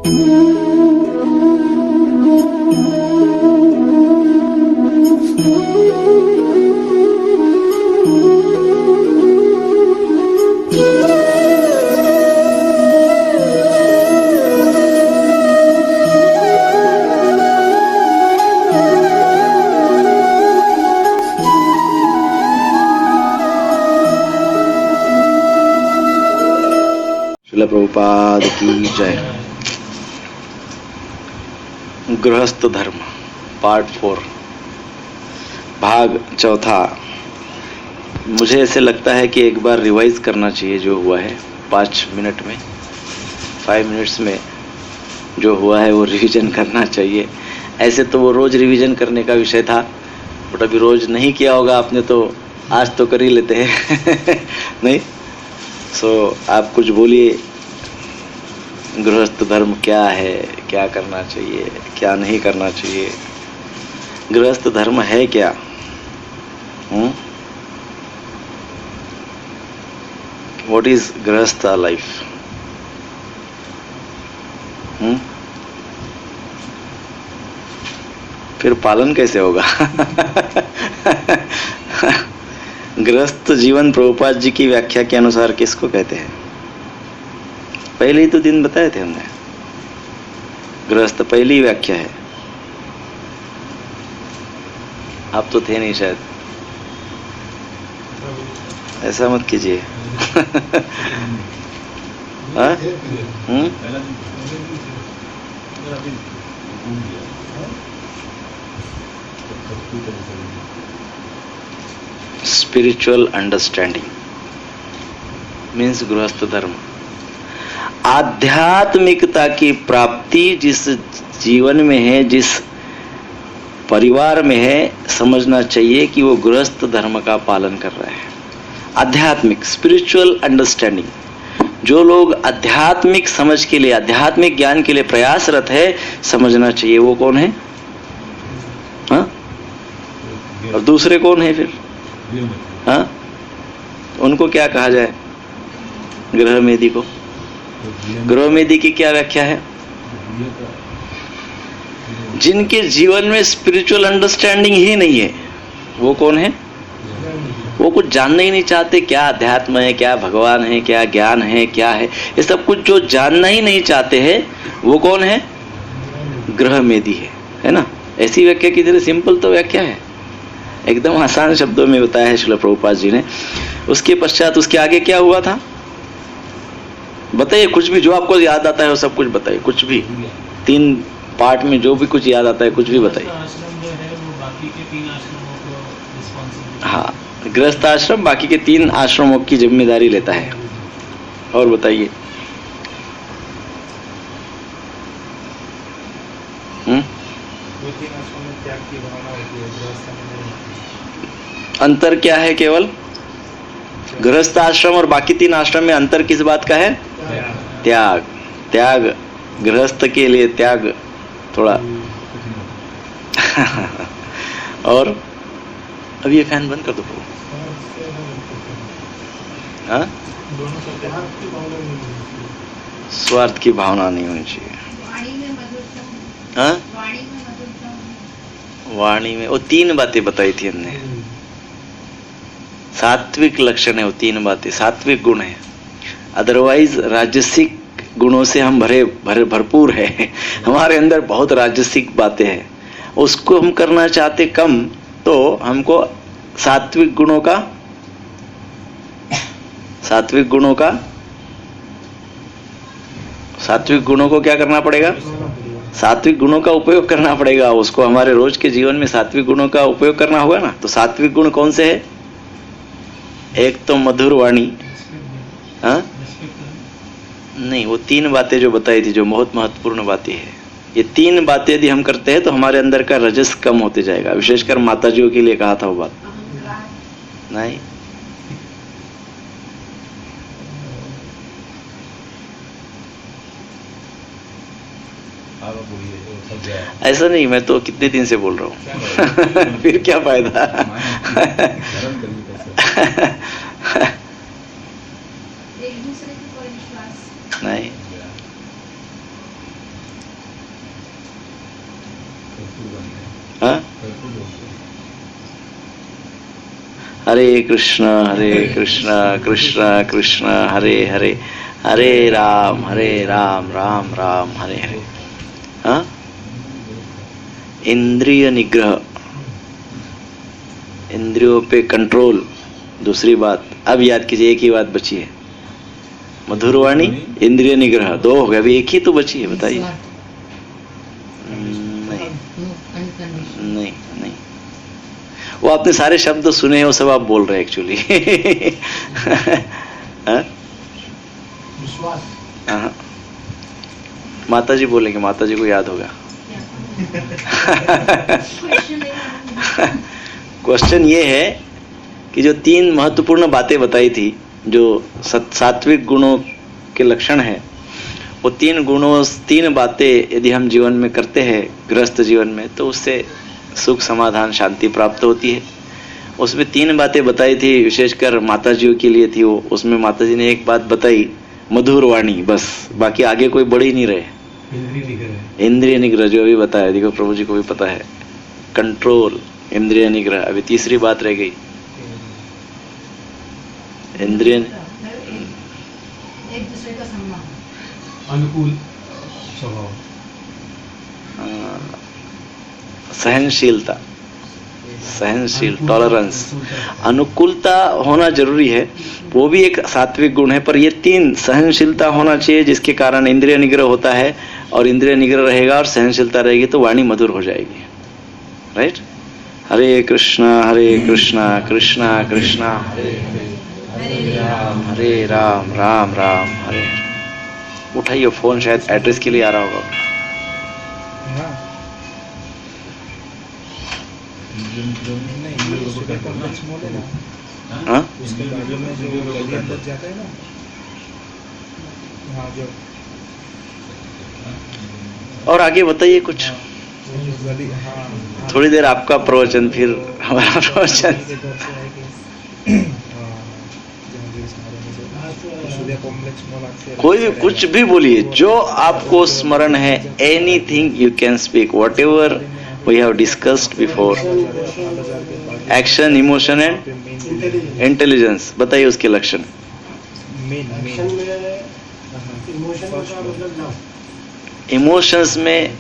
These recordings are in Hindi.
श्रील प्रभुपाद की जय। गृहस्थ धर्म पार्ट 4 भाग चौथा। मुझे ऐसे लगता है कि एक बार रिवाइज करना चाहिए जो हुआ है 5 मिनट में, 5 मिनट्स में जो हुआ है वो रिवीजन करना चाहिए। ऐसे तो वो रोज रिवीजन करने का विषय था, बट अभी रोज नहीं किया होगा आपने, तो आज तो कर ही लेते हैं नहीं। आप कुछ बोलिए, गृहस्थ धर्म क्या है, क्या करना चाहिए, क्या नहीं करना चाहिए, गृहस्थ धर्म है क्या? व्हाट इज गृहस्थ लाइफ? फिर पालन कैसे होगा? गृहस्थ जीवन प्रभुपाद जी की व्याख्या के अनुसार किसको कहते हैं? पहले ही तो दिन बताए थे हमने। गृहस्थ पहली व्याख्या है। आप तो थे नहीं शायद, ऐसा मत कीजिए। स्पिरिचुअल अंडरस्टैंडिंग मीन्स गृहस्थ धर्म, आध्यात्मिकता की प्राप्ति जिस जीवन में है, जिस परिवार में है, समझना चाहिए कि वो गृहस्थ धर्म का पालन कर रहा है। आध्यात्मिक स्पिरिचुअल अंडरस्टैंडिंग, जो लोग आध्यात्मिक समझ के लिए, आध्यात्मिक ज्ञान के लिए प्रयासरत है, समझना चाहिए वो कौन है। हाँ, और दूसरे कौन है फिर? हाँ, उनको क्या कहा जाए? गृह मेदी को। गृह मेदी की क्या व्याख्या है? जिनके जीवन में स्पिरिचुअल अंडरस्टैंडिंग ही नहीं है, वो कौन है? वो कुछ जानना ही नहीं चाहते, क्या अध्यात्म है, क्या भगवान है, क्या ज्ञान है, क्या है, ये सब कुछ जो जानना ही नहीं चाहते हैं, वो कौन है? गृह मेदी है ना। ऐसी व्याख्या की तरह सिंपल तो व्याख्या है, एकदम आसान शब्दों में बताया है श्रील प्रभुपाद जी ने। उसके पश्चात उसके आगे क्या हुआ था बताइए, कुछ भी जो आपको याद आता है वो सब कुछ बताइए, कुछ भी 3 पार्ट में जो भी कुछ याद आता है कुछ भी बताइए। हाँ, गृहस्थ आश्रम बाकी के 3 आश्रमों की जिम्मेदारी लेता है। और बताइए। अंतर क्या है? केवल गृहस्थ आश्रम और बाकी 3 आश्रम में अंतर किस बात का है? त्याग। त्याग गृहस्थ के लिए त्याग थोड़ा और अब ये फैन बंद कर दो। हाँ, स्वार्थ की भावना नहीं होनी चाहिए। हाँ, वाणी में वो 3 बातें बताई थी हमने। सात्विक लक्षण है वो 3 बातें, सात्विक गुण है। अदरवाइज राजसिक गुणों से हम भरपूर है, हमारे अंदर बहुत राजसिक बातें हैं, उसको हम करना चाहते कम, तो हमको सात्विक गुणों को क्या करना पड़ेगा? सात्विक गुणों का उपयोग करना पड़ेगा। उसको हमारे रोज के जीवन में सात्विक गुणों का उपयोग करना होगा ना। तो सात्विक गुण कौन से है? एक तो मधुर वाणी। हाँ, नहीं, वो 3 बातें जो बताई थी, जो बहुत महत्वपूर्ण बातें हैं, ये 3 बातें यदि हम करते हैं तो हमारे अंदर का रजस कम होते जाएगा। विशेषकर माताजियों के लिए कहा था वो बात। नहीं, ऐसा नहीं, मैं तो कितने दिन से बोल रहा हूँ फिर क्या फायदा? नहीं, हाँ? हरे कृष्णा कृष्णा कृष्णा हरे हरे, हरे राम राम राम हरे हरे। हाँ? इंद्रिय निग्रह, इंद्रियों पे कंट्रोल। दूसरी बात अब याद कीजिए, एक ही बात बची है, मधुरवाणी, इंद्रिय निग्रह, दो हो गए, अभी एक ही तो बची है, बताइए। नहीं नहीं, वो आपने सारे शब्द सुने हैं, वो सब आप बोल रहे हैं एक्चुअली। विश्वास। माता जी बोलेंगे, माता जी को याद होगा। क्वेश्चन ये है कि जो तीन महत्वपूर्ण बातें बताई थी, जो सात्विक गुणों के लक्षण है, वो तीन बातें यदि हम जीवन में करते हैं, गृहस्थ जीवन में, तो उससे सुख, समाधान, शांति प्राप्त होती है। उसमें तीन बातें बताई थी, विशेषकर माताजियों के लिए थी वो। उसमें माताजी ने एक बात बताई, मधुर वाणी, बस, बाकी आगे कोई बढ़ ही नहीं रहे। इंद्रिय निग्रह जो अभी बताया, देखो प्रभु जी को भी पता है, कंट्रोल, इंद्रिय निग्रह। अभी तीसरी बात रह गई, इंद्रिय एक दूसरे का सम्मान, अनुकूल स्वभाव, सहनशीलता, सहनशील, टॉलरेंस, अनुकूलता होना जरूरी है, वो भी एक सात्विक गुण है। पर ये तीन, सहनशीलता होना चाहिए जिसके कारण इंद्रिय निग्रह होता है, और इंद्रिय निग्रह रहेगा और सहनशीलता रहेगी तो वाणी मधुर हो जाएगी। राइट? हरे कृष्णा कृष्णा कृष्णा हरे राम राम हरे हरे। उठाइए फोन, शायद एड्रेस के लिए आ रहा होगा। हाँ? उसके बाजू में जो गली अंदर जाता है ना, हाँ, जो और आगे बताइए कुछ। गली, हाँ, थोड़ी देर आपका प्रवचन, फिर हमारा प्रवचन। कोई भी कुछ भी बोलिए, जो आपको स्मरण है, anything you can speak, whatever we have discussed before. Action, emotion and intelligence, बताइए उसके लक्षण। इमोशंस में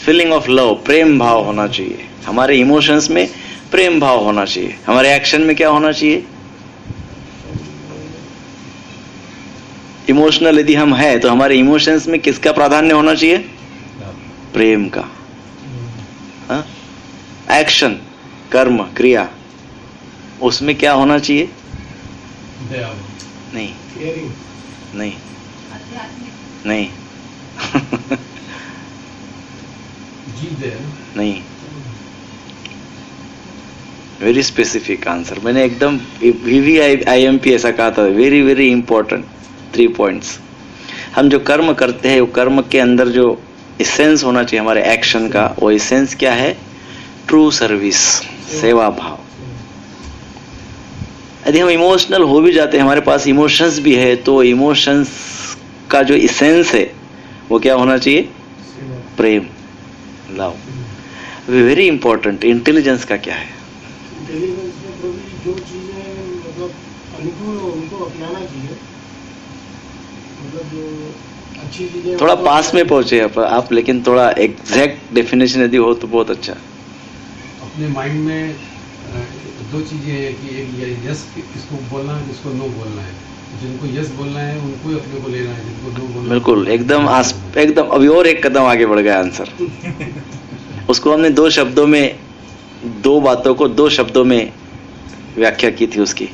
फीलिंग ऑफ लव, प्रेम भाव होना चाहिए। हमारे इमोशंस में प्रेम भाव होना चाहिए। हमारे एक्शन में क्या होना चाहिए? इमोशनल यदि हम हैं तो हमारे इमोशंस में किसका प्राधान्य होना चाहिए? प्रेम का। हाँ? एक्शन, कर्म, क्रिया, उसमें क्या होना चाहिए? नहीं नहीं नहीं नहीं। Very specific answer. मैंने एकदम VVIMP ऐसा कहा था। Very very important 3 points. हम जो कर्म करते हैं, वो कर्म के अंदर जो इसेंस होना चाहिए हमारे एक्शन का, वो इसेंस क्या है? ट्रू सर्विस, सेवा भाव। यदि हम इमोशनल हो भी जाते हैं, हमारे पास इमोशंस भी है, तो इमोशंस का जो इसेंस है वो क्या होना चाहिए? प्रेम, लव। Very important. इंटेलिजेंस का क्या है? इंटेलिजेंस में प्रभु जी जो चीजें मतलब अनुकूल हो उनको अपनाना चाहिए। मतलब जो अच्छी चीजें, थोड़ा पास में पहुंचे आप, लेकिन थोड़ा एग्जैक्ट डेफिनेशन यदि हो तो बहुत अच्छा। अपने माइंड में दो चीजें हैं कि एक यस किसको बोलना है, किसको नो बोलना है। जिनको यस बोलना है उनको ही अपने को लेना है, जिनको नो बोलना है। बिल्कुल, एकदम अभी और एक कदम आगे बढ़ गया आंसर। उसको हमने 2 शब्दों में, 2 बातों को 2 शब्दों में व्याख्या की थी उसकी।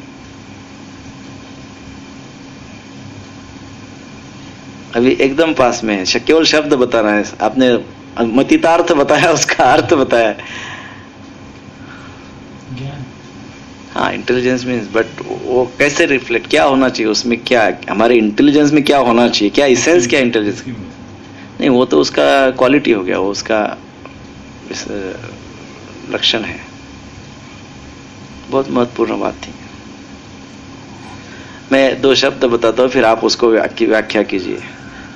अभी एकदम पास में है, केवल शब्द बताना है। आपने मतितार्थ बताया, उसका अर्थ बताया। हाँ, इंटेलिजेंस मीन्स, बट वो कैसे रिफ्लेक्ट, क्या होना चाहिए उसमें, क्या हमारे इंटेलिजेंस में क्या होना चाहिए, क्या इसेंस, क्या इंटेलिजेंस? नहीं, वो तो उसका क्वालिटी हो गया, वो उसका लक्षण है। बहुत महत्वपूर्ण बात थी। मैं 2 शब्द बताता हूँ, फिर आप उसको व्याख्या कीजिए।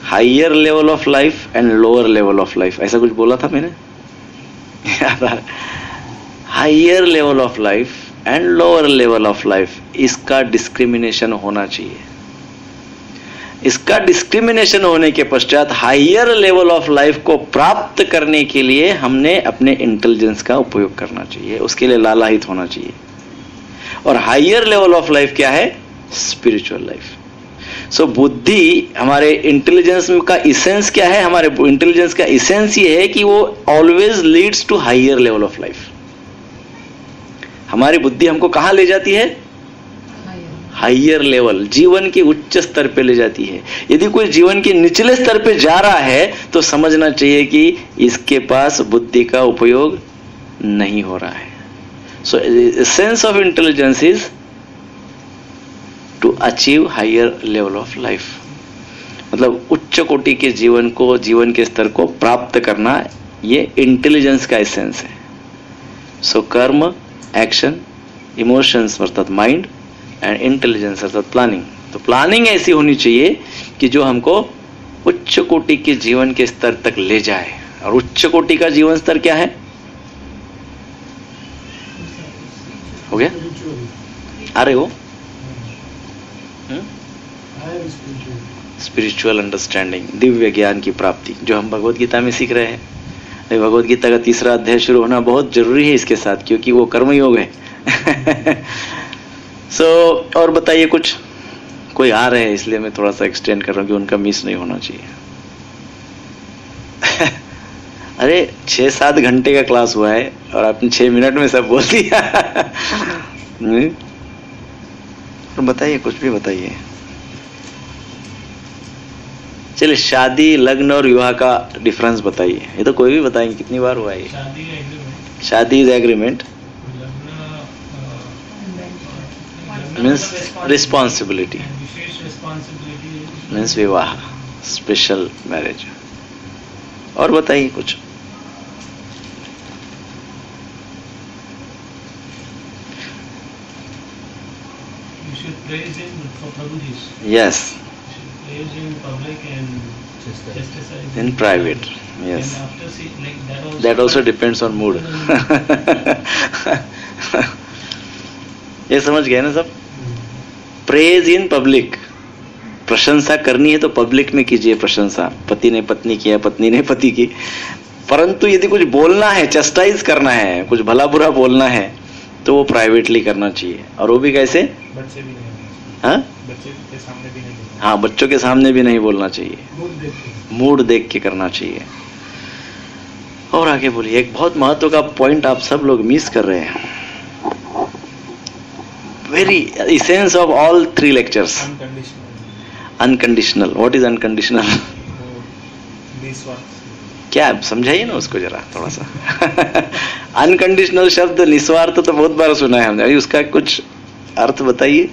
Higher level of life and lower level of life, ऐसा कुछ बोला था मैंने? Higher level of life and lower level of life, इसका डिस्क्रिमिनेशन होना चाहिए। इसका डिस्क्रिमिनेशन होने के पश्चात हायर लेवल ऑफ लाइफ को प्राप्त करने के लिए हमने अपने इंटेलिजेंस का उपयोग करना चाहिए, उसके लिए लालायित होना चाहिए। और हायर लेवल ऑफ लाइफ क्या है? Spiritual life. सो बुद्धि, हमारे इंटेलिजेंस का इसेंस क्या है? हमारे इंटेलिजेंस का इसेंस ये है कि वो always leads to higher level of life. हमारी बुद्धि हमको कहां ले जाती है? हायर लेवल, जीवन के उच्च स्तर पे ले जाती है। यदि कोई जीवन के निचले स्तर पे जा रहा है तो समझना चाहिए कि इसके पास बुद्धि का उपयोग नहीं हो रहा है। So sense of intelligence is to achieve higher level of life, मतलब उच्च कोटि के जीवन को, जीवन के स्तर को प्राप्त करना, ये इंटेलिजेंस का एसेंस है। सो कर्म, एक्शन, इमोशंस अर्थात माइंड एंड इंटेलिजेंस अर्थात प्लानिंग। तो प्लानिंग ऐसी होनी चाहिए कि जो हमको उच्च कोटि के जीवन के स्तर तक ले जाए। और उच्च कोटि का जीवन स्तर क्या है? हो गया? अरे वो स्पिरिचुअल अंडरस्टैंडिंग, दिव्य ज्ञान की प्राप्ति, जो हम भगवत गीता में सीख रहे हैं। भगवत गीता का 3रा अध्याय शुरू होना बहुत जरूरी है इसके साथ, क्योंकि वो कर्म योग है। सो और बताइए कुछ। कोई आ रहे हैं इसलिए मैं थोड़ा सा एक्सटेंड कर रहा हूं कि उनका मिस नहीं होना चाहिए। अरे 6-7 घंटे का क्लास हुआ है और आपने 6 मिनट में सब बोल दिया। और बताइए, कुछ भी बताइए। चलिए, शादी, लग्न और विवाह का डिफरेंस बताइए। ये तो कोई भी बताएंगे, कितनी बार हुआ है? शादी is agreement, means responsibility, means विवाह, स्पेशल मैरिज। और बताइए कुछ। Yes, in private, yes, that also depends on mood. ये समझ गए ना सब? प्रेज इन पब्लिक, प्रशंसा करनी है तो पब्लिक में कीजिए प्रशंसा। पति ने पत्नी की, पत्नी ने पति की। परंतु यदि कुछ बोलना है, चस्टाइज करना है, कुछ भला बुरा बोलना है, तो वो प्राइवेटली करना चाहिए। और वो भी कैसे? बच्चे भी नहीं, हाँ, बच्चे के सामने भी नहीं, हाँ, बच्चों के सामने भी नहीं बोलना चाहिए, मूड देख के करना चाहिए। और आगे बोलिए। एक बहुत महत्व का पॉइंट आप सब लोग मिस कर रहे हैं। Very essence of all 3 lectures, unconditional. What is unconditional? क्या, समझाइए ना उसको जरा थोड़ा सा। अनकंडीशनल शब्द, निस्वार्थ तो बहुत बार सुना है हमने, अभी उसका कुछ अर्थ बताइए।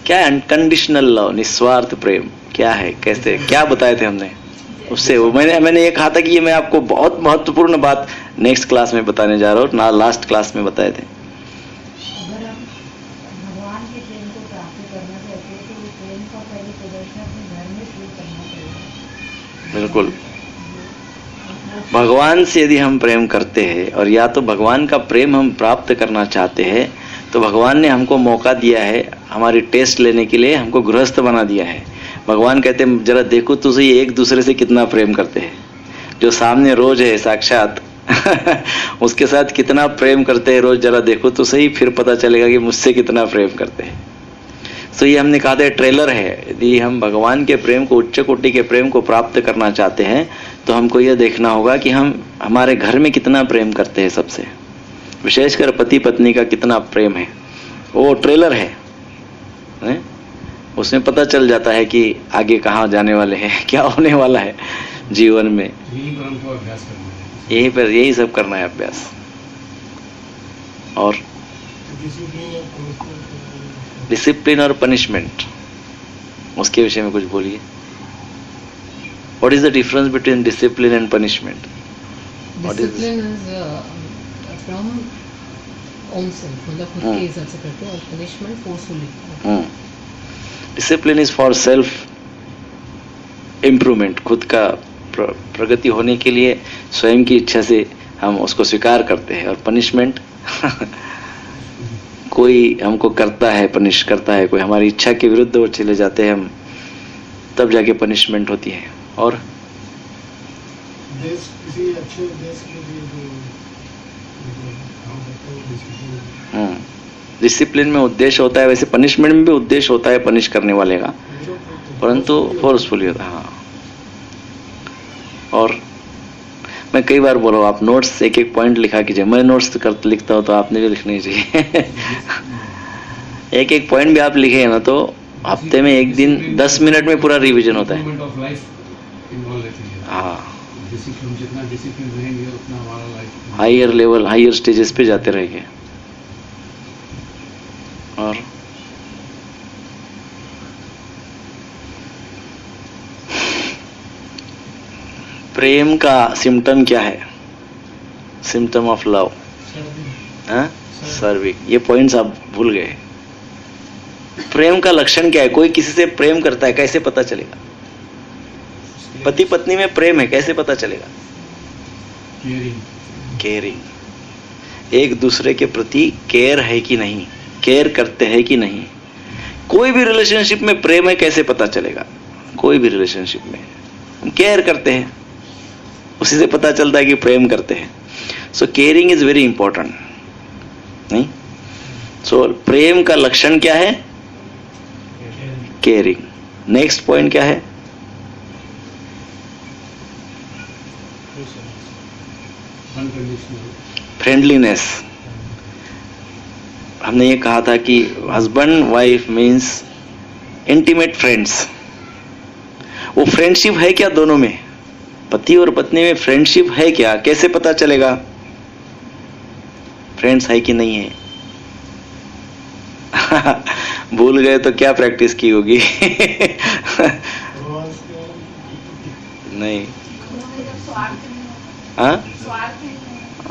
क्या है अनकंडीशनल लव, निस्वार्थ प्रेम? क्या है, कैसे, क्या बताए थे हमने उससे? मैंने ये कहा था कि ये मैं आपको बहुत महत्वपूर्ण बात नेक्स्ट क्लास में बताने जा रहा हूँ, ना लास्ट क्लास में बताए थे। अगर हम भगवान के प्रेम को प्राप्त करना चाहते हैं तो वो प्रेम का पहले प्रदर्शन अपने घर में शुरू करना चाहिए। बिल्कुल। भगवान से यदि हम प्रेम करते हैं और या तो भगवान का प्रेम हम प्राप्त करना चाहते हैं, तो भगवान ने हमको मौका दिया है हमारी टेस्ट लेने के लिए, हमको गृहस्थ बना दिया है। भगवान कहते हैं जरा देखो तो सही एक दूसरे से कितना प्रेम करते हैं। जो सामने रोज है साक्षात उसके साथ कितना प्रेम करते हैं रोज, जरा देखो तो सही, फिर पता चलेगा कि मुझसे कितना प्रेम करते हैं। तो ये हमने कहा था ट्रेलर है। यदि हम भगवान के प्रेम को, उच्च कोटि के प्रेम को प्राप्त करना चाहते हैं तो हमको यह देखना होगा कि हम हमारे घर में कितना प्रेम करते हैं सबसे, विशेषकर पति पत्नी का कितना प्रेम है। वो ट्रेलर है, उसमें पता चल जाता है कि आगे कहाँ जाने वाले हैं, क्या होने वाला है जीवन में। यही पर हमको अभ्यास करना है, यही पर यही सब करना है अभ्यास। और डिसिप्लिन और पनिशमेंट, उसके विषय में कुछ बोलिए। What is the difference between discipline and punishment? Discipline is from own self, मतलब खुद के हिसाब से करते हैं, और punishment forcefully. Discipline is for self improvement, खुद का प्रगति होने के लिए स्वयं की इच्छा से हम उसको स्वीकार करते हैं, और पनिशमेंट कोई हमको करता है, पनिश करता है, कोई हमारी इच्छा के विरुद्ध वो चले जाते हैं हम, तब जाके पनिशमेंट होती है। और देश, किसी अच्छे देश के लिए जो डिसिप्लिन में उद्देश्य होता है, वैसे पनिशमेंट में भी उद्देश्य होता है पनिश करने वाले का, परंतु फोर्सफुली होता है। हाँ, और मैं कई बार बोला हूँ, आप नोट्स एक एक पॉइंट लिखा कीजिए। मैं नोट्स लिखता हूँ तो आपने भी लिखनी चाहिए। एक एक पॉइंट भी आप लिखे ना तो हफ्ते में एक दिन 10 मिनट में पूरा रिवीजन होता है। हाँ, डिसिप्लिन, जितना डिसिप्लिन रहेंगे उतना हमारा life higher level, higher stages पे जाते रहेंगे। और प्रेम का सिम्टम क्या है? Symptom of love, serving. ये पॉइंट्स आप भूल गए। प्रेम का लक्षण क्या है? कोई किसी से प्रेम करता है, कैसे पता चलेगा? पति पत्नी में प्रेम है, कैसे पता चलेगा? केयरिंग, एक दूसरे के प्रति केयर है कि नहीं, केयर करते हैं कि नहीं। कोई भी रिलेशनशिप में प्रेम है, कैसे पता चलेगा? कोई भी रिलेशनशिप में हम केयर करते हैं, उसी से पता चलता है कि प्रेम करते हैं। सो केयरिंग इज वेरी इंपॉर्टेंट, नहीं? सो प्रेम का लक्षण क्या है? केयरिंग। नेक्स्ट पॉइंट क्या है? फ्रेंडलीनेस। हमने ये कहा था कि husband wife means intimate friends. वो फ्रेंडशिप है क्या दोनों में? पति और पत्नी में फ्रेंडशिप है क्या? कैसे पता चलेगा फ्रेंड्स है कि नहीं है? भूल गए तो क्या प्रैक्टिस की होगी? नहीं, हाँ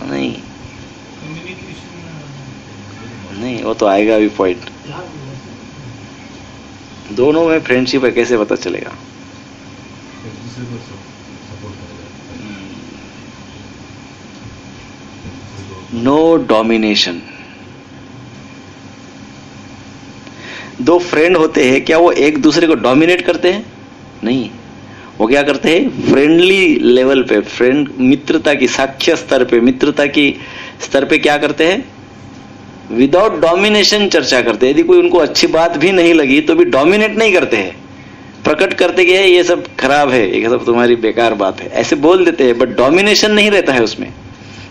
नहीं, नहीं, वो तो आएगा अभी पॉइंट। दोनों में फ्रेंडशिप है, कैसे पता चलेगा? No domination. दो फ्रेंड होते हैं, क्या वो एक दूसरे को डोमिनेट करते हैं? नहीं, वो क्या करते हैं? फ्रेंडली लेवल पे, फ्रेंड, मित्रता की साक्ष्य स्तर पे, मित्रता की स्तर पे क्या करते हैं? विदाउट डोमिनेशन चर्चा करते हैं। यदि कोई उनको अच्छी बात भी नहीं लगी तो भी डोमिनेट नहीं करते हैं, प्रकट करते कि ये सब खराब है, ये सब तुम्हारी बेकार बात है, ऐसे बोल देते हैं, बट डोमिनेशन नहीं रहता है उसमें।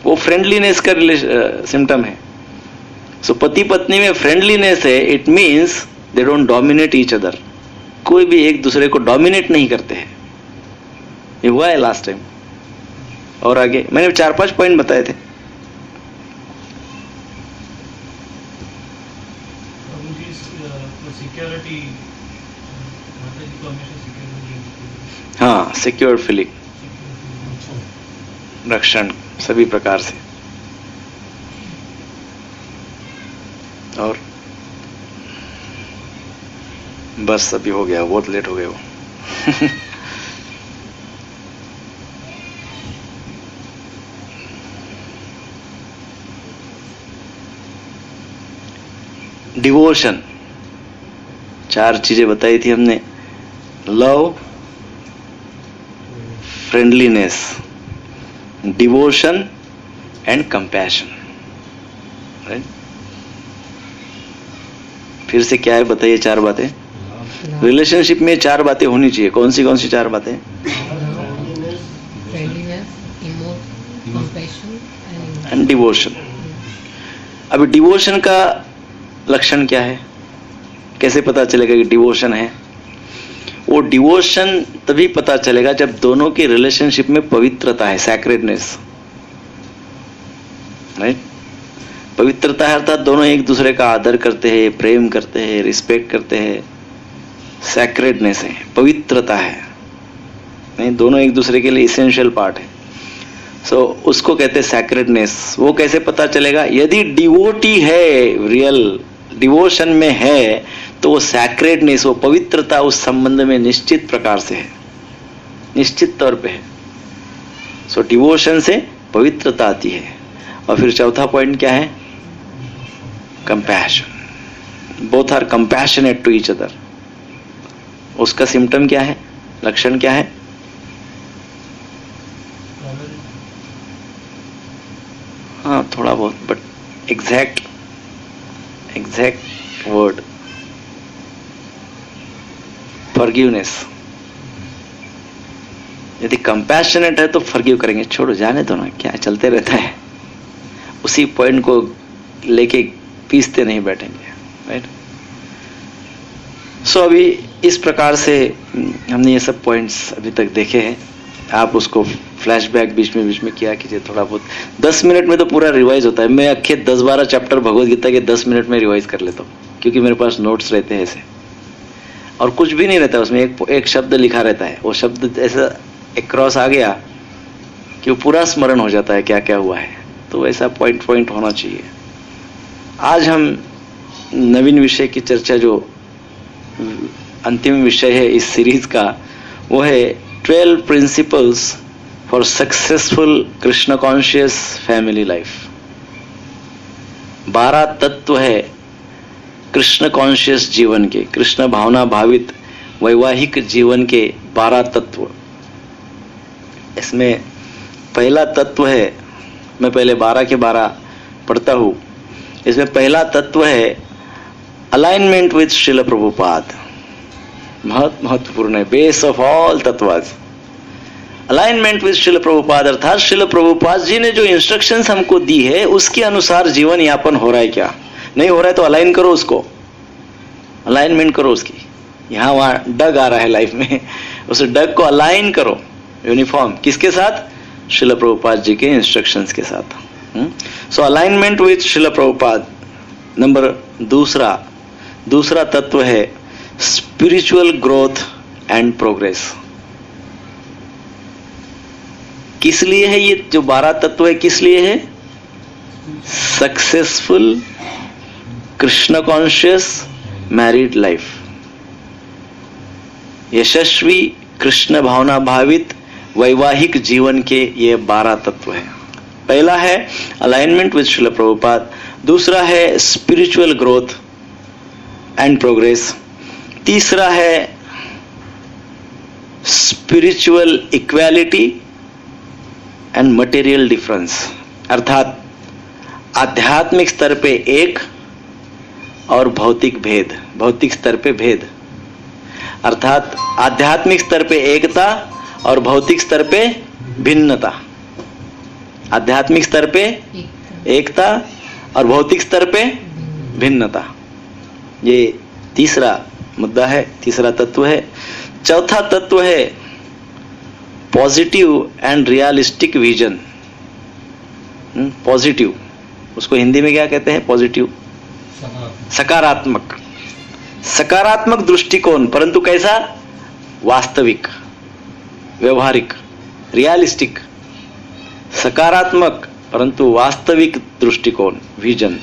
वो फ्रेंडलीनेस का सिम्टम है। सो पति पत्नी में फ्रेंडलीनेस है, it means they don't dominate each other. कोई भी एक दूसरे को डोमिनेट नहीं करते हैं। ये हुआ है लास्ट टाइम। और आगे मैंने 4-5 पॉइंट बताए थे। सिक्योरिटी, हाँ, सिक्योर फीलिंग, रक्षण सभी प्रकार से। और बस अभी हो गया, बहुत लेट हो गए वो। डिवोशन, 4 चीजें बताई थी हमने। Love, friendliness, devotion and compassion. Right? फिर से क्या है बताइए? 4 बातें। रिलेशनशिप में 4 बातें होनी चाहिए। कौन सी 4 बातें? And devotion. अभी डिवोशन का लक्षण क्या है? कैसे पता चलेगा कि डिवोशन है? वो डिवोशन तभी पता चलेगा जब दोनों की रिलेशनशिप में पवित्रता है, सैक्रेडनेस। राइट? पवित्रता है अर्थात दोनों एक दूसरे का आदर करते हैं, प्रेम करते हैं, रिस्पेक्ट करते हैं। सैक्रेडनेस है, पवित्रता है। नहीं, दोनों एक दूसरे के लिए इसेंशियल पार्ट है। सो उसको कहते हैं सैक्रेडनेस। वो कैसे पता चलेगा? यदि डिवोटी है, रियल डिवोशन में है, तो वो सैक्रेडनेस, वो पवित्रता उस संबंध में निश्चित प्रकार से है, निश्चित तौर पे है। सो डिवोशन से पवित्रता आती है। और फिर चौथा पॉइंट क्या है? Compassion. Both are compassionate to each other. उसका सिम्टम क्या है, लक्षण क्या है? हाँ थोड़ा बहुत, बट एग्जैक्ट वर्ड फॉरगिवनेस। यदि कंपैशनेट है तो फॉरगिव करेंगे, छोड़ो जाने दो ना, क्या चलते रहता है, उसी पॉइंट को लेके पीसते नहीं बैठेंगे, राइट। सो अभी इस प्रकार से हमने ये सब पॉइंट्स अभी तक देखे हैं। आप उसको फ्लैशबैक बीच में किया कीजिए थोड़ा बहुत। 10 मिनट में तो पूरा रिवाइज होता है। मैं अखे 10-12 चैप्टर भगवद गीता के 10 मिनट में रिवाइज कर लेता हूँ, क्योंकि मेरे पास नोट्स रहते हैं ऐसे, और कुछ भी नहीं रहता उसमें, एक शब्द लिखा रहता है, वो शब्द ऐसा एक क्रॉस आ गया कि वो पूरा स्मरण हो जाता है क्या क्या हुआ है। तो वैसा पॉइंट होना चाहिए। आज हम नवीन विषय की चर्चा, जो अंतिम विषय है इस सीरीज का, वो है 12 principles for successful Krishna conscious family life. 12 तत्व है कृष्ण कॉन्शियस जीवन के, कृष्ण भावना भावित वैवाहिक जीवन के 12 तत्व। इसमें पहला तत्व है, मैं पहले 12 के 12 पढ़ता हूं। इसमें पहला तत्व है अलाइनमेंट विद श्रील प्रभुपाद। बहुत महत्वपूर्ण है, बेस ऑफ ऑल तत्वाज। अलाइनमेंट विद श्रील प्रभुपाद, अर्थात श्रील प्रभुपाद जी ने जो इंस्ट्रक्शंस हमको दी है उसके अनुसार जीवन यापन हो रहा है क्या, नहीं हो रहा है तो अलाइन करो उसको, अलाइनमेंट करो उसकी। यहां वहां डग आ रहा है लाइफ में, उस डग को अलाइन करो यूनिफॉर्म, किसके साथ? श्रील प्रभुपाद जी के इंस्ट्रक्शंस के साथ। So alignment with Srila Prabhupada. Number दूसरा तत्व है स्पिरिचुअल ग्रोथ एंड प्रोग्रेस। किस लिए है ये जो 12 तत्व है, किस लिए है? Successful Krishna conscious married life, यशस्वी कृष्ण भावना भावित वैवाहिक जीवन के ये 12 तत्व हैं। पहला है अलाइनमेंट विद श्रील प्रभुपाद, दूसरा है स्पिरिचुअल ग्रोथ एंड प्रोग्रेस, तीसरा है spiritual equality and material difference, अर्थात आध्यात्मिक स्तर पे एक और भौतिक भेद, भौतिक स्तर पे भेद, अर्थात आध्यात्मिक स्तर पे एकता और भौतिक स्तर पे भिन्नता। आध्यात्मिक स्तर पे एकता और भौतिक स्तर पे भिन्नता, ये तीसरा मुद्दा है, तीसरा तत्व है। चौथा तत्व है positive and realistic vision. Positive, उसको हिंदी में क्या कहते हैं? पॉजिटिव, सकारात्मक, सकारात्मक दृष्टिकोण, परंतु कैसा? वास्तविक, व्यवहारिक, रियलिस्टिक, सकारात्मक परंतु वास्तविक दृष्टिकोण, विजन।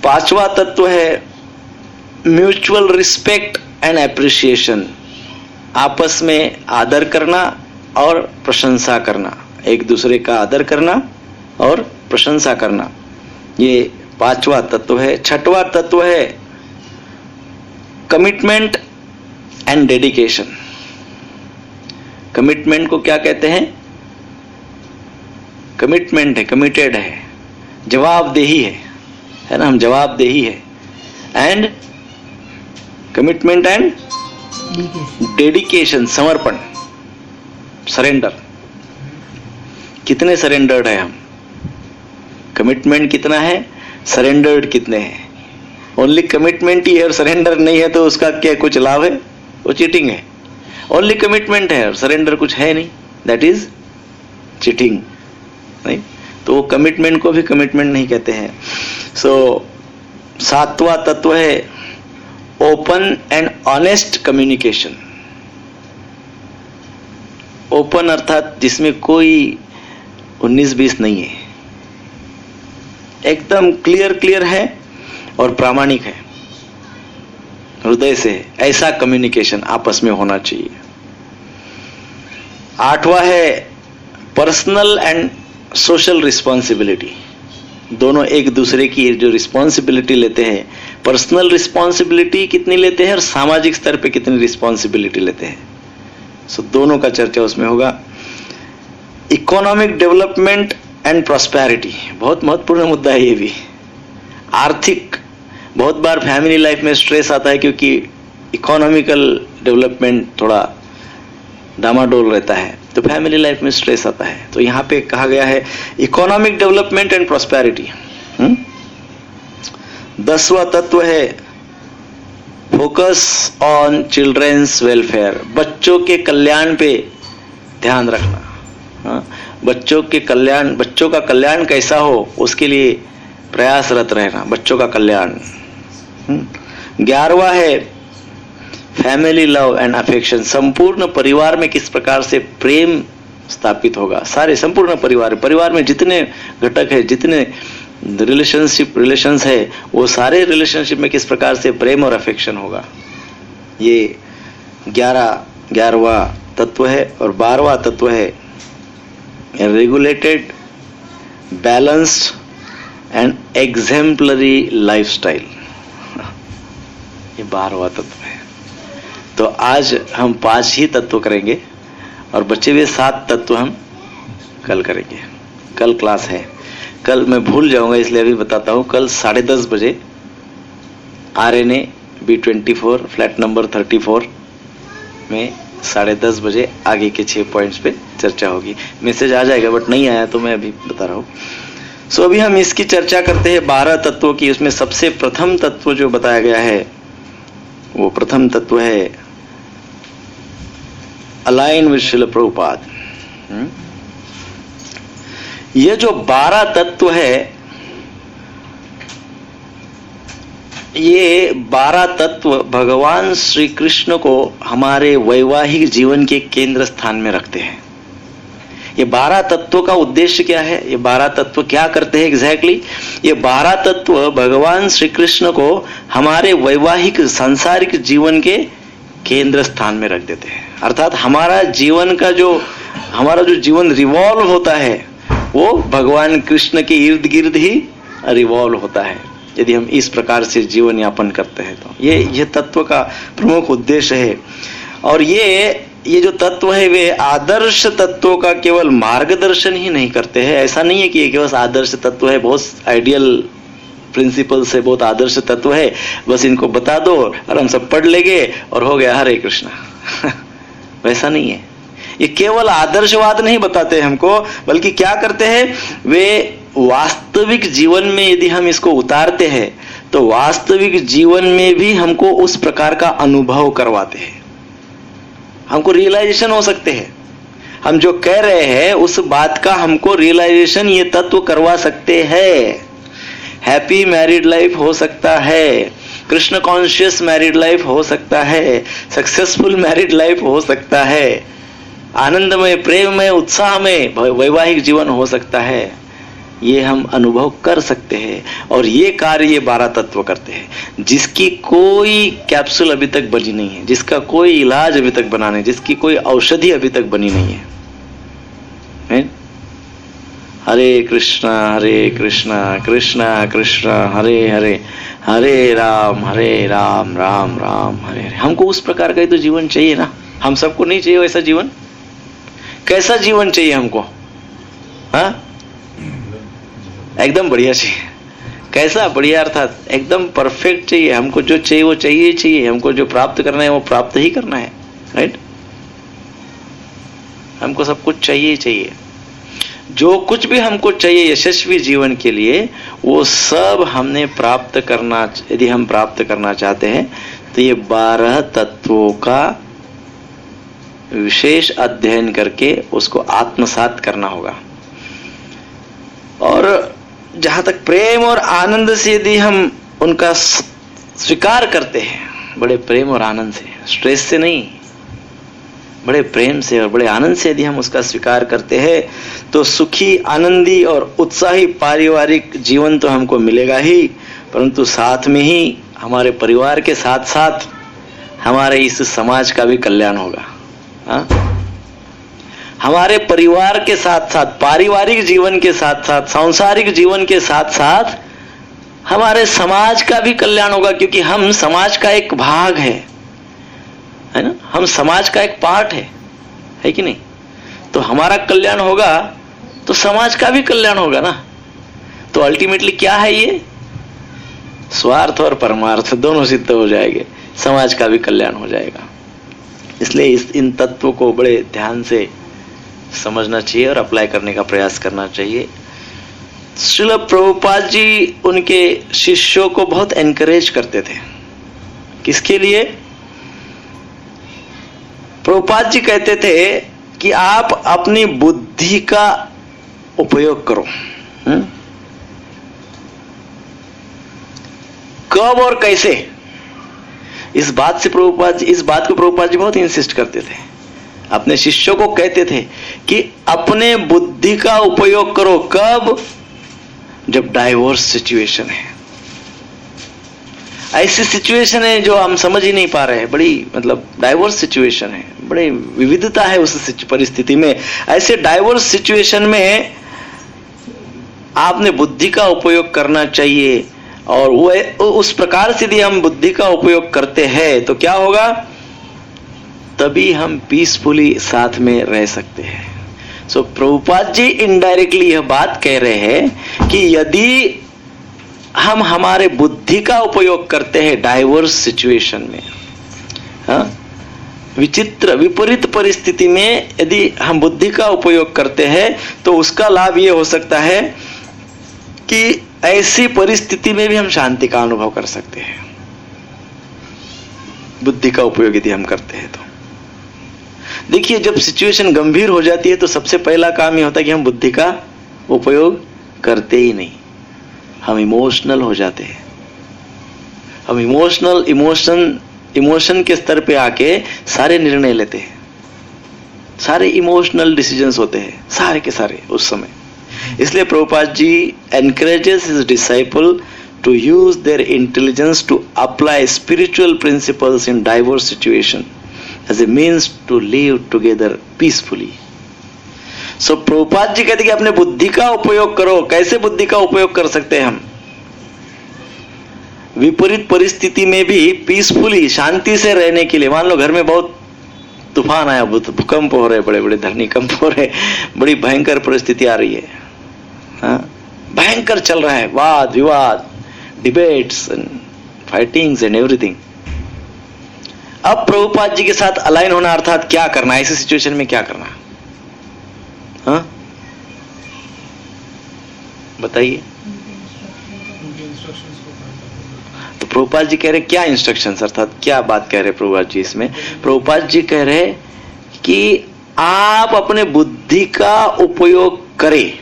पांचवा तत्व है म्यूचुअल रिस्पेक्ट एंड एप्रिसिएशन। आपस में आदर करना और प्रशंसा करना, एक दूसरे का आदर करना और प्रशंसा करना, ये पांचवा तत्व है। छठवां तत्व है कमिटमेंट एंड डेडिकेशन। कमिटमेंट को क्या कहते हैं? कमिटमेंट है, कमिटेड है, जवाबदेही है ना, हम जवाबदेही है। एंड कमिटमेंट एंड डेडिकेशन, समर्पण, सरेंडर। कितने सरेंडर्ड है हम? कमिटमेंट कितना है, सरेंडर्ड कितने हैं? ओनली कमिटमेंट ही है और सरेंडर नहीं है तो उसका क्या कुछ लाभ है? वो चीटिंग है। ओनली कमिटमेंट है और सरेंडर कुछ है नहीं, दैट इज चीटिंग, नहीं? तो वो कमिटमेंट को भी कमिटमेंट नहीं कहते हैं। सो सातवां तत्व है open and honest communication. Open अर्थात जिसमें कोई 19-20 नहीं है, एकदम क्लियर है और प्रामाणिक है, हृदय से, ऐसा कम्युनिकेशन आपस में होना चाहिए। आठवां है पर्सनल एंड सोशल रिस्पॉन्सिबिलिटी, दोनों एक दूसरे की जो रिस्पॉन्सिबिलिटी लेते हैं, पर्सनल रिस्पॉन्सिबिलिटी कितनी लेते हैं और सामाजिक स्तर पे कितनी रिस्पॉन्सिबिलिटी लेते हैं, सो दोनों का चर्चा उसमें होगा। इकोनॉमिक डेवलपमेंट एंड प्रॉस्पेरिटी, बहुत महत्वपूर्ण मुद्दा है ये भी। आर्थिक, बहुत बार फैमिली लाइफ में स्ट्रेस आता है क्योंकि इकोनॉमिकल डेवलपमेंट थोड़ा डामाडोल रहता है, तो फैमिली लाइफ में स्ट्रेस आता है। तो यहाँ पे कहा गया है इकोनॉमिक डेवलपमेंट एंड प्रॉस्पेरिटी। 10वां तत्व है फोकस ऑन चिल्ड्रंस वेलफेयर, बच्चों के कल्याण पे ध्यान रखना। बच्चों का कल्याण कैसा हो उसके लिए प्रयासरत रहना, बच्चों का कल्याण। 11वां है फैमिली लव एंड अफेक्शन, संपूर्ण परिवार में किस प्रकार से प्रेम स्थापित होगा। सारे संपूर्ण परिवार में जितने घटक है, जितने रिलेशंस है, वो सारे रिलेशनशिप में किस प्रकार से प्रेम और अफेक्शन होगा, ये 11वां तत्व है। और 12वां तत्व है regulated, balanced and exemplary lifestyle, ये 12वां तत्व है। तो आज हम 5 ही तत्व करेंगे और बचे हुए 7 तत्व हम कल करेंगे। कल क्लास है, कल मैं भूल जाऊंगा इसलिए अभी बताता हूं। कल 10:30 बजे RNA B24 फ्लैट नंबर 34 में 10:30 बजे आगे के 6 पॉइंट्स पे चर्चा होगी। मैसेज आ जाएगा बट नहीं आया तो मैं अभी बता रहा हूं। सो अभी हम इसकी चर्चा करते हैं 12 तत्वों की। उसमें सबसे प्रथम तत्व जो बताया गया है, वो प्रथम तत्व है अलाइन विद श्रील प्रभुपाद। ये जो 12 तत्व है, ये 12 तत्व भगवान श्री कृष्ण को हमारे वैवाहिक जीवन के केंद्र स्थान में रखते हैं। ये 12 तत्वों का उद्देश्य क्या है, ये 12 तत्व क्या करते हैं एग्जैक्टली? ये 12 तत्व भगवान श्री कृष्ण को हमारे वैवाहिक सांसारिक जीवन के केंद्र स्थान में रख देते हैं। अर्थात हमारा जीवन जो जीवन रिवॉल्व होता है वो भगवान कृष्ण के इर्द गिर्द ही रिवॉल्व होता है, यदि हम इस प्रकार से जीवन यापन करते हैं तो। ये तत्व का प्रमुख उद्देश्य है। और ये जो तत्व है वे आदर्श तत्वों का केवल मार्गदर्शन ही नहीं करते हैं। ऐसा नहीं है कि ये केवल आदर्श तत्व है, बहुत आइडियल प्रिंसिपल से, बहुत आदर्श तत्व है, बस इनको बता दो और हम सब पढ़ लेंगे और हो गया हरे कृष्णा। वैसा नहीं है। ये केवल आदर्शवाद नहीं बताते हमको, बल्कि क्या करते हैं, वे वास्तविक जीवन में यदि हम इसको उतारते हैं तो वास्तविक जीवन में भी हमको उस प्रकार का अनुभव करवाते हैं, हमको रियलाइजेशन हो सकते हैं। हम जो कह रहे हैं उस बात का हमको रियलाइजेशन ये तत्व करवा सकते हैं। हैप्पी मैरिड लाइफ हो सकता है, कृष्ण कॉन्शियस मैरिड लाइफ हो सकता है, सक्सेसफुल मैरिड लाइफ हो सकता है, आनंदमय, प्रेममय, उत्साहमय वैवाहिक जीवन हो सकता है। ये हम अनुभव कर सकते हैं और ये कार्य ये 12 तत्व करते हैं, जिसकी कोई कैप्सूल अभी तक बनी नहीं है, जिसका कोई इलाज अभी तक बना नहीं, जिसकी कोई औषधि अभी तक बनी नहीं है। हरे कृष्णा कृष्णा कृष्णा हरे हरे, हरे राम राम राम हरे हरे। हमको उस प्रकार का ही तो जीवन चाहिए ना। हम सबको नहीं चाहिए वैसा जीवन। कैसा जीवन चाहिए हमको? हाँ, एकदम बढ़िया चाहिए। कैसा बढ़िया? अर्थात एकदम परफेक्ट चाहिए। हमको जो चाहिए वो चाहिए। हमको जो प्राप्त करना है वो प्राप्त ही करना है, राइट? हमको सब कुछ चाहिए। जो कुछ भी हमको चाहिए यशस्वी जीवन के लिए, वो सब हमने प्राप्त करना, यदि हम प्राप्त करना चाहते हैं तो ये 12 तत्वों का विशेष अध्ययन करके उसको आत्मसात करना होगा। और जहां तक प्रेम और आनंद से यदि हम उनका स्वीकार करते हैं, बड़े प्रेम और आनंद से, स्ट्रेस से नहीं, बड़े प्रेम से और बड़े आनंद से यदि हम उसका स्वीकार करते हैं तो सुखी, आनंदी और उत्साही पारिवारिक जीवन तो हमको मिलेगा ही, परंतु साथ में ही हमारे परिवार के साथ साथ हमारे इस समाज का भी कल्याण होगा। हमारे परिवार के साथ साथ, पारिवारिक जीवन के साथ साथ, सांसारिक जीवन के साथ साथ हमारे समाज का भी कल्याण होगा, क्योंकि हम समाज का एक भाग है ना, हम समाज का एक पार्ट है कि नहीं? तो हमारा कल्याण होगा तो समाज का भी कल्याण होगा ना। तो अल्टीमेटली क्या है ये? स्वार्थ और परमार्थ दोनों सिद्ध हो जाएंगे, समाज का भी कल्याण हो जाएगा। इसलिए इन तत्वों को बड़े ध्यान से समझना चाहिए और अप्लाई करने का प्रयास करना चाहिए। श्रील प्रभुपाद जी उनके शिष्यों को बहुत एनकरेज करते थे। किसके लिए? प्रभुपाद जी कहते थे कि आप अपनी बुद्धि का उपयोग करो। कब और कैसे? इस बात को प्रभुपाद जी बहुत इंसिस्ट करते थे। अपने शिष्यों को कहते थे कि अपने बुद्धि का उपयोग करो। कब? जब डाइवोर्स सिचुएशन है। ऐसी सिचुएशन है जो हम समझ ही नहीं पा रहे हैं, बड़ी डाइवोर्स सिचुएशन है, बड़ी विविधता है उस परिस्थिति में। ऐसे डाइवोर्स सिचुएशन में आपने बुद्धि का उपयोग करना चाहिए। और वो उस प्रकार से यदि हम बुद्धि का उपयोग करते हैं तो क्या होगा? तभी हम पीसफुली साथ में रह सकते हैं। सो प्रभुपाद जी इनडायरेक्टली यह बात कह रहे हैं कि यदि हम हमारे बुद्धि का उपयोग करते हैं डाइवर्स सिचुएशन में, विचित्र विपरीत परिस्थिति में यदि हम बुद्धि का उपयोग करते हैं तो उसका लाभ यह हो सकता है कि ऐसी परिस्थिति में भी हम शांति का अनुभव कर सकते हैं, बुद्धि का उपयोग यदि हम करते हैं तो। देखिए, जब सिचुएशन गंभीर हो जाती है तो सबसे पहला काम यह होता है कि हम बुद्धि का उपयोग करते ही नहीं, हम इमोशनल हो जाते हैं। हम इमोशन के स्तर पे आके सारे निर्णय लेते हैं, सारे इमोशनल डिसीजंस होते हैं, सारे के सारे उस समय। इसलिए Prabhupada ji encourages his disciple to use their intelligence to apply spiritual principles in diverse situation as a means to live together peacefully. So Prabhupada ji कहते हैं कि अपने बुद्धि का उपयोग करो। कैसे बुद्धि का उपयोग कर सकते हैं हम? विपरीत परिस्थिति में भी पीसफुली, शांति से रहने के लिए। मान लो घर में बहुत तूफान आया, भूकंप हो रहे, बड़े बड़े धरनीकंप हो रहे, बड़ी भयंकर परिस्थिति आ रही है, भयंकर चल रहा है, वाद विवाद, debates and fightings and everything. अब प्रभुपाद जी के साथ अलाइन होना अर्थात क्या करना, ऐसी सिचुएशन में क्या करना? बताइए। तो प्रभुपाद जी कह रहे क्या इंस्ट्रक्शंस, अर्थात क्या बात कह रहे प्रभुपाद जी इसमें? प्रभुपाद जी कह रहे कि आप अपने बुद्धि का उपयोग करें।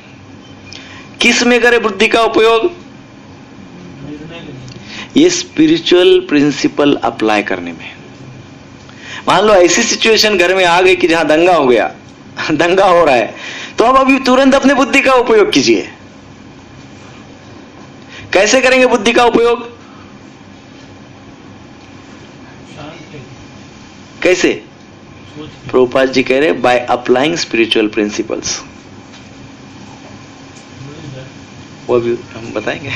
किस में करें बुद्धि का उपयोग? ये स्पिरिचुअल प्रिंसिपल अप्लाई करने में। मान लो ऐसी सिचुएशन घर में आ गई कि जहां दंगा हो गया, दंगा हो रहा है, तो अब अभी तुरंत अपने बुद्धि का उपयोग कीजिए। कैसे करेंगे बुद्धि का उपयोग? कैसे? प्रभुपाद जी कह रहे बाय अप्लाइंग स्पिरिचुअल प्रिंसिपल्स। वो भी हम बताएंगे।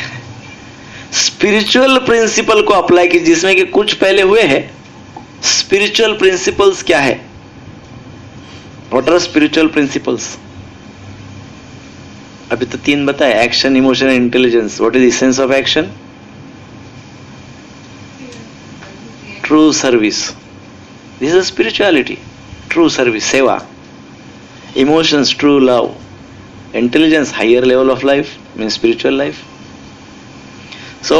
स्पिरिचुअल प्रिंसिपल को अप्लाई कीजिए, जिसमें कि कुछ पहले हुए हैं। स्पिरिचुअल प्रिंसिपल्स क्या है? What are spiritual principles? अभी तो 3 बताए, action, emotion and intelligence. What is the essence of action? True service, this is spirituality. True service, सेवा। Emotions, true love. Intelligence, higher level of life, mean spiritual life. So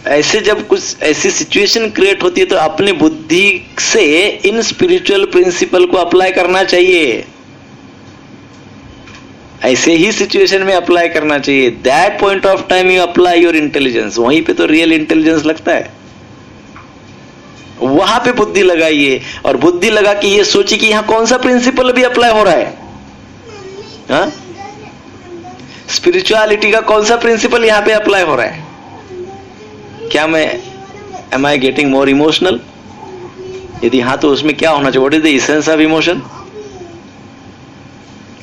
ऐसे जब कुछ ऐसी सिचुएशन क्रिएट होती है तो अपनी बुद्धि से इन स्पिरिचुअल प्रिंसिपल को अप्लाई करना चाहिए। ऐसे ही सिचुएशन में अप्लाई करना चाहिए। That point of time you apply your intelligence. वहीं पे तो रियल इंटेलिजेंस लगता है। वहां पे बुद्धि लगाइए और बुद्धि लगा के ये सोचिए कि यहां कौन सा प्रिंसिपल भी अप्लाई हो रहा है। स्पिरिचुअलिटी का कौन सा प्रिंसिपल यहां पे अप्लाई हो रहा है? क्या मैं am I getting more emotional? यदि हाँ तो उसमें क्या होना चाहिए? What is the essence of emotion?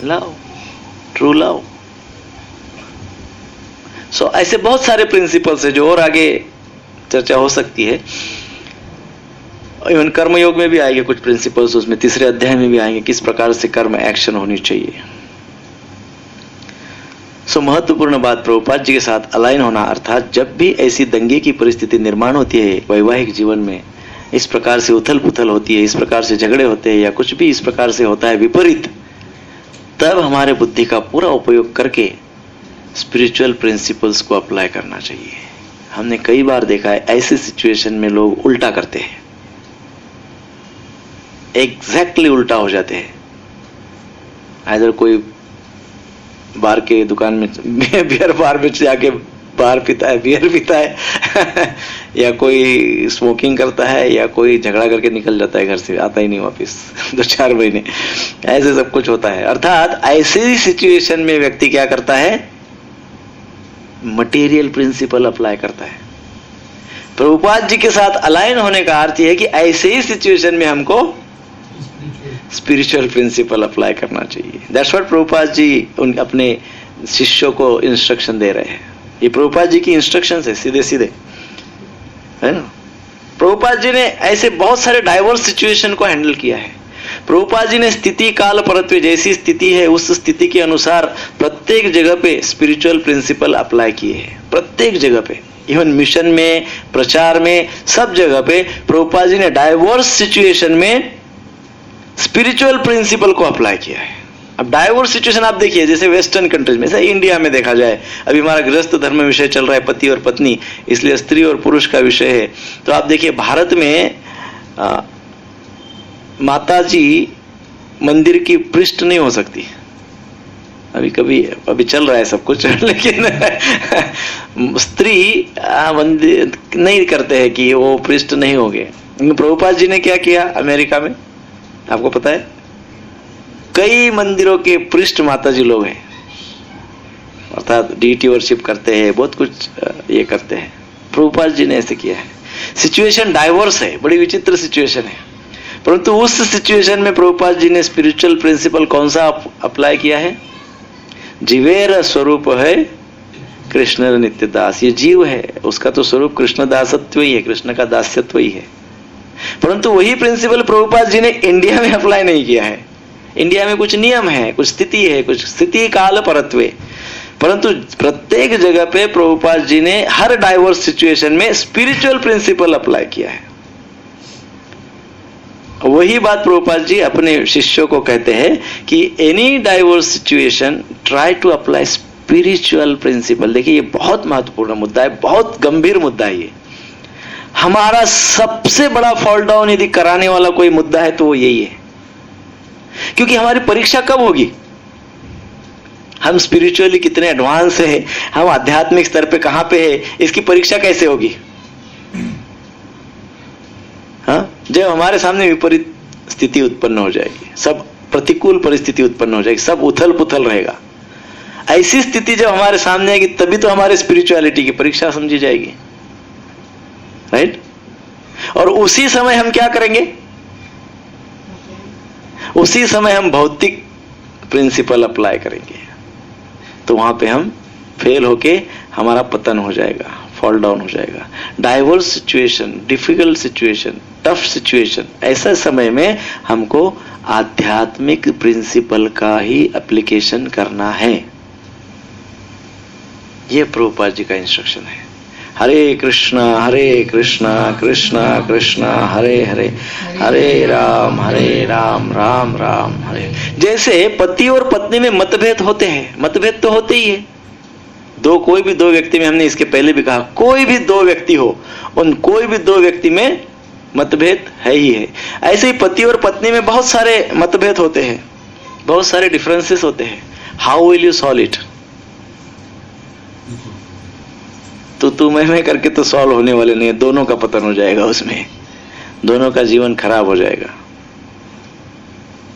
Love, true love. So ऐसे बहुत सारे प्रिंसिपल्स है जो और आगे चर्चा हो सकती है। इवन कर्मयोग में भी आएंगे कुछ प्रिंसिपल्स, उसमें तीसरे अध्याय में भी आएंगे किस प्रकार से कर्म एक्शन होनी चाहिए। सो महत्वपूर्ण बात, प्रभुपाद जी के साथ अलाइन होना, अर्थात जब भी ऐसी दंगे की परिस्थिति निर्माण होती है वैवाहिक जीवन में, इस प्रकार से उथल पुथल होती है, इस प्रकार से झगड़े होते हैं या कुछ भी इस प्रकार से होता है विपरीत, तब हमारे बुद्धि का पूरा उपयोग करके स्पिरिचुअल प्रिंसिपल्स को अप्लाई करना चाहिए। हमने कई बार देखा है ऐसे सिचुएशन में लोग उल्टा करते हैं, एग्जैक्टली उल्टा हो जाते हैं। इधर कोई बार के दुकान में बियर बार में जाके बार पीता है, बियर पीता है या कोई स्मोकिंग करता है या कोई झगड़ा करके निकल जाता है घर से, आता ही नहीं वापस 2-4 महीने, ऐसे सब कुछ होता है। अर्थात ऐसी सिचुएशन में व्यक्ति क्या करता है, मटेरियल प्रिंसिपल अप्लाई करता है। प्रभुपाद जी के साथ अलाइन होने का अर्थ यह है कि ऐसे ही सिचुएशन में हमको स्पिरिचुअल प्रिंसिपल अप्लाई करना चाहिए। दैट्स व्हाट प्रभुपाद जी उन अपने शिष्यों को इंस्ट्रक्शन दे रहे हैं। ये प्रभुपाद जी की इंस्ट्रक्शंस है, सीधे सीधे, है ना। प्रभुपाद जी ने ऐसे बहुत सारे डाइवर्स सिचुएशन को हैंडल किया है। प्रभुपाद जी ने स्थिति काल परत्व, जैसी स्थिति है उस स्थिति के अनुसार प्रत्येक जगह पे स्पिरिचुअल प्रिंसिपल अप्लाई किए हैं, प्रत्येक जगह पे, इवन मिशन में, प्रचार में, सब जगह पे प्रभुपाद जी ने डाइवर्स सिचुएशन में स्पिरिचुअल प्रिंसिपल को अप्लाई किया है। अब डाइवर्स सिचुएशन आप देखिए, जैसे वेस्टर्न कंट्रीज में, जैसे इंडिया में देखा जाए, अभी हमारा गृहस्थ धर्म विषय चल रहा है, पति और पत्नी, इसलिए स्त्री और पुरुष का विषय है। तो आप देखिए भारत में माता जी मंदिर की पृष्ठ नहीं हो सकती, अभी चल रहा है सब कुछ लेकिन स्त्री मंदिर नहीं करते हैं कि वो पृष्ठ नहीं होंगे। प्रभुपाद जी ने क्या किया अमेरिका में, आपको पता है, कई मंदिरों के पृष्ठ माता जी लोग हैं, अर्थात डीटी वर्शिप करते हैं, बहुत कुछ ये करते हैं। प्रभुपाद जी ने ऐसे किया है। सिचुएशन डाइवर्स है, बड़ी विचित्र सिचुएशन है, परंतु उस सिचुएशन में प्रभुपाद जी ने स्पिरिचुअल प्रिंसिपल कौन सा अप्लाई किया है, जीवेर स्वरूप है कृष्ण नित्य दास। ये जीव है, उसका तो स्वरूप कृष्ण दासत्व ही है, कृष्ण का दास्यत्व ही है। परंतु वही प्रिंसिपल प्रभुपाद जी ने इंडिया में अप्लाई नहीं किया है। इंडिया में कुछ नियम है, कुछ स्थिति है, कुछ स्थिति काल परत्वे, परंतु प्रत्येक जगह पे प्रभुपाद जी ने हर डाइवर्स सिचुएशन में स्पिरिचुअल प्रिंसिपल अप्लाई किया है। वही बात प्रभुपाद जी अपने शिष्यों को कहते हैं कि any diverse situation try to apply spiritual principle. देखिए ये बहुत महत्वपूर्ण मुद्दा है, बहुत गंभीर मुद्दा है ये। हमारा सबसे बड़ा फॉल डाउन यदि कराने वाला कोई मुद्दा है तो वो यही है, क्योंकि हमारी परीक्षा कब होगी, हम स्पिरिचुअली कितने एडवांस है, हम आध्यात्मिक स्तर पे कहां पे है, इसकी परीक्षा कैसे होगी। हाँ, जब हमारे सामने विपरीत स्थिति उत्पन्न हो जाएगी, सब प्रतिकूल परिस्थिति उत्पन्न हो जाएगी, सब उथल पुथल रहेगा, ऐसी स्थिति जब हमारे सामने आएगी तभी तो हमारे स्पिरिचुअलिटी की परीक्षा समझी जाएगी, राइट। और उसी समय हम क्या करेंगे, उसी समय हम भौतिक प्रिंसिपल अप्लाई करेंगे, तो वहां पे हम फेल होके हमारा पतन हो जाएगा, फॉल डाउन हो जाएगा। Diverse situation, difficult situation, tough situation, ऐसा समय में हमको आध्यात्मिक प्रिंसिपल का ही एप्लीकेशन करना है। यह प्रभुपाद जी का इंस्ट्रक्शन है। हरे कृष्णा कृष्णा कृष्णा हरे हरे, हरे राम राम राम हरे। जैसे पति और पत्नी में मतभेद होते हैं, मतभेद तो होते ही है, कोई भी दो व्यक्ति में, हमने इसके पहले भी कहा, कोई भी दो व्यक्ति हो, उन कोई भी दो व्यक्ति में मतभेद है ही है। ऐसे ही पति और पत्नी में बहुत सारे मतभेद होते हैं, बहुत सारे डिफरेंसेस होते हैं। How will you solve it? तो तू मैं करके तो सॉल्व होने वाले नहीं है, दोनों का पतन हो जाएगा, उसमें दोनों का जीवन खराब हो जाएगा।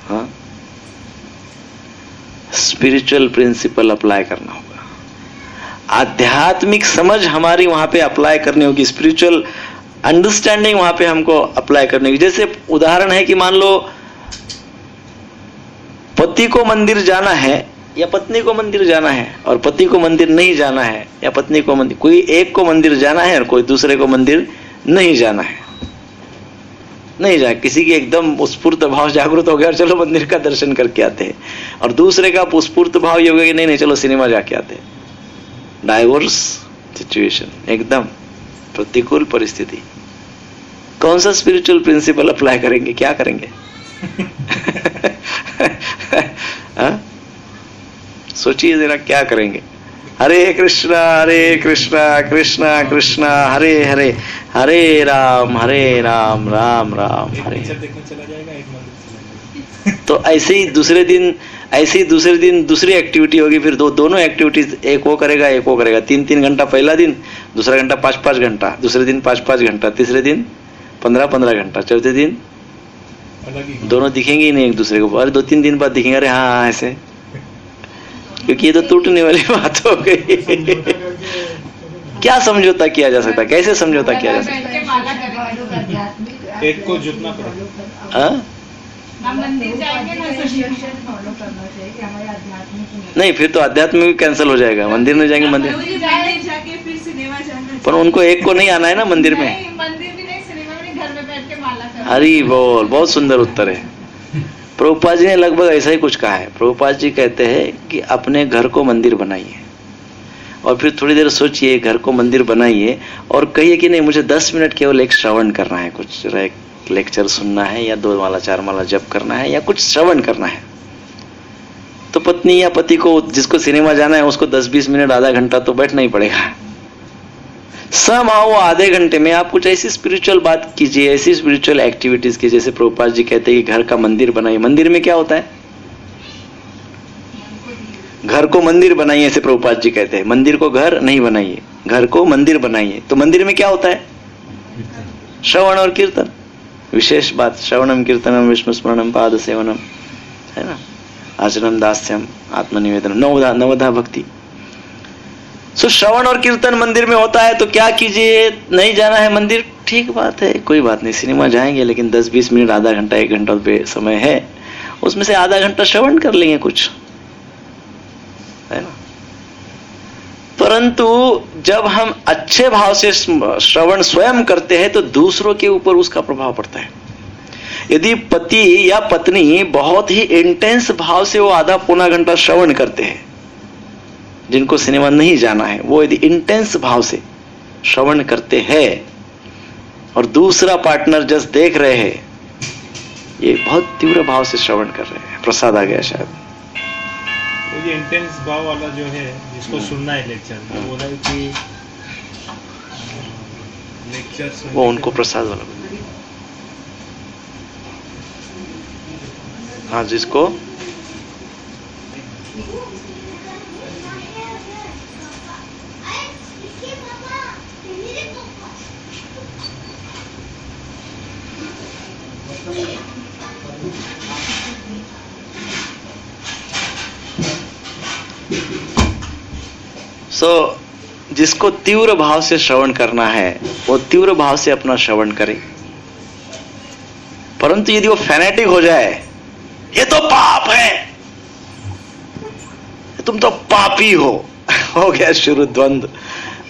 हाँ, स्पिरिचुअल प्रिंसिपल अप्लाई करना होगा, आध्यात्मिक समझ हमारी वहां पे अप्लाई करनी होगी, स्पिरिचुअल अंडरस्टैंडिंग वहां पे हमको अप्लाई करनी होगी। जैसे उदाहरण है कि मान लो पति को मंदिर जाना है या पत्नी को मंदिर जाना है, और पति को मंदिर नहीं जाना है या पत्नी को मंदिर, कोई एक को मंदिर जाना है और कोई दूसरे को मंदिर नहीं जाना है, नहीं जाए। किसी की एकदम स्फूर्त भाव जागृत हो गया और चलो मंदिर का दर्शन करके आते हैं, और दूसरे का स्फूर्त भाव ये हो गया कि नहीं नहीं चलो सिनेमा जाके आते हैं। डाइवोर्स सिचुएशन, एकदम प्रतिकूल परिस्थिति। कौन सा स्पिरिचुअल प्रिंसिपल अप्लाई करेंगे, क्या करेंगे? सोचिए जरा क्या करेंगे। हरे कृष्णा कृष्णा कृष्णा हरे हरे, हरे राम राम राम एक हरे। पिक्चर देखने चला जाएगा, एक मंदिर चला जाएगा। तो ऐसे ही दूसरे दिन दूसरी एक्टिविटी होगी, फिर दोनों एक्टिविटीज, एक वो करेगा एक वो करेगा। 3-3 घंटा पहला दिन, दूसरा घंटा 5-5 घंटा, दूसरे दिन 5-5 घंटा, तीसरे दिन 15-15 घंटा, चौथे दिन अलग ही दोनों दिखेंगे ही नहीं एक दूसरे को। और 2-3 दिन बाद दिखेंगे, अरे हाँ ऐसे, क्योंकि ये तो टूटने वाली बात हो गई। क्या समझौता किया जा सकता, कैसे समझौता किया जा सकता? एक को जुटना पड़ेगा। हाँ? ना मंदिर जाएंगे ना फॉलो करना चाहिए कि हमारे आध्यात्मिक नहीं, फिर तो आध्यात्मिक भी कैंसिल हो जाएगा। मंदिर नहीं जाएंगे, मंदिर जाके फिर सिनेमा जाना, पर उनको एक को नहीं आना है ना मंदिर में। मंदिर भी नहीं, सिनेमा भी नहीं, घर में बैठ के माला करना। हरी बोल, बहुत सुंदर उत्तर है। प्रभुपाद जी ने लगभग ऐसा ही कुछ कहा है। प्रभुपाद जी कहते हैं कि अपने घर को मंदिर बनाइए और फिर थोड़ी देर सोचिए, घर को मंदिर बनाइए और कहिए कि नहीं मुझे 10 मिनट केवल एक श्रवण करना है, कुछ एक लेक्चर सुनना है या 2 माला 4 माला जप करना है या कुछ श्रवण करना है। तो पत्नी या पति को, जिसको सिनेमा जाना है, उसको 10-20 मिनट आधा घंटा तो बैठना ही पड़ेगा। समहाउ आधे घंटे में आप कुछ ऐसी स्पिरिचुअल बात कीजिए, ऐसी स्पिरिचुअल एक्टिविटीज कीजिए। जैसे प्रभुपाद जी कहते हैं कि घर का मंदिर बनाइए। मंदिर में क्या होता है? घर को मंदिर बनाइए, ऐसे प्रभुपाद जी कहते हैं। मंदिर को घर नहीं बनाइए, घर को मंदिर बनाइए। तो मंदिर में क्या होता है? श्रवण और कीर्तन। विशेष बात, श्रवणम कीर्तनम विष्णु स्मरणम पाद सेवनम, है ना, आचरणम दास्यम आत्मनिवेदन, नवधा भक्ति। सो श्रवण और कीर्तन मंदिर में होता है। तो क्या कीजिए, नहीं जाना है मंदिर, ठीक बात है, कोई बात नहीं, सिनेमा जाएंगे लेकिन 10-20 मिनट, आधा घंटा 1 घंटा पे समय है, उसमें से आधा घंटा श्रवण कर लेंगे कुछ, है ना। परंतु जब हम अच्छे भाव से श्रवण स्वयं करते हैं तो दूसरों के ऊपर उसका प्रभाव पड़ता है। यदि पति या पत्नी बहुत ही इंटेंस भाव से वो आधा पौना घंटा श्रवण करते हैं, जिनको सिनेमा नहीं जाना है, वो यदि इंटेंस भाव से श्रवण करते हैं और दूसरा पार्टनर जस्ट देख रहे हैं, ये बहुत तीव्र भाव से श्रवण कर रहे हैं। प्रसाद आ गया शायद। वो ये इंटेंस भाव वाला जो है, जिसको सुनना है लेक्चर में, बोला है कि लेक्चर वो उनको प्रसाद वाला, हाँ, जिसको जिसको तीव्र भाव से श्रवण करना है वो तीव्र भाव से अपना श्रवण करे। परंतु यदि वो फैनेटिक हो जाए, ये तो पाप है, तुम तो पापी हो गया शुरू द्वंद्व,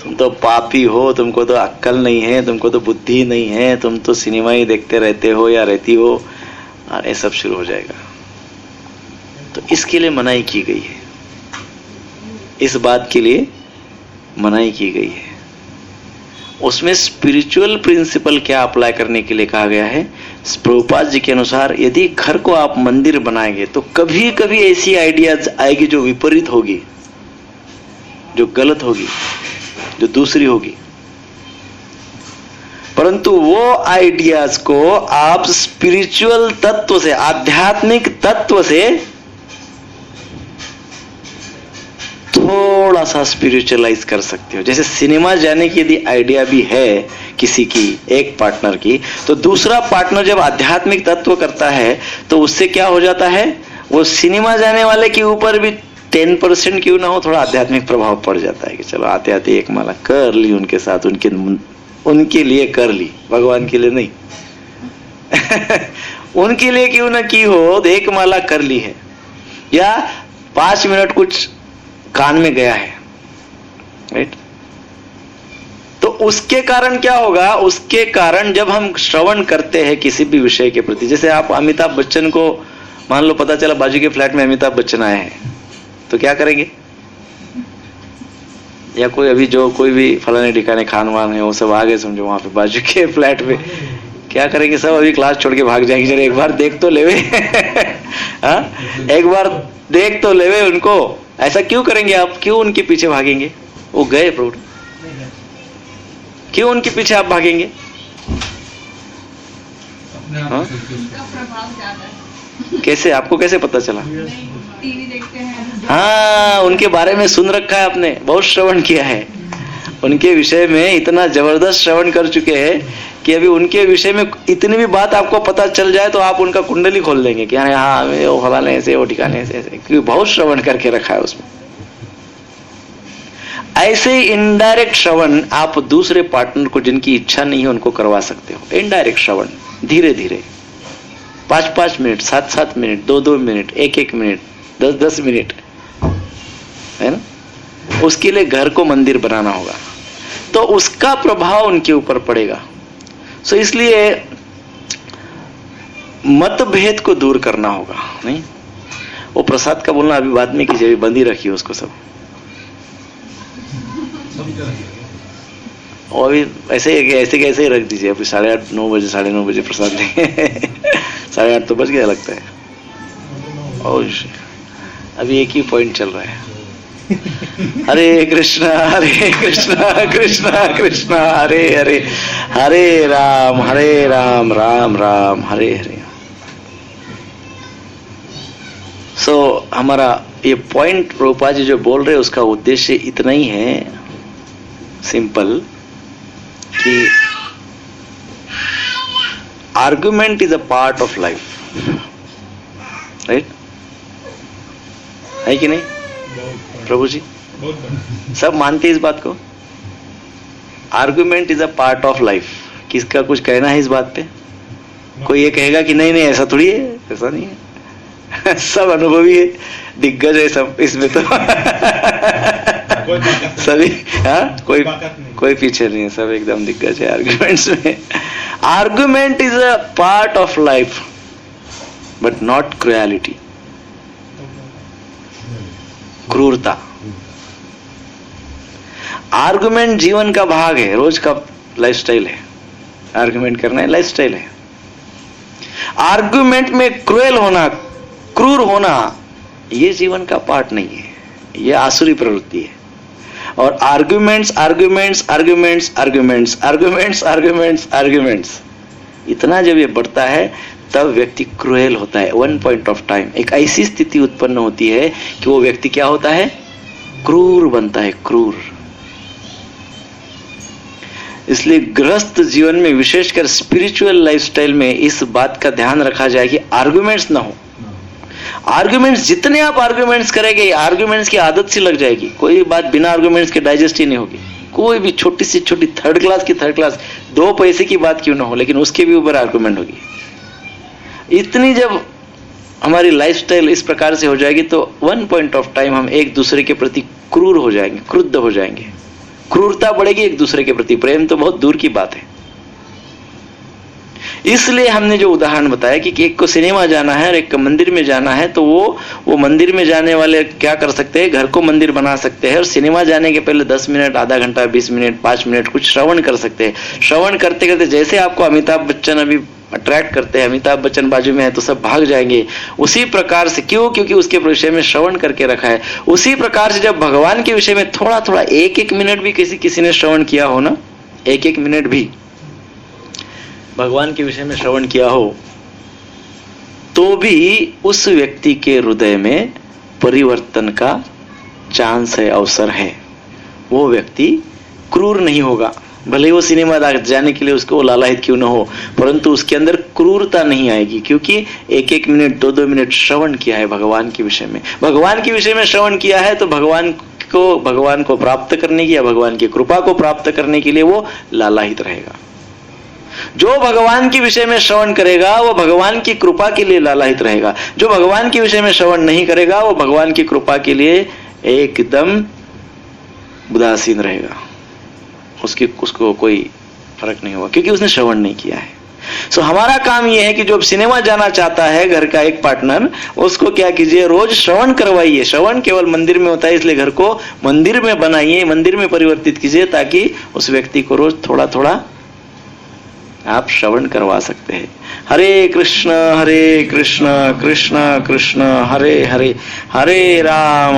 तुम तो पापी हो, तुमको तो अक्ल नहीं है, तुमको तो बुद्धि नहीं है, तुम तो सिनेमा ही देखते रहते हो या रहती हो, और ये सब शुरू हो जाएगा। तो इसके लिए मनाही की गई है, इस बात के लिए मनाही की गई है। उसमें स्पिरिचुअल प्रिंसिपल क्या अप्लाई करने के लिए कहा गया है? प्रभुपाद जी के अनुसार यदि घर को आप मंदिर बनाएंगे तो कभी कभी ऐसी आइडियाज आएगी जो विपरीत होगी, जो गलत होगी, जो दूसरी होगी, परंतु वो आइडियाज को आप स्पिरिचुअल तत्व से, आध्यात्मिक तत्व से थोड़ा सा स्पिरिचुअलाइज कर सकते हो। जैसे सिनेमा जाने की यदि आइडिया भी है किसी की, एक पार्टनर की, तो दूसरा पार्टनर जब आध्यात्मिक तत्व करता है तो उससे क्या हो जाता है, वो सिनेमा जाने वाले के ऊपर भी 10% क्यों ना हो, थोड़ा आध्यात्मिक प्रभाव पड़ जाता है कि चलो आते आते एक माला कर ली उनके साथ, उनके लिए कर ली, भगवान के लिए नहीं उनके लिए क्यों ना की हो, एक माला कर ली है। या 5 मिनट कुछ कान में गया है, राइट? तो उसके कारण क्या होगा? उसके कारण जब हम श्रवण करते हैं किसी भी विषय के प्रति, जैसे आप अमिताभ बच्चन को मान लो पता चला बाजू के फ्लैट में अमिताभ बच्चन आए हैं, तो क्या करेंगे? या कोई अभी जो कोई भी फलाने ठिकाने खान वान है वो सब आ गए समझो वहां पे बाजू के फ्लैट में, क्या करेंगे? सब अभी क्लास छोड़ के भाग जाएंगे, चलो एक बार देख तो लेवे हाँ, एक बार देख तो लेवे उनको। ऐसा क्यों करेंगे आप? क्यों उनके पीछे भागेंगे? वो गए प्रभु, क्यों उनके पीछे आप भागेंगे? हाँ? प्रभाव ज्यादा है। कैसे? आपको कैसे पता चला? टीवी देखते हैं। हाँ, उनके बारे में सुन रखा है आपने, बहुत श्रवण किया है, उनके विषय में इतना जबरदस्त श्रवण कर चुके हैं कि अभी उनके विषय में इतनी भी बात आपको पता चल जाए तो आप उनका कुंडली खोल देंगे कि हाँ वो फलाने ऐसे, वो ठिकाने ऐसे, क्योंकि बहुत श्रवण करके रखा है उसमें। ऐसे इनडायरेक्ट श्रवण आप दूसरे पार्टनर को जिनकी इच्छा नहीं है उनको करवा सकते हो। इनडायरेक्ट श्रवण धीरे धीरे 5-5 minute, 7-7 minute, 2-2 minute, 1-1 minute, 10-10 minute, है ना? उसके लिए घर को मंदिर बनाना होगा, तो उसका प्रभाव उनके ऊपर पड़ेगा। सो इसलिए मतभेद को दूर करना होगा। नहीं, वो प्रसाद का बोलना अभी बाद में कीजिए, अभी बंद ही रखिए उसको सब। और अभी ऐसे कैसे ही रख दीजिए, अभी 8:30 9 बजे 9:30 बजे प्रसाद लेंगे 8:30 तो बज गया लगता है। और अभी एक ही पॉइंट चल रहा है, हरे कृष्णा कृष्णा कृष्णा हरे हरे, हरे राम राम राम हरे हरे। सो हमारा ये पॉइंट प्रभुपाद जी जो बोल रहे हैं उसका उद्देश्य इतना ही है, सिंपल, कि argument is a part of life, right? है कि नहीं प्रभु जी? सब मानते हैं इस बात को? Argument is a part of life. किसका कुछ कहना है इस बात पे? कोई ये कहेगा कि नहीं ऐसा थोड़ी है, ऐसा नहीं है सब अनुभवी है, दिग्गज है सब इसमें तो सभी, हाँ, कोई पीछे नहीं है, सब एकदम दिग्गज है आर्गुमेंट्स में। Argument is a part of life but not cruelty, क्रूरता। आर्गुमेंट जीवन का भाग है, रोज का लाइफस्टाइल है, आर्गुमेंट करना है लाइफस्टाइल है। आर्गुमेंट में क्रूएल होना, क्रूर होना, ये जीवन का पार्ट नहीं है, ये आसुरी प्रवृत्ति है। और arguments arguments arguments arguments arguments arguments arguments, इतना जब ये बढ़ता है तब व्यक्ति क्रूएल होता है। वन पॉइंट ऑफ टाइम एक ऐसी स्थिति उत्पन्न होती है कि वो व्यक्ति क्या होता है? क्रूर बनता है, क्रूर। इसलिए गृहस्थ जीवन में, विशेषकर स्पिरिचुअल लाइफस्टाइल में, इस बात का ध्यान रखा जाए कि आर्गुमेंट्स ना हो। आर्गुमेंट्स जितने आप आर्गुमेंट्स करेंगे, आर्गुमेंट्स की आदत सी लग जाएगी, कोई बात बिना आर्गुमेंट्स के डाइजेस्ट ही नहीं होगी। कोई भी छोटी सी छोटी थर्ड क्लास 2 पैसे की बात क्यों ना हो, लेकिन उसके भी ऊपर आर्गुमेंट होगी। इतनी जब हमारी लाइफस्टाइल इस प्रकार से हो जाएगी तो वन पॉइंट ऑफ टाइम हम एक दूसरे के प्रति क्रूर हो जाएंगे, क्रुद्ध हो जाएंगे, क्रूरता बढ़ेगी एक दूसरे के प्रति। प्रेम तो बहुत दूर की बात है। इसलिए हमने जो उदाहरण बताया कि एक को सिनेमा जाना है और एक को मंदिर में जाना है, तो वो मंदिर में जाने वाले क्या कर सकते हैं? घर को मंदिर बना सकते हैं और सिनेमा जाने के पहले 10 मिनट, आधा घंटा, 20 मिनट, 5 मिनट कुछ श्रवण कर सकते हैं। श्रवण करते करते जैसे आपको अमिताभ बच्चन अभी अट्रैक्ट करते हैं, अमिताभ बच्चन बाजू में है तो सब भाग जाएंगे, उसी प्रकार से, क्यों? क्योंकि उसके विषय में श्रवण करके रखा है। उसी प्रकार से जब भगवान के विषय में थोड़ा थोड़ा 1-1 मिनट भी किसी ने श्रवण किया हो ना, 1-1 मिनट भी भगवान के विषय में श्रवण किया हो, तो भी उस व्यक्ति के हृदय में परिवर्तन का चांस है, अवसर है। वो व्यक्ति क्रूर नहीं होगा, भले ही वो सिनेमा जाने के लिए उसको लालायित क्यों न हो, परंतु उसके अंदर क्रूरता नहीं आएगी, क्योंकि 1-1 मिनट, 2-2 मिनट श्रवण किया है भगवान के विषय में। भगवान के विषय में श्रवण किया है तो भगवान को प्राप्त करने की या भगवान की कृपा को प्राप्त करने के लिए वो लालायित रहेगा। जो भगवान के विषय में श्रवण करेगा वो भगवान की कृपा के लिए लालायित रहेगा, जो भगवान के विषय में श्रवण नहीं करेगा वो भगवान की कृपा के लिए एकदम उदासीन रहेगा, उसको कोई फर्क नहीं होगा, क्योंकि उसने श्रवण नहीं किया है। सो हमारा काम यह है कि जो सिनेमा जाना चाहता है घर का एक पार्टनर, उसको क्या कीजिए, रोज श्रवण करवाइए। श्रवण केवल मंदिर में होता है, इसलिए घर को मंदिर में बनाइए, मंदिर में परिवर्तित कीजिए, ताकि उस व्यक्ति को रोज थोड़ा थोड़ा आप श्रवण करवा सकते हैं। हरे कृष्ण कृष्ण कृष्ण हरे हरे, हरे राम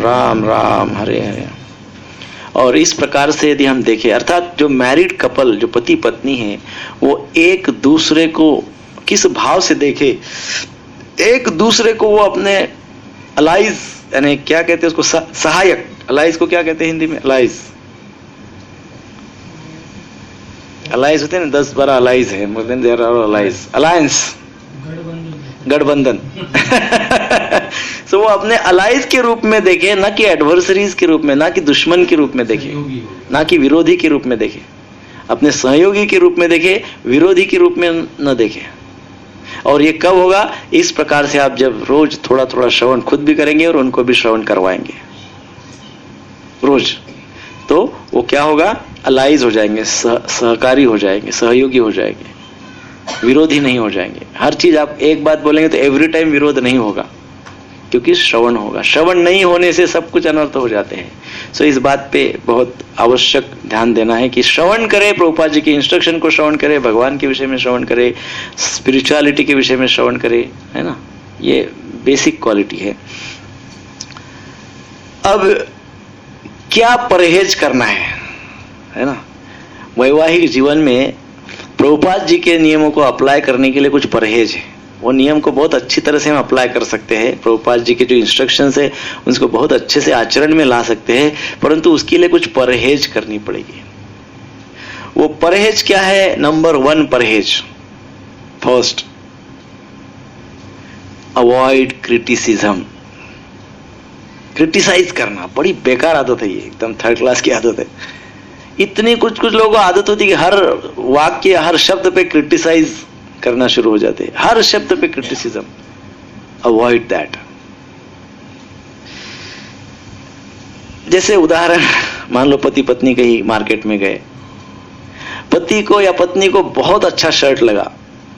राम राम हरे हरे। और इस प्रकार से यदि हम देखें, अर्थात जो मैरिड कपल, जो पति पत्नी है, वो एक दूसरे को किस भाव से देखे, एक दूसरे को वो अपने अलाइज, यानी क्या कहते हैं उसको, सहायक, अलाइज को क्या कहते हैं हिंदी में, अलाइज होते हैं ना, 10-12 अलाइज है, देयर आर अलाइज, अलायंस, गठबंधन। सो वो अपने अलाइज के रूप में देखे, ना कि एडवर्सरीज के रूप में, ना कि दुश्मन के रूप में देखे, ना कि विरोधी के रूप में देखे, अपने सहयोगी के रूप में देखे, विरोधी के रूप में न देखे। और ये कब होगा, इस प्रकार से आप जब रोज थोड़ा थोड़ा श्रवण खुद भी करेंगे और उनको भी श्रवण करवाएंगे रोज, तो वो क्या होगा, अलाइज हो जाएंगे, सहकारी हो जाएंगे, सहयोगी हो जाएंगे, विरोधी नहीं हो जाएंगे। हर चीज आप एक बात बोलेंगे तो एवरी टाइम विरोध नहीं होगा, क्योंकि श्रवण होगा। श्रवण नहीं होने से सब कुछ अनर्थ हो जाते हैं। सो इस बात पे बहुत आवश्यक ध्यान देना है कि श्रवण करे, प्रभुपाद जी के इंस्ट्रक्शन को श्रवण करे, भगवान के विषय में श्रवण करे, स्पिरिचुअलिटी के विषय में श्रवण करे, है ना, ये बेसिक क्वालिटी है। अब क्या परहेज करना है ना, वैवाहिक जीवन में प्रभुपाद जी के नियमों को अप्लाई करने के लिए कुछ परहेज है। वो नियम को बहुत अच्छी तरह से हम अप्लाई कर सकते हैं, प्रभुपाद जी के जो इंस्ट्रक्शंस है उसको बहुत अच्छे से आचरण में ला सकते हैं, परंतु उसके लिए कुछ परहेज करनी पड़ेगी। वो परहेज क्या है? नंबर 1 परहेज, फर्स्ट, अवॉइड क्रिटिसिज्म। क्रिटिसाइज करना बड़ी बेकार आदत है, ये एकदम 3rd क्लास की आदत है। इतनी कुछ लोगों को आदत होती है कि हर वाक्य, हर शब्द पे क्रिटिसाइज करना शुरू हो जाते हैं, हर शब्द पे क्रिटिसिज्म। Avoid that. जैसे उदाहरण, मान लो पति पत्नी कहीं मार्केट में गए, पति को या पत्नी को बहुत अच्छा शर्ट लगा,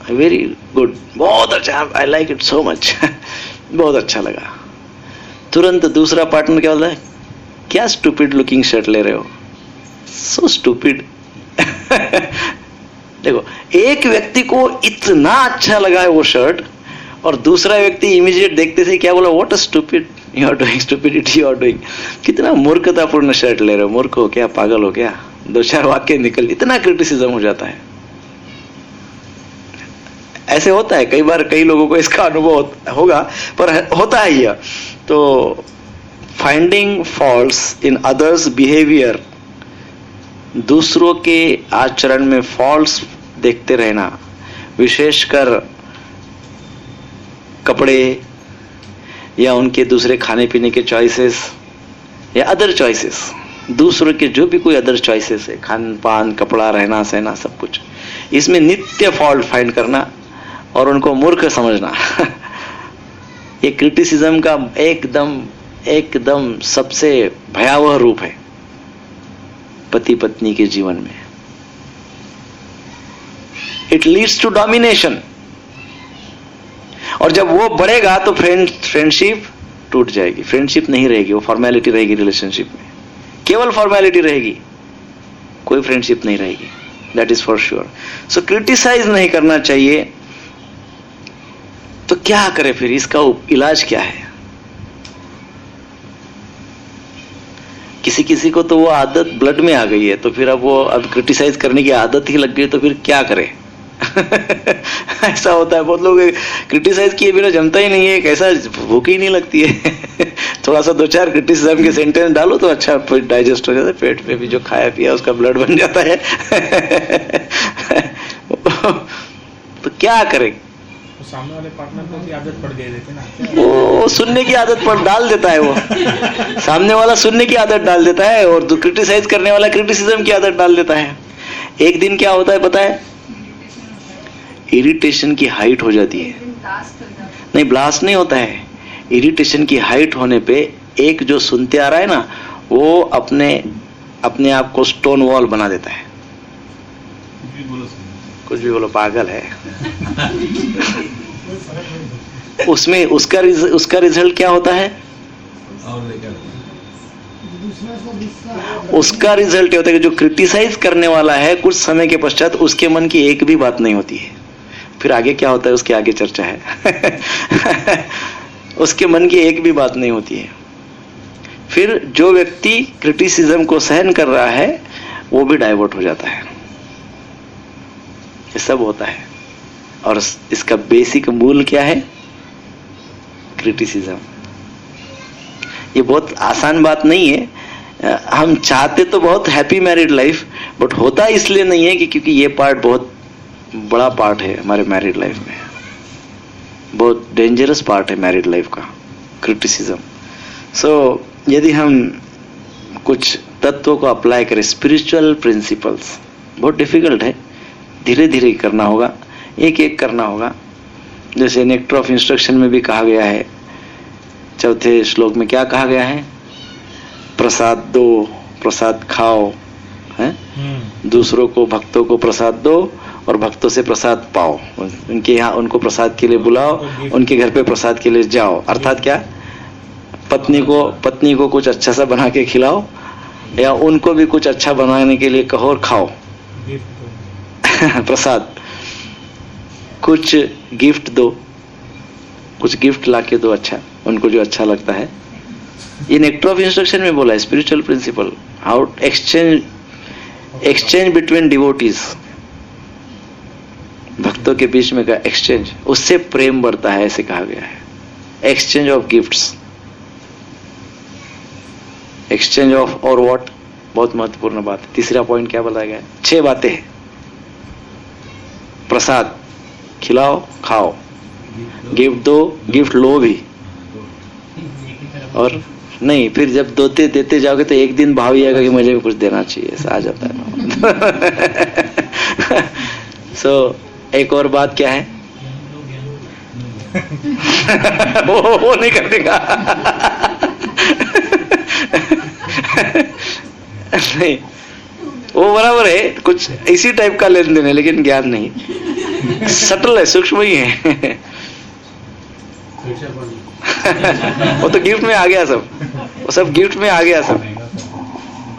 वेरी गुड, बहुत अच्छा, I like it so much, बहुत अच्छा लगा। तुरंत दूसरा पार्टनर क्या बोलता है, क्या स्टूपिड लुकिंग शर्ट ले रहे हो, सो स्टूपिड। देखो, एक व्यक्ति को इतना अच्छा लगा है वो शर्ट, और दूसरा व्यक्ति इमीडिएट देखते से क्या बोला, what a stupid you are doing, stupidity you are doing, कितना मूर्खतापूर्ण शर्ट ले रहे हो, मूर्ख हो क्या, पागल हो क्या, 2-4 वाक्य निकल, इतना क्रिटिसिज्म हो जाता है। ऐसे होता है कई बार, कई लोगों को इसका अनुभव होगा, पर होता है यह। तो finding faults in others behaviour, दूसरों के आचरण में फॉल्ट्स देखते रहना, विशेषकर कपड़े या उनके दूसरे खाने पीने के चॉइसेस या अदर चॉइसेस, दूसरों के जो भी कोई अदर चॉइसेस है, खान पान, कपड़ा, रहना सहना, सब कुछ, इसमें नित्य फॉल्ट फाइंड करना और उनको मूर्ख समझना ये क्रिटिसिज्म का एकदम सबसे भयावह रूप है पति पत्नी के जीवन में। इट लीड्स टू डोमिनेशन, और जब वो बढ़ेगा तो फ्रेंडशिप टूट जाएगी, फ्रेंडशिप नहीं रहेगी, वो फॉर्मेलिटी रहेगी रिलेशनशिप में, केवल फॉर्मेलिटी रहेगी, कोई फ्रेंडशिप नहीं रहेगी, that is for sure. So criticize नहीं करना चाहिए। तो क्या करें फिर, इसका इलाज क्या है? किसी को तो वो आदत ब्लड में आ गई है, तो फिर अब क्रिटिसाइज करने की आदत ही लग गई, तो फिर क्या करें? ऐसा होता है, बहुत लोग क्रिटिसाइज किए बिना जमता ही नहीं है, कैसा भूख ही नहीं लगती है। थोड़ा सा 2-4 क्रिटिसिज्म के सेंटेंस डालो तो अच्छा डाइजेस्ट हो जाता है, पेट में भी जो खाया पिया उसका ब्लड बन जाता है। तो क्या करें? सामने वाले पार्टनर को भी आदत पड़ गई रहती ना, वो सुनने की आदत पर डाल देता है, वो सामने वाला सुनने की आदत डाल देता है, और क्रिटिसाइज करने वाला क्रिटिसिज्म की आदत डाल देता है। एक दिन क्या होता है पता है, इरिटेशन की हाइट हो जाती है। नहीं, ब्लास्ट नहीं होता है। इरिटेशन की हाइट होने पे एक जो सुनते आ रहा है ना, वो अपने आप को स्टोन वॉल बना देता है। कुछ भी बोलो, पागल है। उसमें उसका रिजल्ट क्या होता है? उसका रिजल्ट ये होता है कि जो क्रिटिसाइज करने वाला है कुछ समय के पश्चात उसके मन की एक भी बात नहीं होती है। फिर आगे क्या होता है उसके आगे चर्चा है। उसके मन की एक भी बात नहीं होती है। फिर जो व्यक्ति क्रिटिसिज्म को सहन कर रहा है वो भी डाइवर्ट हो जाता है। ये सब होता है। और इसका बेसिक मूल क्या है? क्रिटिसिज्म। ये बहुत आसान बात नहीं है। हम चाहते तो बहुत हैप्पी मैरिड लाइफ, बट होता इसलिए नहीं है कि क्योंकि ये पार्ट बहुत बड़ा पार्ट है हमारे मैरिड लाइफ में। बहुत डेंजरस पार्ट है मैरिड लाइफ का, क्रिटिसिज्म। सो यदि हम कुछ तत्वों को अप्लाई करें, स्पिरिचुअल प्रिंसिपल्स, बहुत डिफिकल्ट है, धीरे धीरे करना होगा, एक एक करना होगा। जैसे नेक्टर ऑफ इंस्ट्रक्शन में भी कहा गया है, चौथे श्लोक में क्या कहा गया है? प्रसाद दो, प्रसाद खाओ, है? दूसरों को, भक्तों को प्रसाद दो और भक्तों से प्रसाद पाओ। उनके यहाँ उनको प्रसाद के लिए बुलाओ, उनके घर पे प्रसाद के लिए जाओ। अर्थात क्या? पत्नी को कुछ अच्छा सा बना के खिलाओ, या उनको भी कुछ अच्छा बनाने के लिए कहो और खाओ। प्रसाद, कुछ गिफ्ट दो, कुछ गिफ्ट लाके दो, अच्छा उनको जो अच्छा लगता है। ये नेक्टर ऑफ इंस्ट्रक्शन में बोला है, spiritual principle, how exchange between devotees, भक्तों के बीच में का एक्सचेंज, उससे प्रेम बढ़ता है, ऐसे कहा गया है। Exchange of gifts, exchange of और व्हाट, बहुत महत्वपूर्ण बात है। तीसरा पॉइंट क्या बताया गया है? 6 बातें हैं। प्रसाद खिलाओ, खाओ, गिफ्ट दो, गिफ्ट लो भी, और नहीं फिर जब देते जाओगे तो एक दिन भाव ये आएगा कि मुझे भी कुछ देना चाहिए, ऐसा आ जाता है। सो एक और बात क्या है? वो नहीं कर देगा। नहीं, वो बराबर है, कुछ इसी टाइप का लेन देन है, लेकिन ज्ञान नहीं, सटल है, सूक्ष्म ही है। वो तो गिफ्ट में आ गया सब, वो सब गिफ्ट में आ गया सब।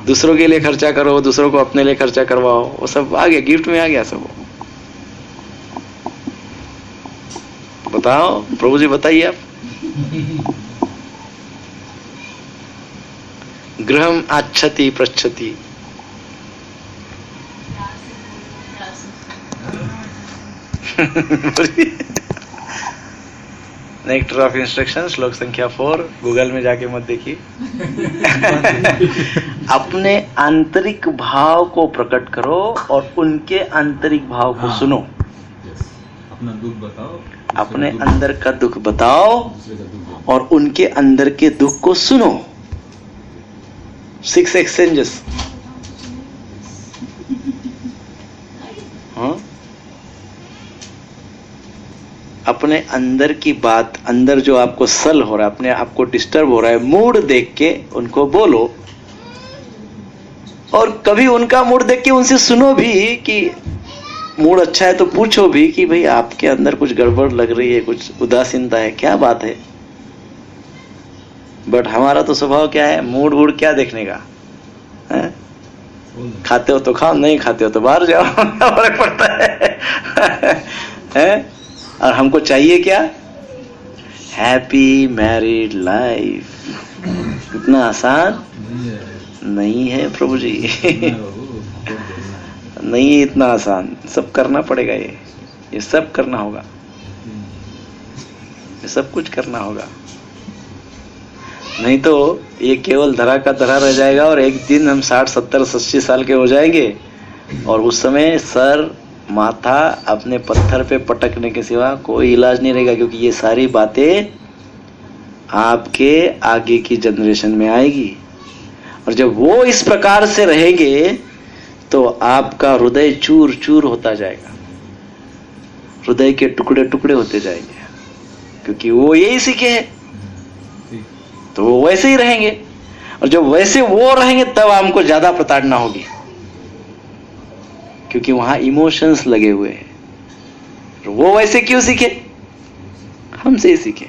दूसरों के लिए खर्चा करो, दूसरों को अपने लिए खर्चा करवाओ, वो सब आ गया, गिफ्ट में आ गया सब। बताओ प्रभु जी, बताइए आप। गृहम आच्छति पृच्छति, नेक्टर ऑफ इंस्ट्रक्शन श्लोक संख्या 4, गूगल में जाके मत देखिए। अपने आंतरिक भाव को प्रकट करो और उनके आंतरिक भाव को सुनो। अपना दुख बताओ, अपने अंदर का दुख बताओ और उनके अंदर के दुख को सुनो। 6 एक्सचेंजेस। हाँ, अपने अंदर की बात, अंदर जो आपको सल हो रहा है, अपने आपको डिस्टर्ब हो रहा है, मूड देख के उनको बोलो, और कभी उनका मूड देख के उनसे सुनो भी कि मूड अच्छा है तो पूछो भी कि भाई आपके अंदर कुछ गड़बड़ लग रही है, कुछ उदासीनता है, क्या बात है। बट हमारा तो स्वभाव क्या है, मूड वूड क्या देखने का है? खाते हो तो खाओ, नहीं खाते हो तो बाहर जाओ, फर्क पड़ता है? और हमको चाहिए क्या? Happy married life. इतना आसान नहीं है प्रभु जी। नहीं है इतना आसान, सब करना पड़ेगा। ये सब करना होगा, ये सब कुछ करना होगा, नहीं तो ये केवल धरा का धरा रह जाएगा और एक दिन हम 60, 70, 80 साल के हो जाएंगे और उस समय सर माथा अपने पत्थर पे पटकने के सिवा कोई इलाज नहीं रहेगा, क्योंकि ये सारी बातें आपके आगे की जनरेशन में आएगी। और जब वो इस प्रकार से रहेंगे तो आपका हृदय चूर चूर होता जाएगा, हृदय के टुकड़े टुकड़े होते जाएंगे, क्योंकि वो यही सीखे हैं, तो वो वैसे ही रहेंगे। और जब वैसे वो रहेंगे तब हमको ज्यादा प्रताड़ना होगी, क्योंकि वहां इमोशंस लगे हुए हैं। वो वैसे क्यों सीखे? हमसे ही सीखे।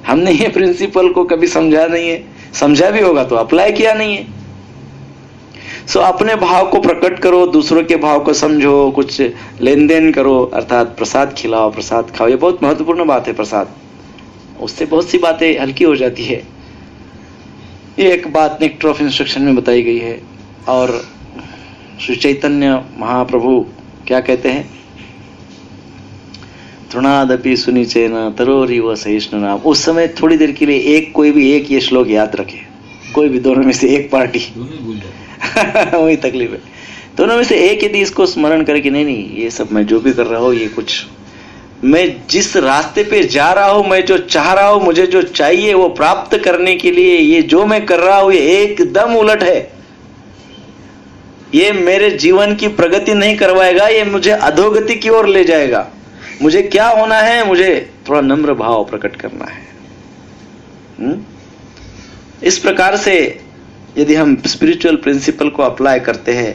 हमने ये प्रिंसिपल को कभी समझा नहीं है, समझा भी होगा तो अप्लाई किया नहीं है। सो अपने भाव को प्रकट करो, दूसरों के भाव को समझो, कुछ लेन देन करो, अर्थात प्रसाद खिलाओ, प्रसाद खाओ। ये बहुत महत्वपूर्ण बात है प्रसाद, उससे बहुत सी बातें हल्की हो जाती है। ये एक बात नेक्टर ऑफ इंस्ट्रक्शन में बताई गई है। और श्री चैतन्य महाप्रभु क्या कहते हैं? तृणादपि सुनिचेन तरोरिव सहिष्णुना। उस समय थोड़ी देर के लिए कोई भी एक ये श्लोक याद रखे, कोई भी दोनों में से एक पार्टी वही तकलीफ है। दोनों में से एक यदि इसको स्मरण करे कि नहीं नहीं, ये सब मैं जो भी कर रहा हूं, ये कुछ मैं जिस रास्ते पे जा रहा हूं, मैं जो चाह रहा हूं, मुझे जो चाहिए वो प्राप्त करने के लिए ये जो मैं कर रहा हूं ये एकदम उलट है, ये मेरे जीवन की प्रगति नहीं करवाएगा, ये मुझे अधोगति की ओर ले जाएगा। मुझे क्या होना है? मुझे थोड़ा नम्र भाव प्रकट करना है। इस प्रकार से यदि हम स्पिरिचुअल प्रिंसिपल को अप्लाई करते हैं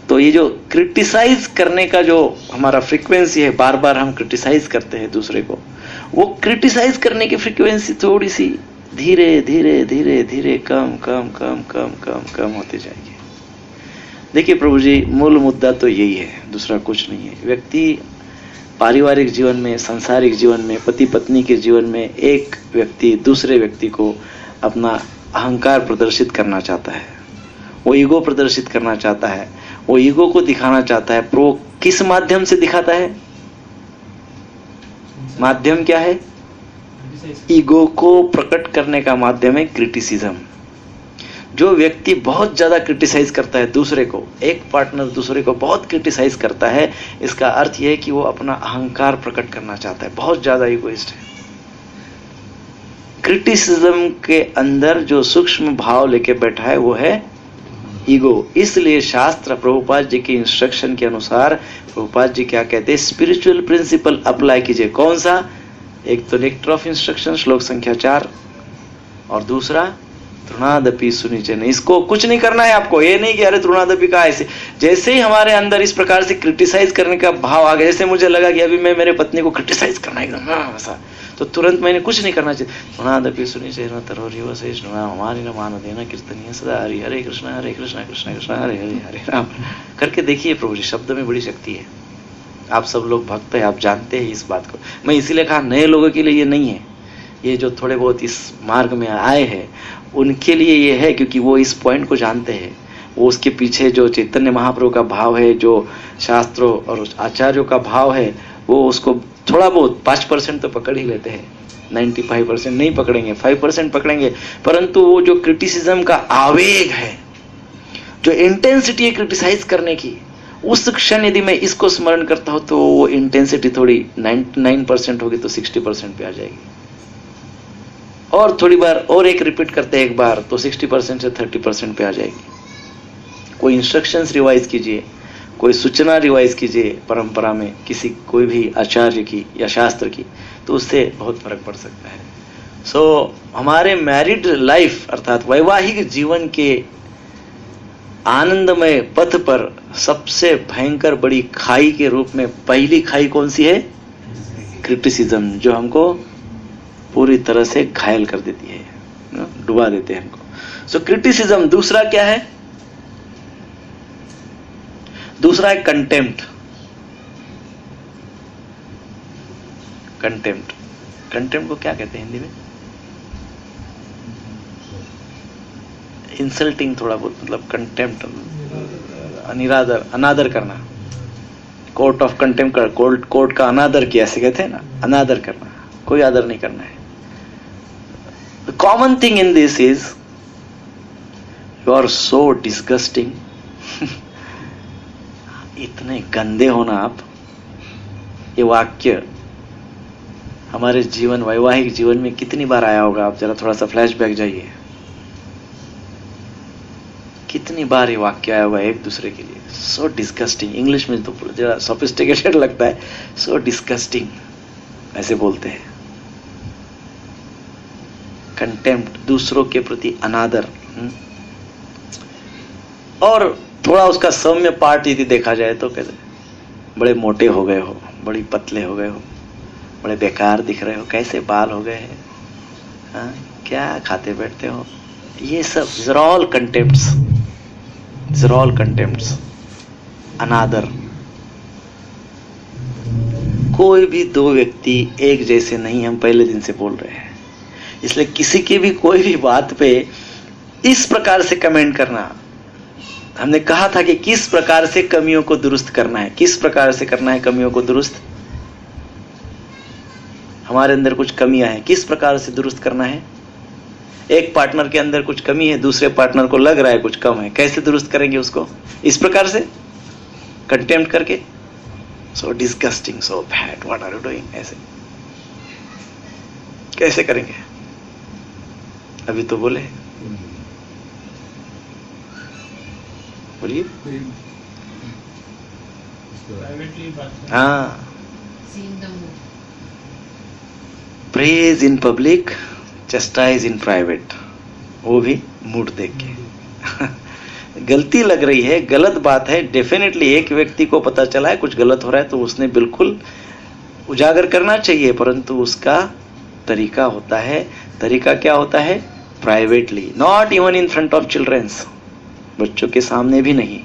तो ये जो क्रिटिसाइज करने का जो हमारा फ्रीक्वेंसी है, बार बार हम क्रिटिसाइज करते हैं दूसरे को, वो क्रिटिसाइज करने की फ्रीक्वेंसी थोड़ी सी धीरे धीरे धीरे धीरे कम कम कम कम कम कम होती जाएगी। देखिए प्रभु जी, मूल मुद्दा तो यही है, दूसरा कुछ नहीं है। व्यक्ति पारिवारिक जीवन में, सांसारिक जीवन में, पति पत्नी के जीवन में एक व्यक्ति दूसरे व्यक्ति को अपना अहंकार प्रदर्शित करना चाहता है, वो ईगो प्रदर्शित करना चाहता है, वो ईगो को दिखाना चाहता है। प्रो किस माध्यम से दिखाता है? माध्यम क्या है? ईगो को प्रकट करने का माध्यम है क्रिटिसिज्म। जो व्यक्ति बहुत ज्यादा क्रिटिसाइज करता है दूसरे को, एक पार्टनर दूसरे को बहुत क्रिटिसाइज करता है, इसका अर्थ यह है कि वो अपना अहंकार प्रकट करना चाहता है, बहुत ज्यादा ईगोइस्ट है। क्रिटिसिज्म के अंदर जो सूक्ष्म भाव लेके बैठा है वो है ईगो। इसलिए शास्त्र प्रभुपाद जी की इंस्ट्रक्शन के अनुसार प्रभुपाद जी क्या कहते हैं? स्पिरिचुअल प्रिंसिपल अप्लाई कीजिए। कौन सा? एक तो नेक्टर ऑफ इंस्ट्रक्शन श्लोक संख्या 4 और दूसरा तृणादपि सुनिचेन। इसको कुछ नहीं करना है आपको, ये नहीं कि अरे तृणादपि का ऐसे। जैसे ही हमारे अंदर इस प्रकार से क्रिटिसाइज करने का भाव आ गया, जैसे मुझे लगा कि अभी मैं मेरे पत्नी को क्रिटिसाइज करना एकदम ऐसा, तो तुरंत मैंने कुछ नहीं करना चाहिए। तृणादपि सुनिचेन तरोरिव सहिष्णुना हमारी न मान देना कीर्तनीय सदा हरि हरे कृष्ण कृष्ण कृष्ण हरे हरे हरे राम। करके देखिए प्रभु जी, शब्द में बड़ी शक्ति है। आप सब लोग भक्त है, आप जानते हैं इस बात को। मैं इसीलिए कहा नए लोगों के लिए ये नहीं है, ये जो थोड़े बहुत इस मार्ग में आए हैं उनके लिए ये है, क्योंकि वो इस पॉइंट को जानते हैं। वो उसके पीछे जो चैतन्य महाप्रभु का भाव है, जो शास्त्रों और आचार्यों का भाव है, वो उसको थोड़ा बहुत 5% तो पकड़ ही लेते हैं, 95% नहीं पकड़ेंगे, 5% पकड़ेंगे। परंतु वो जो क्रिटिसिज्म का आवेग है, जो इंटेंसिटी है क्रिटिसाइज करने की, उस क्षण यदि मैं इसको स्मरण करता हूं तो वो इंटेंसिटी थोड़ी 99% होगी तो 60% पे आ जाएगी। और थोड़ी बार और एक रिपीट करते हैं एक बार तो 60% से 30% पे आ जाएगी। कोई इंस्ट्रक्शंस रिवाइज कीजिए, कोई सूचना रिवाइज कीजिए परंपरा में किसी कोई भी आचार्य की या शास्त्र की, तो उससे बहुत फर्क पड़ सकता है। सो हमारे मैरिड लाइफ अर्थात वैवाहिक जीवन के आनंदमय पथ पर सबसे भयंकर बड़ी खाई के रूप में पहली खाई कौन सी है? क्रिटिसिज्म, जो हमको पूरी तरह से घायल कर देती है, डुबा देते हैं हमको। सो क्रिटिसिज्म। दूसरा क्या है? दूसरा है कंटेम्प्ट। कंटेम्प्ट, कंटेम्प्ट को क्या कहते हैं हिंदी में? इंसल्टिंग थोड़ा बहुत, मतलब कंटेम्प्ट, अनिरादर, अनादर करना। कोर्ट ऑफ कंटेम्प्ट कर, कोर्ट का अनादर किया, ऐसे कहते हैं ना, अनादर करना, कोई आदर नहीं करना है। The common thing in this is you are so disgusting इतने गंदे हो ना आप। ये वाक्य हमारे जीवन, वैवाहिक जीवन में कितनी बार आया होगा? आप जरा थोड़ा सा फ्लैशबैक जाइए। कितनी बार ये वाक्य आया हुआ है एक दूसरे के लिए, सो डिस्गस्टिंग। इंग्लिश में तो जरा सोफिस्टिकेटेड लगता है, सो डिस्गस्टिंग ऐसे बोलते हैं। कंटेम्प्ट, दूसरों के प्रति अनादर। और थोड़ा उसका सौम्य पार्ट यदि देखा जाए तो कहते बड़े मोटे हो गए हो, बड़ी पतले हो गए हो, बड़े बेकार दिख रहे हो, कैसे बाल हो गए हैं, हाँ, क्या खाते बैठते हो, ये सब ऑल कंटेम्प्ट्स, ऑल कंटेम्प्ट्स, अनादर। कोई भी दो व्यक्ति एक जैसे नहीं, हम पहले दिन से बोल रहे हैं। इसलिए किसी की भी कोई भी बात पे इस प्रकार से कमेंट करना, हमने कहा था कि किस प्रकार से कमियों को दुरुस्त करना है, किस प्रकार से करना है कमियों को दुरुस्त। हमारे अंदर कुछ कमियां हैं, किस प्रकार से दुरुस्त करना है। एक पार्टनर के अंदर कुछ कमी है, दूसरे पार्टनर को लग रहा है कुछ कम है, कैसे दुरुस्त करेंगे उसको? इस प्रकार से कंटेम्प्ट करके, so disgusting, so bad, what are you doing, ऐसे कैसे करेंगे? अभी तो बोले, बोलिए। प्राइवेटली बात करें। हाँ, Seeing the mood. Praise in public, chastise in private, वो भी मूड देख के। गलती लग रही है, गलत बात है, डेफिनेटली एक व्यक्ति को पता चला है कुछ गलत हो रहा है तो उसने बिल्कुल उजागर करना चाहिए, परंतु उसका तरीका होता है। तरीका क्या होता है? Privately, not even in front of childrens, बच्चों के सामने भी नहीं,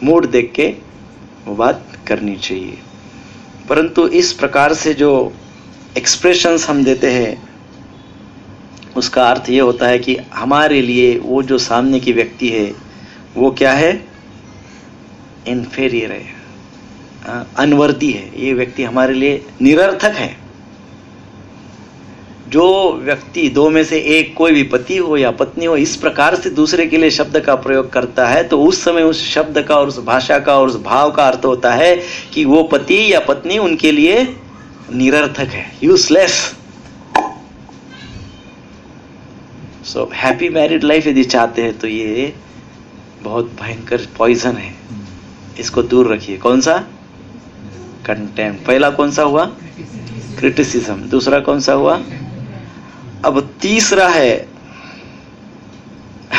मूड देख के वो बात करनी चाहिए। परंतु इस प्रकार से जो एक्सप्रेशंस हम देते हैं उसका अर्थ ये होता है कि हमारे लिए वो जो सामने की व्यक्ति है वो क्या है? इन्फेरियर है, अनवर्दी है, ये व्यक्ति हमारे लिए निरर्थक है। जो व्यक्ति दो में से एक, कोई भी पति हो या पत्नी हो, इस प्रकार से दूसरे के लिए शब्द का प्रयोग करता है तो उस समय उस शब्द का और उस भाषा का और उस भाव का अर्थ होता है कि वो पति या पत्नी उनके लिए निरर्थक है, useless. So happy married life यदि चाहते हैं तो ये बहुत भयंकर पॉइजन है, इसको दूर रखिए। कौन सा? कंटेम्प्ट। पहला कौन सा हुआ? क्रिटिसिज्म। दूसरा कौन सा हुआ? अब तीसरा है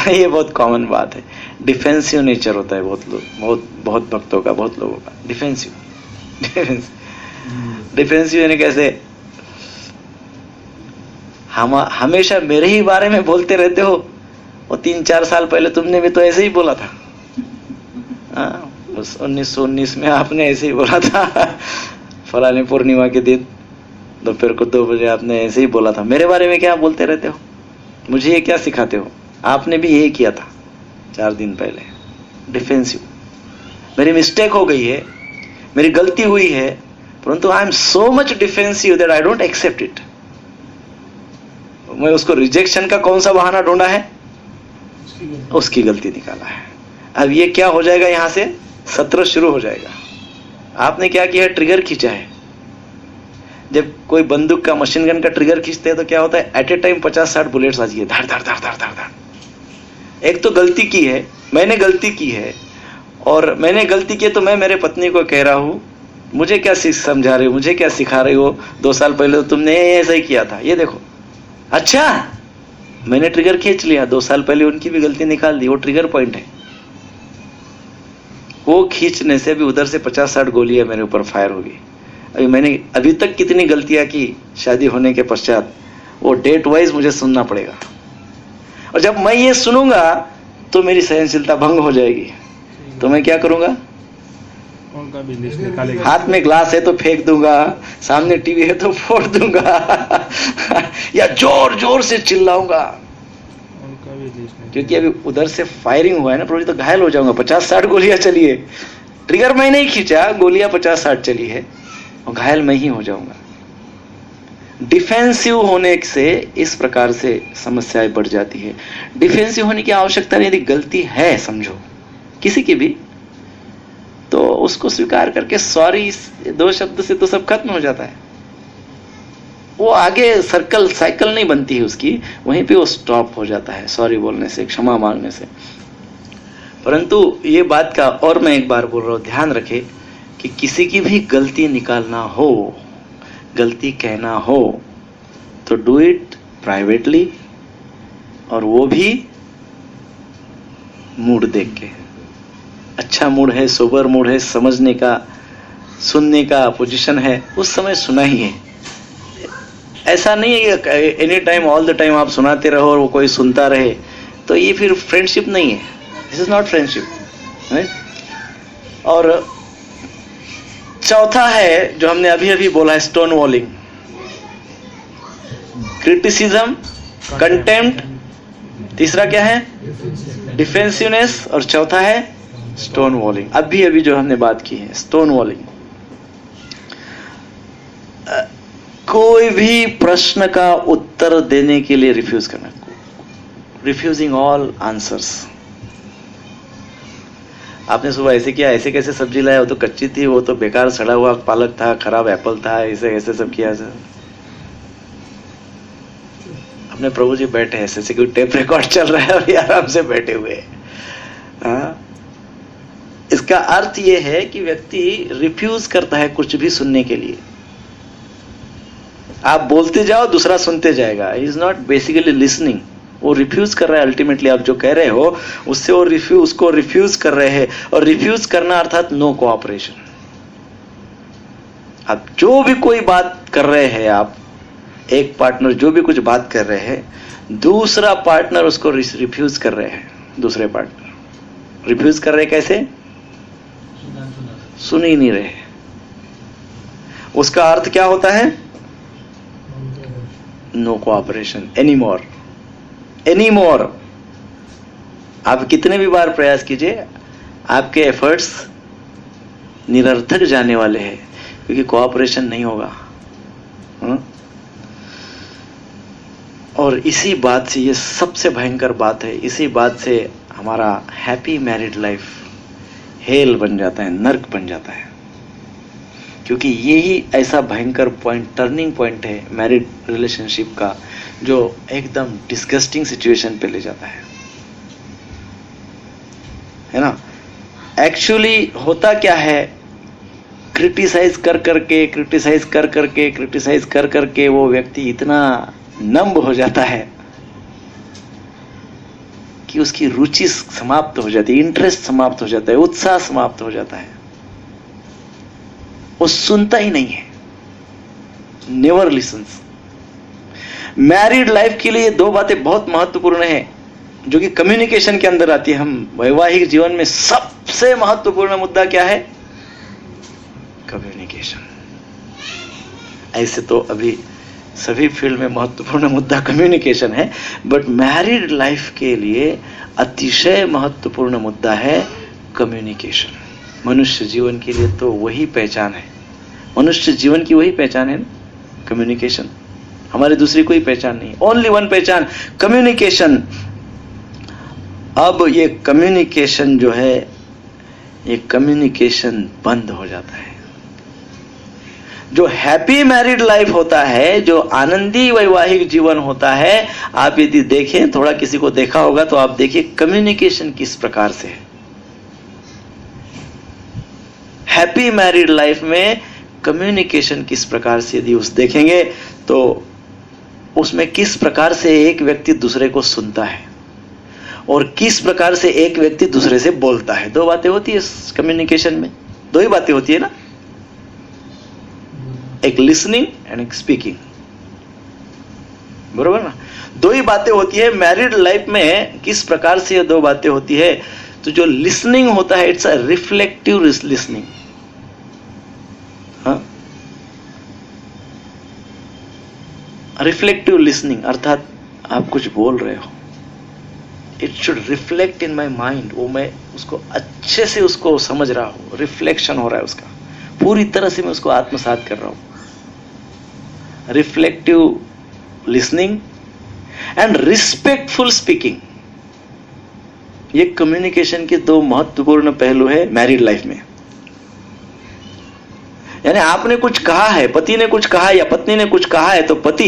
ये बहुत कॉमन बात है, डिफेंसिव नेचर होता है बहुत भक्तों का, बहुत लोगों का। डिफेंसिव यानी कैसे? हम हमेशा मेरे ही बारे में बोलते रहते हो, वो 3-4 साल पहले तुमने भी तो ऐसे ही बोला था। हाँ, उस 1919 में आपने ऐसे ही बोला था, फलाने पूर्णिमा के दिन दोपहर को 2 बजे आपने ऐसे ही बोला था। मेरे बारे में क्या बोलते रहते हो? मुझे ये क्या सिखाते हो? आपने भी यही किया था 4 दिन पहले। डिफेंसिव, मेरी मिस्टेक हो गई है, मेरी गलती हुई है, परंतु I am so much defensive that I don't accept it. मैं उसको रिजेक्शन का कौन सा बहाना ढूंढा है? उसकी गलती निकाला है। अब ये क्या हो जाएगा? यहां से सत्र शुरू हो जाएगा। आपने क्या किया है? ट्रिगर खींचा है। जब कोई बंदूक का, मशीन गन का ट्रिगर खींचते हैं तो क्या होता है? एट ए टाइम 50-60 बुलेट्स आ जाइए, धड़ धड़ धड़ धड़ धड़ धड़। एक तो गलती की है, मैंने गलती की है, और मैंने गलती की तो मैं मेरे पत्नी को कह रहा हूं, मुझे क्या समझा रहे हो, मुझे क्या सिखा रहे हो? 2 साल पहले तो तुमने ऐसा ही किया था, ये देखो। अच्छा, मैंने ट्रिगर खींच लिया, 2 साल पहले उनकी भी गलती निकाल दी, वो ट्रिगर पॉइंट है। वो खींचने से भी उधर से 50-60 गोलियां मेरे ऊपर फायर होगी। मैंने अभी तक कितनी गलतियां की शादी होने के पश्चात, वो डेट वाइज मुझे सुनना पड़ेगा, और जब मैं ये सुनूंगा तो मेरी सहनशीलता भंग हो जाएगी। तो मैं क्या करूंगा? उनका भी लिस्ट निकालेगा। हाथ में ग्लास है तो फेंक दूंगा, सामने टीवी है तो फोड़ दूंगा या जोर जोर से चिल्लाऊंगा, उनका भी लिस्ट। क्योंकि अभी उधर से फायरिंग हुआ है ना, प्रभु, तो घायल हो जाऊंगा। 50-60 गोलियां चली है, ट्रिगर मैं नहीं खींचा, गोलियां 50-60 चली है, और घायल मैं ही हो जाऊंगा। डिफेंसिव होने से इस प्रकार से समस्याएं बढ़ जाती है। डिफेंसिव होने की आवश्यकता नहीं, यदि गलती है समझो किसी की भी, तो उसको स्वीकार करके सॉरी 2 शब्द से तो सब खत्म हो जाता है। वो आगे सर्कल साइकिल नहीं बनती है उसकी, वहीं पे वो स्टॉप हो जाता है सॉरी बोलने से, क्षमा मांगने से। परंतु ये बात का और मैं एक बार बोल रहा हूं, ध्यान रखे कि किसी की भी गलती निकालना हो, गलती कहना हो तो डू इट प्राइवेटली, और वो भी मूड देख के। अच्छा मूड है, सोबर मूड है, समझने का, सुनने का पोजीशन है, उस समय सुना ही है। ऐसा नहीं है कि any time all the time आप सुनाते रहो और वो कोई सुनता रहे, तो ये फिर फ्रेंडशिप नहीं है। This is not friendship, right. और चौथा है जो हमने अभी अभी बोला है, स्टोन वॉलिंग, क्रिटिसिज्म, कंटेम्प्ट, तीसरा क्या है, डिफेंसिवनेस, और चौथा है स्टोन वॉलिंग। अभी अभी जो हमने बात की है स्टोन वॉलिंग, कोई भी प्रश्न का उत्तर देने के लिए रिफ्यूज करना, रिफ्यूजिंग ऑल आंसर्स। आपने सुबह ऐसे किया, ऐसे कैसे सब्जी लाया, वो तो कच्ची थी, वो तो बेकार सड़ा हुआ पालक था, खराब एप्पल था, ऐसे ऐसे सब किया। अपने प्रभु जी बैठे हैं, ऐसे कोई टेप रिकॉर्ड चल रहा है और आराम से बैठे हुए हैं। इसका अर्थ यह है कि व्यक्ति रिफ्यूज करता है कुछ भी सुनने के लिए। आप बोलते जाओ, दूसरा सुनते जाएगा। He is not basically listening, वो रिफ्यूज कर रहा है। अल्टीमेटली आप जो कह रहे हो उससे वो उसको रिफ्यूज कर रहे हैं, और रिफ्यूज करना अर्थात नो कोऑपरेशन। आप जो भी कोई बात कर रहे हैं, आप एक पार्टनर जो भी कुछ बात कर रहे हैं, दूसरा पार्टनर उसको रिफ्यूज कर रहे हैं। दूसरे पार्टनर रिफ्यूज कर रहे हैं, कैसे? सुन ही नहीं रहे। उसका अर्थ क्या होता है? No cooperation anymore, anymore. आप कितने भी बार प्रयास कीजिए, आपके एफर्ट्स निरर्थक जाने वाले हैं, क्योंकि कोऑपरेशन नहीं होगा। और इसी बात से, ये सबसे भयंकर बात है, इसी बात से हमारा हैप्पी मैरिड लाइफ हेल बन जाता है, नर्क बन जाता है। क्योंकि यही ऐसा भयंकर पॉइंट, टर्निंग पॉइंट है मैरिड रिलेशनशिप का, जो एकदम डिस्गस्टिंग सिचुएशन पे ले जाता है ना। एक्चुअली होता क्या है, क्रिटिसाइज कर करके वो व्यक्ति इतना नंब हो जाता है कि उसकी रुचि समाप्त हो जाती है, इंटरेस्ट समाप्त हो जाता है, उत्साह समाप्त हो जाता है, वो सुनता ही नहीं है, नेवर लिसन्स। मैरिड लाइफ के लिए दो बातें बहुत महत्वपूर्ण है, जो कि कम्युनिकेशन के अंदर आती है। हम वैवाहिक जीवन में सबसे महत्वपूर्ण मुद्दा क्या है? कम्युनिकेशन। ऐसे तो अभी सभी फील्ड में महत्वपूर्ण मुद्दा कम्युनिकेशन है, बट मैरिड लाइफ के लिए अतिशय महत्वपूर्ण मुद्दा है कम्युनिकेशन। मनुष्य जीवन के लिए तो वही पहचान है, मनुष्य जीवन की वही पहचान है ना, कम्युनिकेशन। हमारी दूसरी कोई पहचान नहीं, ओनली वन पहचान, कम्युनिकेशन। अब ये कम्युनिकेशन जो है, ये कम्युनिकेशन बंद हो जाता है। जो हैप्पी मैरिड लाइफ होता है, जो आनंदी वैवाहिक जीवन होता है, आप यदि देखें, थोड़ा किसी को देखा होगा तो आप देखिए कम्युनिकेशन किस प्रकार से है। हैप्पी मैरिड लाइफ में कम्युनिकेशन किस प्रकार से यदि उस देखेंगे तो उसमें किस प्रकार से एक व्यक्ति दूसरे को सुनता है और किस प्रकार से एक व्यक्ति दूसरे से बोलता है। दो बातें होती है कम्युनिकेशन में, दो ही बातें होती है ना, एक लिसनिंग एंड एक स्पीकिंग, बरोबर ना। दो ही बातें होती है मैरिड लाइफ में। किस प्रकार से ये दो बातें होती है? तो जो लिसनिंग होता है, it's a reflective listening. Reflective listening अर्थात आप कुछ बोल रहे हो, it should reflect in my mind. वो मैं उसको अच्छे से उसको समझ रहा हूं, रिफ्लेक्शन हो रहा है उसका, पूरी तरह से मैं उसको आत्मसात कर रहा हूं। Reflective listening and respectful speaking, ये कम्युनिकेशन के दो महत्वपूर्ण पहलू है मैरिड लाइफ में। यानी आपने कुछ कहा है, पति ने कुछ कहा या पत्नी ने कुछ कहा है, तो पति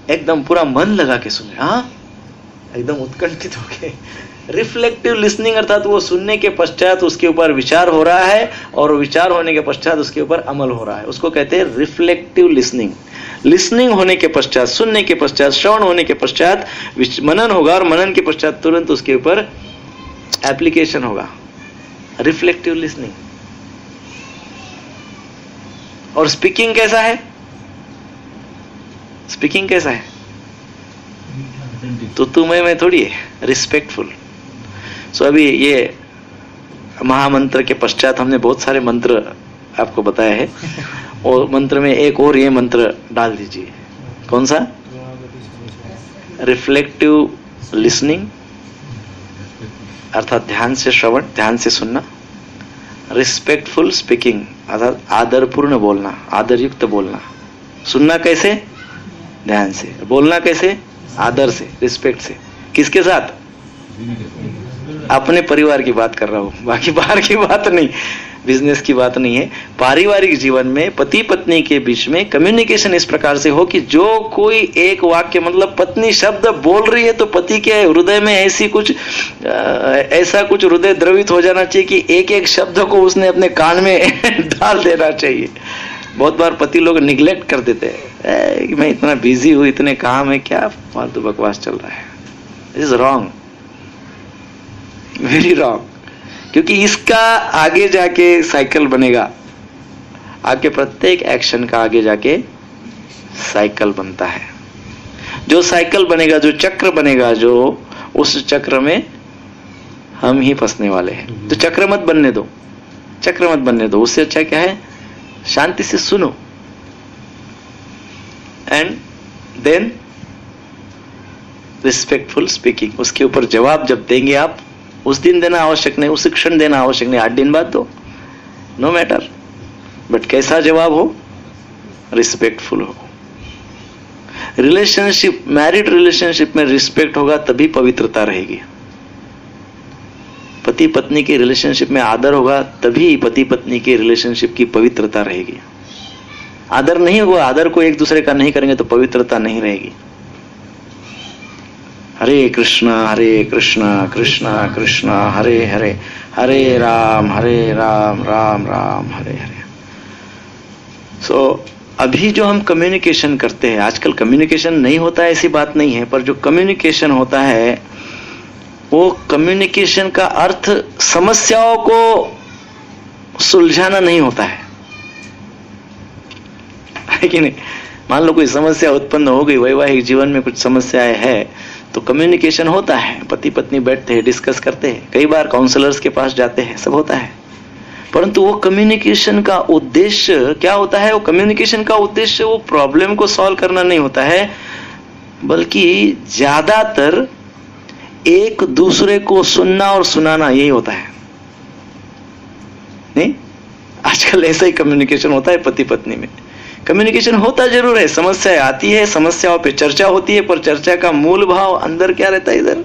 एकदम पूरा मन लगा के सुने, हाँ, एकदम उत्कंठित होके। रिफ्लेक्टिव लिसनिंग अर्थात वो सुनने के पश्चात उसके ऊपर विचार हो रहा है और विचार होने के पश्चात उसके ऊपर अमल हो रहा है, उसको कहते हैं रिफ्लेक्टिव लिसनिंग। लिसनिंग होने के पश्चात, सुनने के पश्चात, श्रवण होने के पश्चात मनन होगा और मनन के पश्चात तुरंत उसके ऊपर एप्लीकेशन होगा, रिफ्लेक्टिव लिसनिंग। और स्पीकिंग कैसा है? स्पीकिंग कैसा है? तो तुम्हें मैं थोड़ी है, रिस्पेक्टफुल। सो अभी ये महामंत्र के पश्चात हमने बहुत सारे मंत्र आपको बताया है, और मंत्र में एक और ये मंत्र डाल दीजिए। कौन सा? रिफ्लेक्टिव लिसनिंग अर्थात ध्यान से श्रवण, ध्यान से सुनना। रिस्पेक्टफुल स्पीकिंग अर्थात आदरपूर्ण बोलना, आदरयुक्त बोलना। सुनना कैसे? ध्यान से। बोलना कैसे? आदर से, रिस्पेक्ट से। किसके साथ? अपने परिवार की बात कर रहा हूं, बाकी बाहर की बात नहीं, बिजनेस की बात नहीं है। पारिवारिक जीवन में पति पत्नी के बीच में कम्युनिकेशन इस प्रकार से हो कि जो कोई एक वाक्य, मतलब पत्नी शब्द बोल रही है तो पति के हृदय में ऐसा कुछ हृदय द्रवित हो जाना चाहिए कि एक एक शब्द को उसने अपने कान में डाल देना चाहिए। बहुत बार पति लोग निग्लेक्ट कर देते हैं, मैं इतना बिजी हूं, इतने काम है, क्या फालतू बकवास चल रहा है। It is wrong, very wrong, क्योंकि इसका आगे जाके साइकिल बनेगा। आपके प्रत्येक एक्शन का आगे जाके साइकिल बनता है। जो साइकिल बनेगा, जो चक्र बनेगा, जो उस चक्र में हम ही फंसने वाले हैं। तो चक्र मत बनने दो, चक्र मत बनने दो। उससे अच्छा क्या है? शांति से सुनो एंड देन रिस्पेक्टफुल स्पीकिंग। उसके ऊपर जवाब जब देंगे आप, उस दिन देना आवश्यक नहीं, उस क्षण देना आवश्यक नहीं, 8 दिन बाद दो, नो मैटर, बट कैसा जवाब हो? रिस्पेक्टफुल हो। रिलेशनशिप, मैरिड रिलेशनशिप में रिस्पेक्ट होगा तभी पवित्रता रहेगी। पति पत्नी के रिलेशनशिप में आदर होगा तभी पति पत्नी के रिलेशनशिप की पवित्रता रहेगी। आदर नहीं होगा, आदर को एक दूसरे का नहीं करेंगे तो पवित्रता नहीं रहेगी। हरे कृष्णा कृष्णा कृष्णा हरे हरे, हरे राम राम राम हरे हरे। सो अभी जो हम कम्युनिकेशन करते हैं, आजकल कम्युनिकेशन नहीं होता है ऐसी बात नहीं है, पर जो कम्युनिकेशन होता है वो कम्युनिकेशन का अर्थ समस्याओं को सुलझाना नहीं होता है कि नहीं? मान लो कोई समस्या उत्पन्न हो गई, वैवाहिक जीवन में कुछ समस्याएं हैं, तो कम्युनिकेशन होता है, पति पत्नी बैठते हैं, डिस्कस करते हैं, कई बार काउंसलर्स के पास जाते हैं, सब होता है। परंतु वो कम्युनिकेशन का उद्देश्य क्या होता है? वो कम्युनिकेशन का उद्देश्य वो प्रॉब्लम को सॉल्व करना नहीं होता है, बल्कि ज्यादातर एक दूसरे को सुनना और सुनाना, यही होता है। नहीं, आजकल ऐसा ही कम्युनिकेशन होता है पति पत्नी में। कम्युनिकेशन होता जरूर है, समस्याएं आती है, समस्याओं पे चर्चा होती है, पर चर्चा का मूल भाव अंदर क्या रहता है? इधर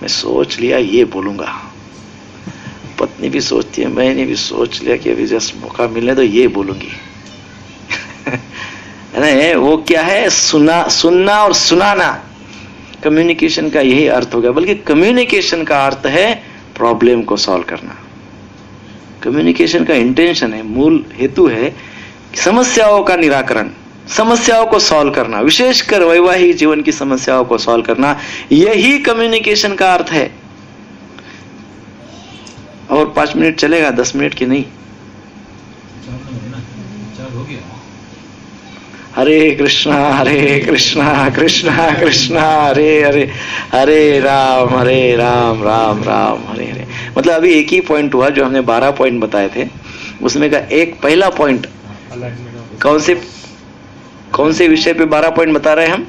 मैं सोच लिया ये बोलूंगा, पत्नी भी सोचती है, मैंने भी सोच लिया कि अभी जस्ट मौका मिलने तो ये बोलूंगी। है ना? वो क्या है? सुनना और सुनाना। कम्युनिकेशन का यही अर्थ हो गया, बल्कि कम्युनिकेशन का अर्थ है प्रॉब्लम को सॉल्व करना। कम्युनिकेशन का इंटेंशन है, मूल हेतु है समस्याओं का निराकरण, समस्याओं को सॉल्व करना, विशेषकर वैवाहिक जीवन की समस्याओं को सॉल्व करना, यही कम्युनिकेशन का अर्थ है। और 5 मिनट चलेगा, 10 मिनट की नहीं। हरे कृष्णा कृष्णा कृष्णा हरे हरे, हरे राम राम राम हरे हरे। मतलब अभी एक ही पॉइंट हुआ, जो हमने 12 पॉइंट बताए थे उसमें का एक पहला पॉइंट कौन से विषय पे 12 पॉइंट बता रहे हैं हम?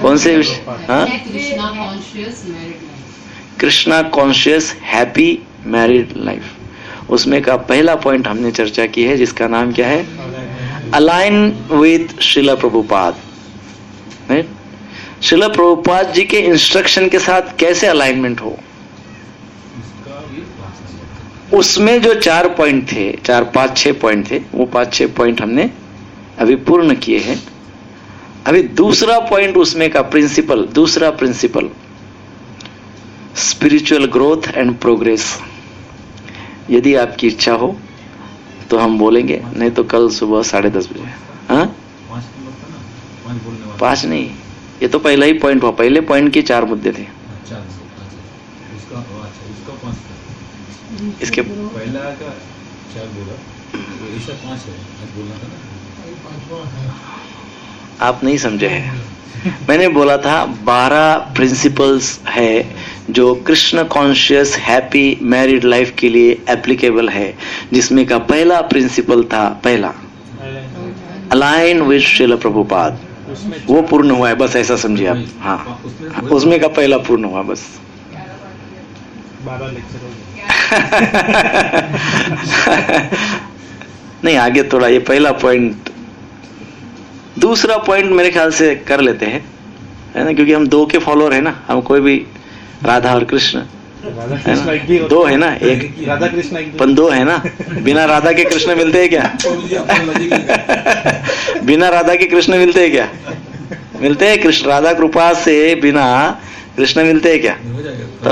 कौन से विषय? हाँ, Krishna conscious happy married life. उसमें का पहला पॉइंट हमने चर्चा की है, जिसका नाम क्या है? Align with Srila Prabhupada. श्रीला प्रभुपाद जी के इंस्ट्रक्शन के साथ कैसे अलाइनमेंट हो? उसमें जो 4 पॉइंट थे, 4, 5, 6 पॉइंट थे, वो 5, 6 पॉइंट हमने अभी पूर्ण किए हैं। अभी दूसरा पॉइंट उसमें का प्रिंसिपल, दूसरा principle spiritual growth and progress. यदि आपकी इच्छा हो तो हम बोलेंगे, नहीं तो कल सुबह 10:30 बजे। हाँ, 5 नंबर था ना, 5 बोलने वाला। 5 नहीं, ये तो पहला ही पॉइंट हुआ। पहले पॉइंट के 4 मुद्दे थे। अच्छा, उसका 5 था। इसके पहला का 4 बोला, तो ऐसा 5 है, आज बोलना था ना। पांचवा है। आप नहीं समझे हैं। मैंने बोला था 12 प्रिंसिपल्स है जो Krishna conscious happy married life के लिए एप्लीकेबल है, जिसमें का पहला प्रिंसिपल था, पहला अलाइन विद श्रील प्रभुपाद। वो पूर्ण हुआ है, बस ऐसा समझिए आप। हाँ, उसमें का पहला पूर्ण हुआ, बस 12 लेक्चर हो गए। नहीं, आगे थोड़ा ये पहला पॉइंट। दूसरा पॉइंट मेरे ख्याल से कर लेते हैं, है ना, क्योंकि हम 2 के फॉलोअर है ना, हम कोई भी राधा और कृष्ण, राधा है कृष्ण ना, एक भी होता 2 है ना, एक राधा कृष्ण एक भी पन 2 है ना। बिना राधा के कृष्ण मिलते हैं क्या? बिना राधा के कृष्ण मिलते हैं क्या? मिलते हैं। कृष्ण राधा कृपा से बिना कृष्ण मिलते हैं क्या? हो जाएगा तो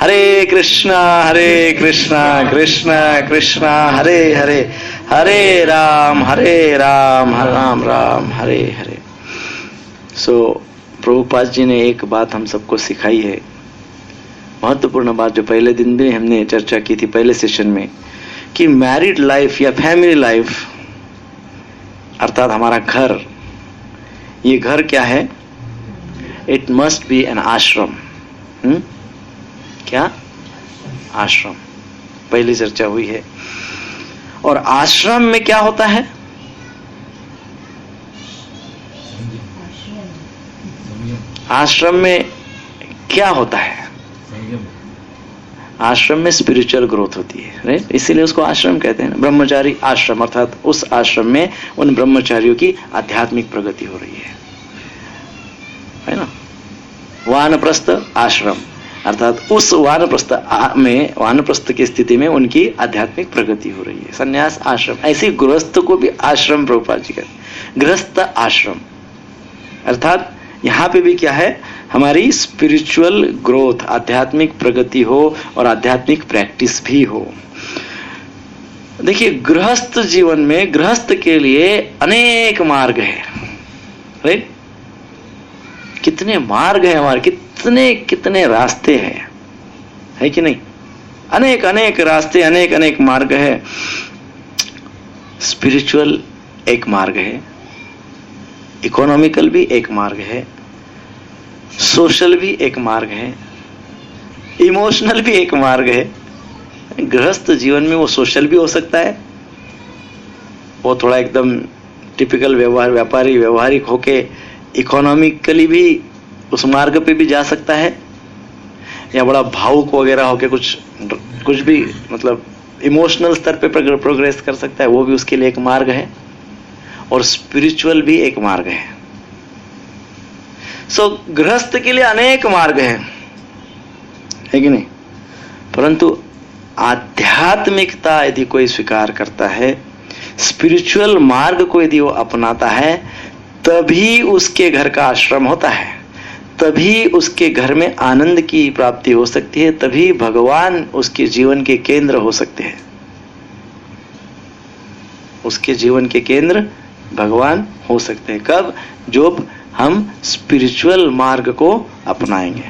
हरे कृष्णा कृष्णा कृष्ण हरे हरे, हरे राम राम राम हरे हरे। सो प्रभुपाद जी ने एक बात हम सबको सिखाई है, महत्वपूर्ण बात, जो पहले दिन भी हमने चर्चा की थी पहले सेशन में, कि मैरिड लाइफ या फैमिली लाइफ अर्थात हमारा घर, ये घर क्या है? इट मस्ट बी एन आश्रम। क्या? आश्रम। पहली चर्चा हुई है। और आश्रम में क्या होता है? आश्रम में क्या होता है? आश्रम में स्पिरिचुअल ग्रोथ होती है, राइट? इसीलिए उसको आश्रम कहते हैं। ब्रह्मचारी आश्रम, अर्थात उस आश्रम में उन ब्रह्मचारियों की आध्यात्मिक प्रगति हो रही है ना। वानप्रस्थ आश्रम, अर्थात उस वानप्रस्थ में, वानप्रस्थ की स्थिति में उनकी आध्यात्मिक प्रगति हो रही है। संन्यास आश्रम, ऐसे गृहस्थ को भी आश्रम प्रभुपाद जी कहते हैं, गृहस्थ आश्रम। अर्थात यहां पे भी क्या है? हमारी स्पिरिचुअल ग्रोथ, आध्यात्मिक प्रगति हो और आध्यात्मिक प्रैक्टिस भी हो। देखिए, गृहस्थ जीवन में गृहस्थ के लिए अनेक मार्ग है, राइट? कितने मार्ग है हमारे, कितने रास्ते हैं, है कि नहीं? अनेक अनेक रास्ते, अनेक अनेक मार्ग है। स्पिरिचुअल एक मार्ग है, इकोनॉमिकल भी एक मार्ग है, सोशल भी एक मार्ग है, इमोशनल भी एक मार्ग है। गृहस्थ जीवन में वो सोशल भी हो सकता है, वो थोड़ा एकदम टिपिकल व्यापारी व्यवहारिक होके इकोनॉमिकली भी उस मार्ग पे भी जा सकता है, या बड़ा भावुक वगैरह होके कुछ भी मतलब इमोशनल स्तर पे प्रोग्रेस कर सकता है, वो भी उसके लिए एक मार्ग है। और स्पिरिचुअल भी एक मार्ग है। सो गृहस्थ के लिए अनेक मार्ग है कि नहीं? परंतु आध्यात्मिकता यदि कोई स्वीकार करता है, स्पिरिचुअल मार्ग को यदि वो अपनाता है, तभी उसके घर का आश्रम होता है, तभी उसके घर में आनंद की प्राप्ति हो सकती है, तभी भगवान उसके जीवन के केंद्र हो सकते हैं। उसके जीवन के केंद्र भगवान हो सकते हैं। कब? जब हम स्पिरिचुअल मार्ग को अपनाएंगे।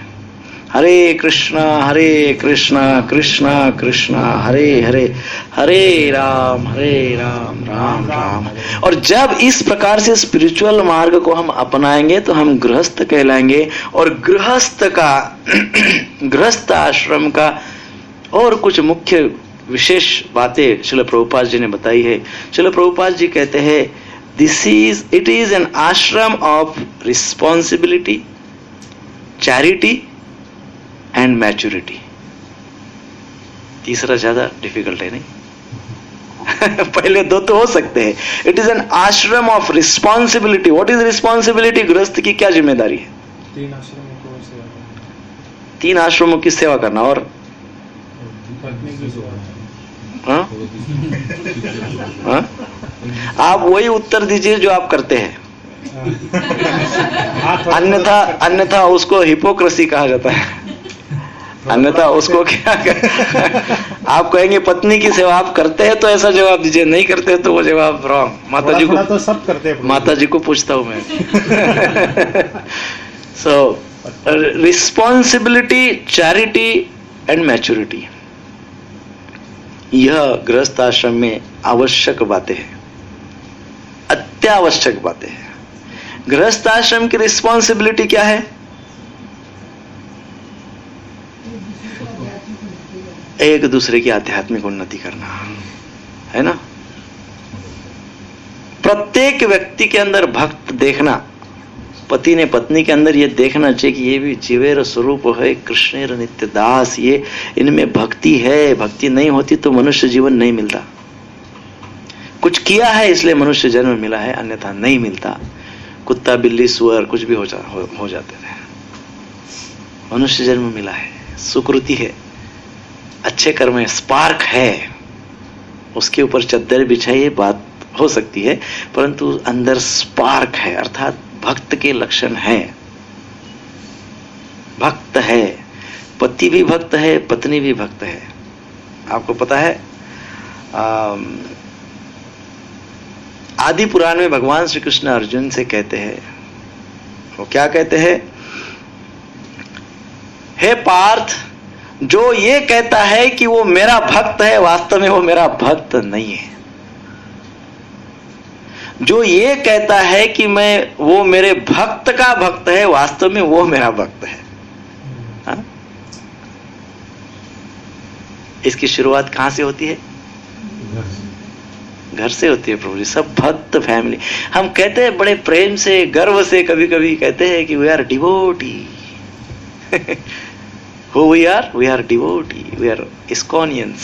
हरे कृष्णा कृष्णा कृष्ण हरे हरे, हरे राम राम राम। और जब इस प्रकार से स्पिरिचुअल मार्ग को हम अपनाएंगे तो हम गृहस्थ कहलाएंगे। और गृहस्थ का गृहस्थ आश्रम का और कुछ मुख्य विशेष बातें श्रील प्रभुपाद जी ने बताई है। श्रील प्रभुपाद जी कहते हैं, it is an ashram of responsibility, charity and maturity. तीसरा ज्यादा डिफिकल्ट है नहीं? पहले 2 तो हो सकते हैं। इट इज एन आश्रम of responsibility. What is responsibility? गृहस्थ की क्या जिम्मेदारी है? 3 आश्रमों को सेवा करना। 3 आश्रमों की सेवा करना। और पत्नी की सेवा। हाँ? हाँ? आप वही उत्तर दीजिए जो आप करते हैं, अन्यथा उसको हिपोक्रेसी कहा जाता है। अन्यथा उसको क्या आप कहेंगे पत्नी की सेवा आप करते हैं तो ऐसा जवाब दीजिए, नहीं करते तो वो जवाब रॉन्ग। माता जी को तो सब करते हैं, माता जी को पूछता हूं मैं। सो रिस्पॉन्सिबिलिटी, चैरिटी एंड मैच्योरिटी, यह गृहस्थ आश्रम में आवश्यक बातें हैं, अत्यावश्यक बातें हैं। गृहस्थ आश्रम की रिस्पॉन्सिबिलिटी क्या है? एक दूसरे की आध्यात्मिक उन्नति करना, है ना? प्रत्येक व्यक्ति के अंदर भक्त देखना, पति ने पत्नी के अंदर ये देखना चाहिए कि ये भी जीवेर स्वरूप है, कृष्णेर नित्य दास, ये इनमें भक्ति है। भक्ति नहीं होती तो मनुष्य जीवन नहीं मिलता। कुछ किया है इसलिए मनुष्य जन्म मिला है, अन्यथा नहीं मिलता। कुत्ता बिल्ली सुअर कुछ भी हो जाते थे, मनुष्य जन्म मिला है, सुकृति है, अच्छे कर्म है, स्पार्क है, उसके ऊपर चद्दर बिछाइए बात हो सकती है, परंतु अंदर स्पार्क है, अर्थात भक्त के लक्षण है। भक्त है, पति भी भक्त है, पत्नी भी भक्त है। आपको पता है आदि पुराण में भगवान श्री कृष्ण अर्जुन से कहते हैं, वो क्या कहते हैं? हे पार्थ, जो ये कहता है कि वो मेरा भक्त है, वास्तव में वो मेरा भक्त नहीं है। जो ये कहता है कि वो मेरे भक्त का भक्त है, वास्तव में वो मेरा भक्त है। हा? इसकी शुरुआत कहां से होती है? घर से होती है प्रभु जी। सब भक्त फैमिली, हम कहते हैं बड़े प्रेम से, गर्व से, कभी कभी कहते हैं कि we are devotee. Who we are devotee, we are ISKCONians।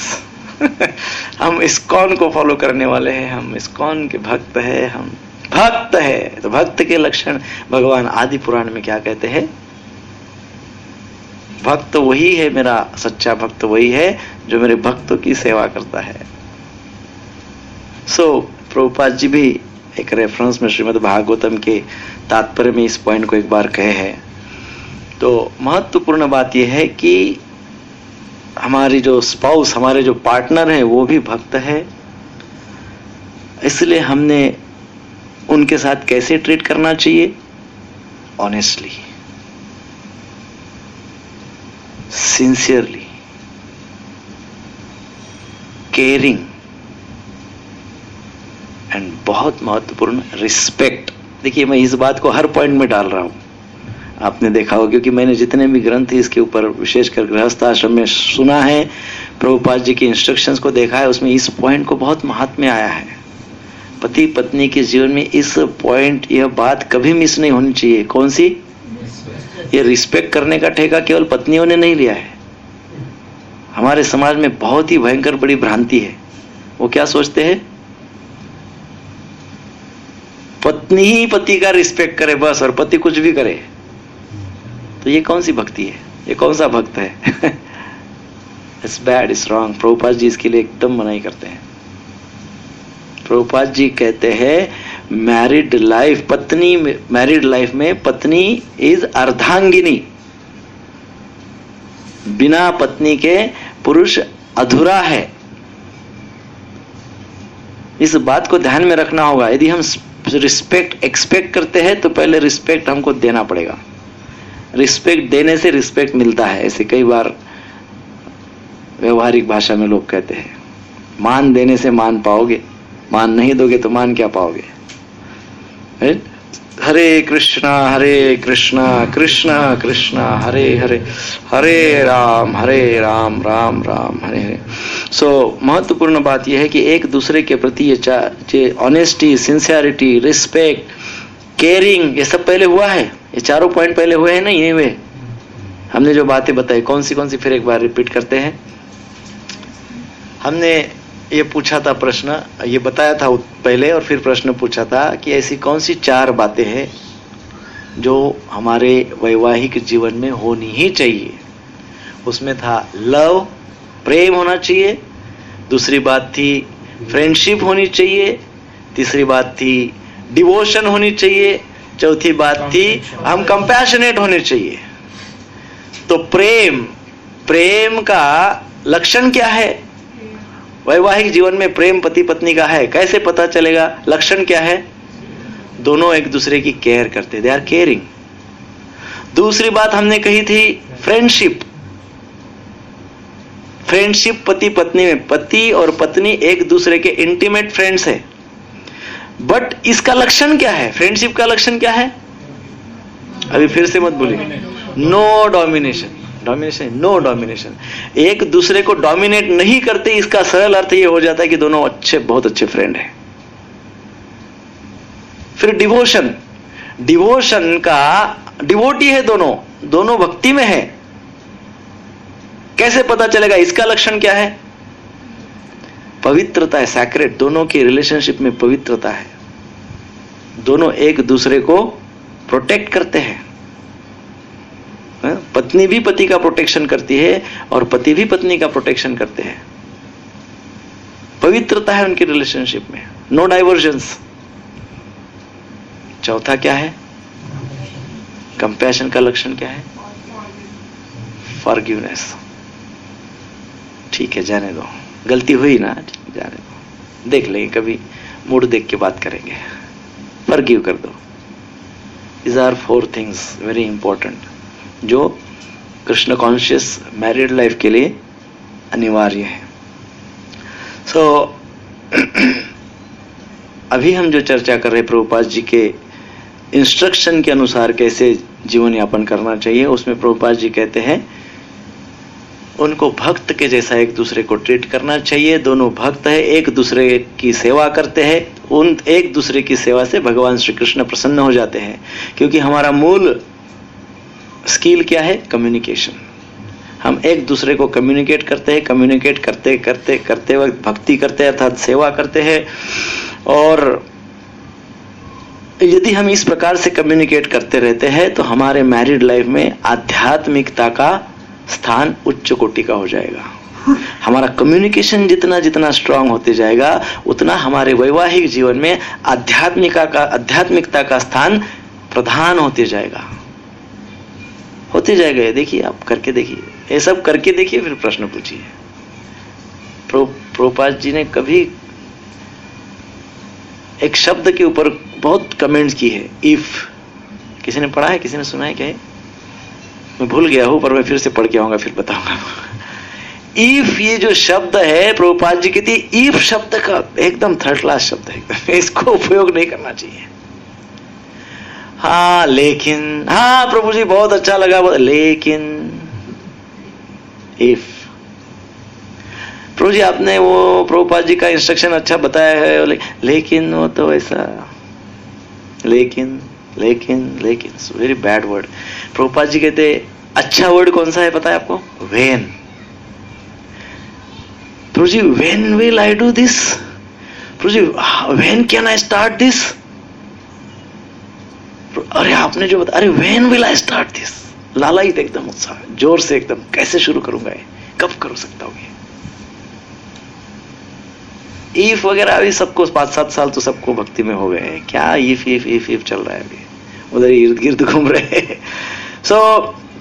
हम इस्कॉन को फॉलो करने वाले हैं, हम इस्कॉन के भक्त हैं, हम भक्त है। तो भक्त के लक्षण भगवान आदि पुराण में क्या कहते हैं? भक्त वही है, मेरा सच्चा भक्त वही है जो मेरे भक्तों की सेवा करता है। प्रभुपाद जी भी एक रेफरेंस में श्रीमद् भागवतम के तात्पर्य में इस पॉइंट को एक बार कहे हैं। तो महत्वपूर्ण बात यह है कि हमारी जो स्पाउस, हमारे जो पार्टनर हैं, वो भी भक्त है। इसलिए हमने उनके साथ कैसे ट्रीट करना चाहिए? ऑनेस्टली, सिंसियरली, केयरिंग एंड बहुत महत्वपूर्ण रिस्पेक्ट। देखिए, मैं इस बात को हर पॉइंट में डाल रहा हूं, आपने देखा होगा, क्योंकि मैंने जितने भी ग्रंथ इसके ऊपर विशेषकर गृहस्थ आश्रम में सुना है, प्रभुपाद जी के इंस्ट्रक्शंस को देखा है, उसमें इस पॉइंट को बहुत महात्म्य आया है। पति पत्नी के जीवन में इस पॉइंट, यह बात कभी मिस नहीं होनी चाहिए। कौन सी? ये रिस्पेक्ट करने का ठेका केवल पत्नियों ने नहीं लिया है। हमारे समाज में बहुत ही भयंकर बड़ी भ्रांति है। वो क्या सोचते हैं? पत्नी ही पति का रिस्पेक्ट करे बस, और पति कुछ भी करे। तो ये कौन सी भक्ति है? ये कौन सा भक्त है? It's bad, it's wrong. Prabhupada ji इसके लिए एकदम मनाही करते हैं। प्रभुपाद जी कहते हैं मैरिड लाइफ में पत्नी इज अर्धांगिनी। बिना पत्नी के पुरुष अधूरा है। इस बात को ध्यान में रखना होगा। यदि हम रिस्पेक्ट एक्सपेक्ट करते हैं तो पहले रिस्पेक्ट हमको देना पड़ेगा। रिस्पेक्ट देने से रिस्पेक्ट मिलता है, ऐसे कई बार व्यवहारिक भाषा में लोग कहते हैं। मान देने से मान पाओगे, मान नहीं दोगे तो मान क्या पाओगे? हरे कृष्णा कृष्णा कृष्णा हरे हरे, हरे राम राम राम हरे हरे। महत्वपूर्ण बात यह है कि एक दूसरे के प्रति ये ऑनेस्टी, सिंसियरिटी, रिस्पेक्ट, केयरिंग, ये सब पहले हुआ है। ये चारों पॉइंट पहले हुए हैं ना, ये हुए। हमने जो बातें बताई कौन सी फिर एक बार रिपीट करते हैं। हमने ये पूछा था प्रश्न, ये बताया था पहले, और फिर प्रश्न पूछा था कि ऐसी कौन सी 4 बातें हैं जो हमारे वैवाहिक जीवन में होनी ही चाहिए। उसमें था लव, प्रेम होना चाहिए, दूसरी बात थी फ्रेंडशिप होनी चाहिए, तीसरी बात थी डिवोशन होनी चाहिए, चौथी बात थी हम कंपैशनेट होने चाहिए। तो प्रेम का लक्षण क्या है? वैवाहिक जीवन में प्रेम पति पत्नी का है, कैसे पता चलेगा? लक्षण क्या है? दोनों एक दूसरे की केयर करते, दे आर केयरिंग। दूसरी बात हमने कही थी फ्रेंडशिप पति पत्नी में, पति और पत्नी एक दूसरे के इंटीमेट फ्रेंड्स है। बट इसका लक्षण क्या है? फ्रेंडशिप का लक्षण क्या है? अभी फिर से मत बोलिए। No domination, no domination. एक दूसरे को डोमिनेट नहीं करते, इसका सरल अर्थ यह हो जाता है कि दोनों बहुत अच्छे फ्रेंड हैं। फिर डिवोशन का डिवोटी है, दोनों भक्ति में है। कैसे पता चलेगा? इसका लक्षण क्या है? पवित्रता है, सैक्रेड। दोनों की रिलेशनशिप में पवित्रता है, दोनों एक दूसरे को प्रोटेक्ट करते हैं। पत्नी भी पति का प्रोटेक्शन करती है और पति भी पत्नी का प्रोटेक्शन करते हैं। पवित्रता है उनकी रिलेशनशिप में, नो डाइवर्जेंस। चौथा क्या है? कंपैशन का लक्षण क्या है? फॉरगिवनेस। ठीक है, जाने दो, गलती हुई ना, जाने दो, देख लेंगे कभी, मूड देख के बात करेंगे। फॉरगिव कर दो। These are 4 things very important जो कृष्ण कॉन्शियस मैरिड लाइफ के लिए अनिवार्य है। सो अभी हम जो चर्चा कर रहे हैं प्रभुपाद जी के इंस्ट्रक्शन के अनुसार कैसे जीवन यापन करना चाहिए, उसमें प्रभुपाद जी कहते हैं उनको भक्त के जैसा एक दूसरे को ट्रीट करना चाहिए। दोनों भक्त है, एक दूसरे की सेवा करते हैं, उन एक दूसरे की सेवा से भगवान श्री कृष्ण प्रसन्न हो जाते हैं। क्योंकि हमारा मूल स्किल क्या है? कम्युनिकेशन। हम एक दूसरे को कम्युनिकेट करते हैं, कम्युनिकेट करते वक्त भक्ति करते हैं, अर्थात सेवा करते हैं। और यदि हम इस प्रकार से कम्युनिकेट करते रहते हैं तो हमारे मैरिड लाइफ में आध्यात्मिकता का स्थान उच्च कोटि का हो जाएगा। हमारा कम्युनिकेशन जितना स्ट्रांग होते जाएगा उतना हमारे वैवाहिक जीवन में आध्यात्मिकता का स्थान प्रधान होते जाएगा। ये देखिए, आप करके देखिए, ये सब करके देखिए, फिर प्रश्न पूछिए। प्रभुपाद जी ने कभी एक शब्द के ऊपर बहुत कमेंट्स की है, इफ। किसी ने पढ़ा है, किसी ने सुना है क्या? मैं भूल गया हूं, पर मैं फिर से पढ़ के आऊंगा, फिर बताऊंगा। इफ ये जो शब्द है, प्रभुपाद जी कहती है इफ शब्द का एकदम थर्ड क्लास शब्द है, एकदम इसको उपयोग नहीं करना चाहिए। हाँ लेकिन, हाँ प्रभु जी बहुत अच्छा लगा, लेकिन इफ। प्रभु जी आपने वो प्रभुपाद जी का इंस्ट्रक्शन अच्छा बताया है, लेकिन वो तो ऐसा, लेकिन very bad word. Prabhupada ji कहते अच्छा वर्ड कौन सा है पता है आपको? When. Prabhu ji when will I do this? Prabhu ji when can I start this? अरे आपने जो बताया, अरे when will I start this? लालायित एकदम उत्साह, जोर से एकदम, कैसे शुरू करूंगा ये, कब कर सकता हूँ ये? ईफ वगैरह अभी सबको 5-7 साल तो सबको भक्ति में हो गए हैं, क्या इफ चल रहा है अभी, उधर इर्द गिर्द घूम रहे हैं। So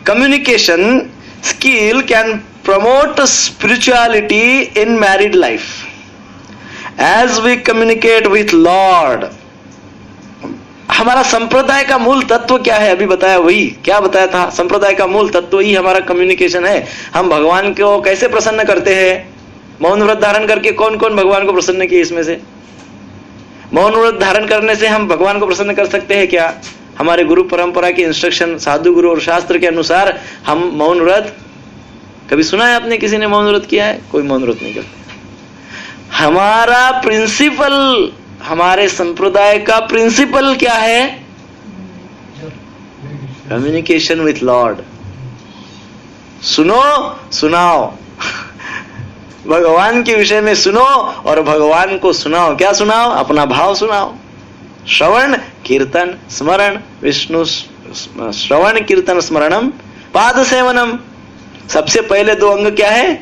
communication skill can promote spirituality in married life as we communicate with lord. हमारा संप्रदाय का मूल तत्व क्या है? अभी बताया, वही क्या बताया था, संप्रदाय का मूल तत्व ही हमारा कम्युनिकेशन है। हम भगवान को कैसे प्रसन्न करते हैं? मौन व्रत धारण करके। कौन कौन भगवान को प्रसन्न किए इसमें से? मौन व्रत धारण करने से हम भगवान को प्रसन्न कर सकते हैं क्या? हमारे गुरु परंपरा के इंस्ट्रक्शन, साधु गुरु और शास्त्र के अनुसार हम मौन व्रत, कभी सुना है आपने किसी ने मौन व्रत किया है? कोई मौन व्रत नहीं करते। हमारा प्रिंसिपल, हमारे संप्रदाय का प्रिंसिपल क्या है? Communication with Lord. सुनो, सुनाओ, भगवान के विषय में सुनो और भगवान को सुनाओ। क्या सुनाओ? अपना भाव सुनाओ। श्रवण कीर्तन स्मरण विष्णु, श्रवण कीर्तन स्मरणम पाद सेवनम। सबसे पहले 2 अंग क्या है?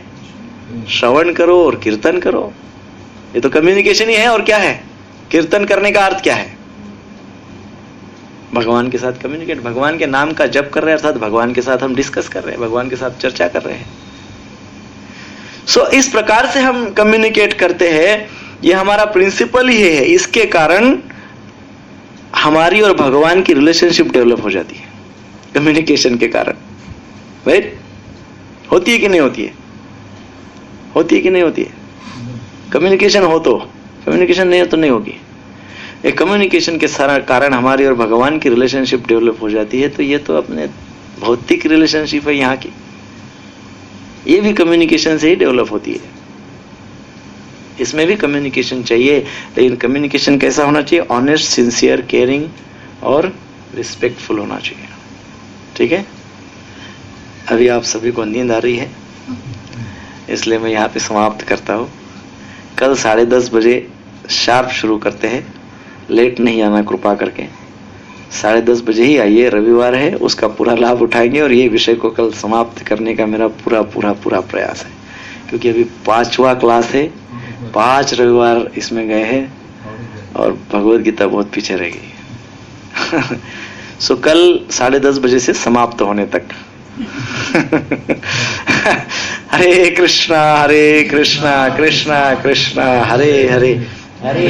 श्रवण करो और कीर्तन करो, ये तो कम्युनिकेशन ही है। और क्या है कीर्तन करने का अर्थ? क्या है? भगवान के साथ कम्युनिकेट, भगवान के नाम का जप कर रहे हैं, अर्थात भगवान के साथ हम डिस्कस कर रहे हैं, भगवान के साथ चर्चा कर रहे हैं। सो इस प्रकार से हम कम्युनिकेट करते हैं, ये हमारा प्रिंसिपल ही है। इसके कारण हमारी और भगवान की रिलेशनशिप डेवलप हो जाती है, कम्युनिकेशन के कारण। राइट? होती है कि नहीं होती है? होती है कि नहीं होती है? कम्युनिकेशन हो तो, कम्युनिकेशन नहीं हो तो नहीं होगी। एक कम्युनिकेशन के सारा कारण हमारी और भगवान की रिलेशनशिप डेवलप हो जाती है। तो ये तो अपने भौतिक रिलेशनशिप है यहाँ की, ये भी कम्युनिकेशन से ही डेवलप होती है। इसमें भी कम्युनिकेशन चाहिए, लेकिन कम्युनिकेशन कैसा होना चाहिए? ऑनेस्ट, सिंसियर, केयरिंग और रिस्पेक्टफुल होना चाहिए। ठीक है? अभी आप सभी को नींद आ रही है, इसलिए मैं यहाँ पे समाप्त करता हूँ। कल 10:30 बजे शार्प शुरू करते हैं, लेट नहीं आना कृपा करके। 10:30 बजे ही आइए, रविवार है, उसका पूरा लाभ उठाएंगे और ये विषय को कल समाप्त करने का मेरा पूरा पूरा पूरा प्रयास है, क्योंकि अभी 5वां क्लास है, 5 रविवार इसमें गए हैं और भगवत गीता बहुत पीछे रह गई। सो कल 10:30 बजे से समाप्त होने तक। Hare Krishna Krishna Krishna Hare Hare, Hare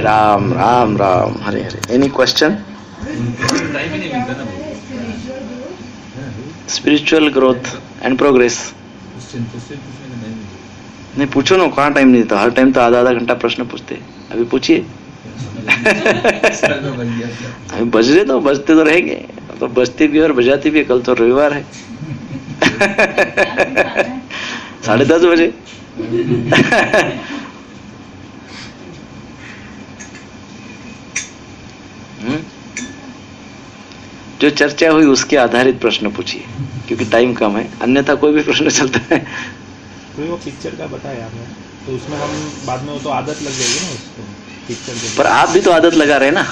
Ram Ram Ram Hare Hare. Any question? Time ही नहीं मिलता ना वो। Spiritual growth and progress. Question पूछने का टाइम नहीं। नहीं पूछो ना, कहाँ टाइम नहीं देता? हर टाइम तो आधा घंटा प्रश्न पूछते। अभी पूछिए। अभी बज रहे तो बजते तो रहेंगे, तो बजते भी और बजाते भी। कल तो रविवार है। 10:30 बजे। जो चर्चा हुई उसके आधारित प्रश्न पूछिए, क्योंकि टाइम कम है, अन्यथा कोई भी प्रश्न चलता है। तो वो पिक्चर का बताया आपने, तो उसमें हम बाद में वो तो आदत लग जाएगी ना उसको पिक्चर के। पर आप भी तो आदत लगा रहे हैं ना,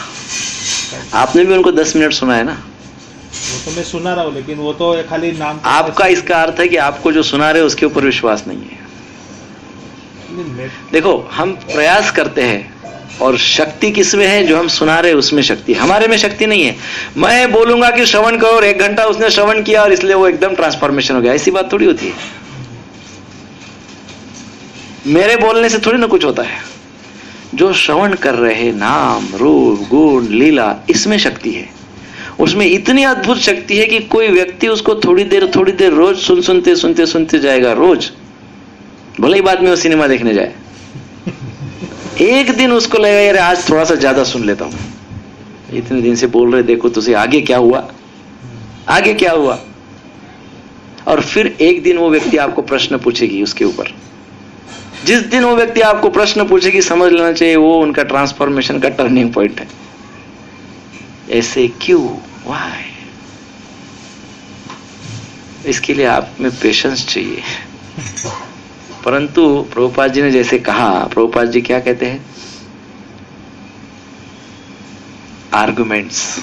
आपने भी उनको 10 मिनट सुना है ना। वो तो मैं सुना रहा हूँ, लेकिन वो तो खाली नाम। आपका इसका अर्थ है कि आपको जो सुना रहे उसके ऊपर विश्वास नहीं है। देखो, हम प्रयास करते हैं और शक्ति किसमें है? जो हम सुना रहे उसमें शक्ति है, हमारे में शक्ति नहीं है। मैं बोलूंगा कि श्रवण करो और 1 घंटा उसने श्रवण किया और इसलिए वो एकदम ट्रांसफॉर्मेशन हो गया, ऐसी बात थोड़ी होती है। मेरे बोलने से थोड़ी ना कुछ होता है। जो श्रवण कर रहे नाम, रूप, गुण, लीला, इसमें शक्ति है। उसमें इतनी अद्भुत शक्ति है कि कोई व्यक्ति उसको थोड़ी देर रोज सुनते जाएगा। रोज, भले ही बाद में वो सिनेमा देखने जाए, एक दिन उसको लगेगा यार आज थोड़ा सा ज्यादा सुन लेता हूं, इतने दिन से बोल रहे, देखो तुझे आगे क्या हुआ। और फिर एक दिन वो व्यक्ति आपको प्रश्न पूछेगी उसके ऊपर। जिस दिन वो व्यक्ति आपको प्रश्न पूछेगी, समझ लेना चाहिए वो उनका ट्रांसफॉर्मेशन का टर्निंग पॉइंट है। ऐसे क्यों? व्हाई? इसके लिए आप में पेशेंस चाहिए। परंतु प्रभुपाद जी ने जैसे कहा, प्रभुपाद जी क्या कहते हैं? आर्गुमेंट्स।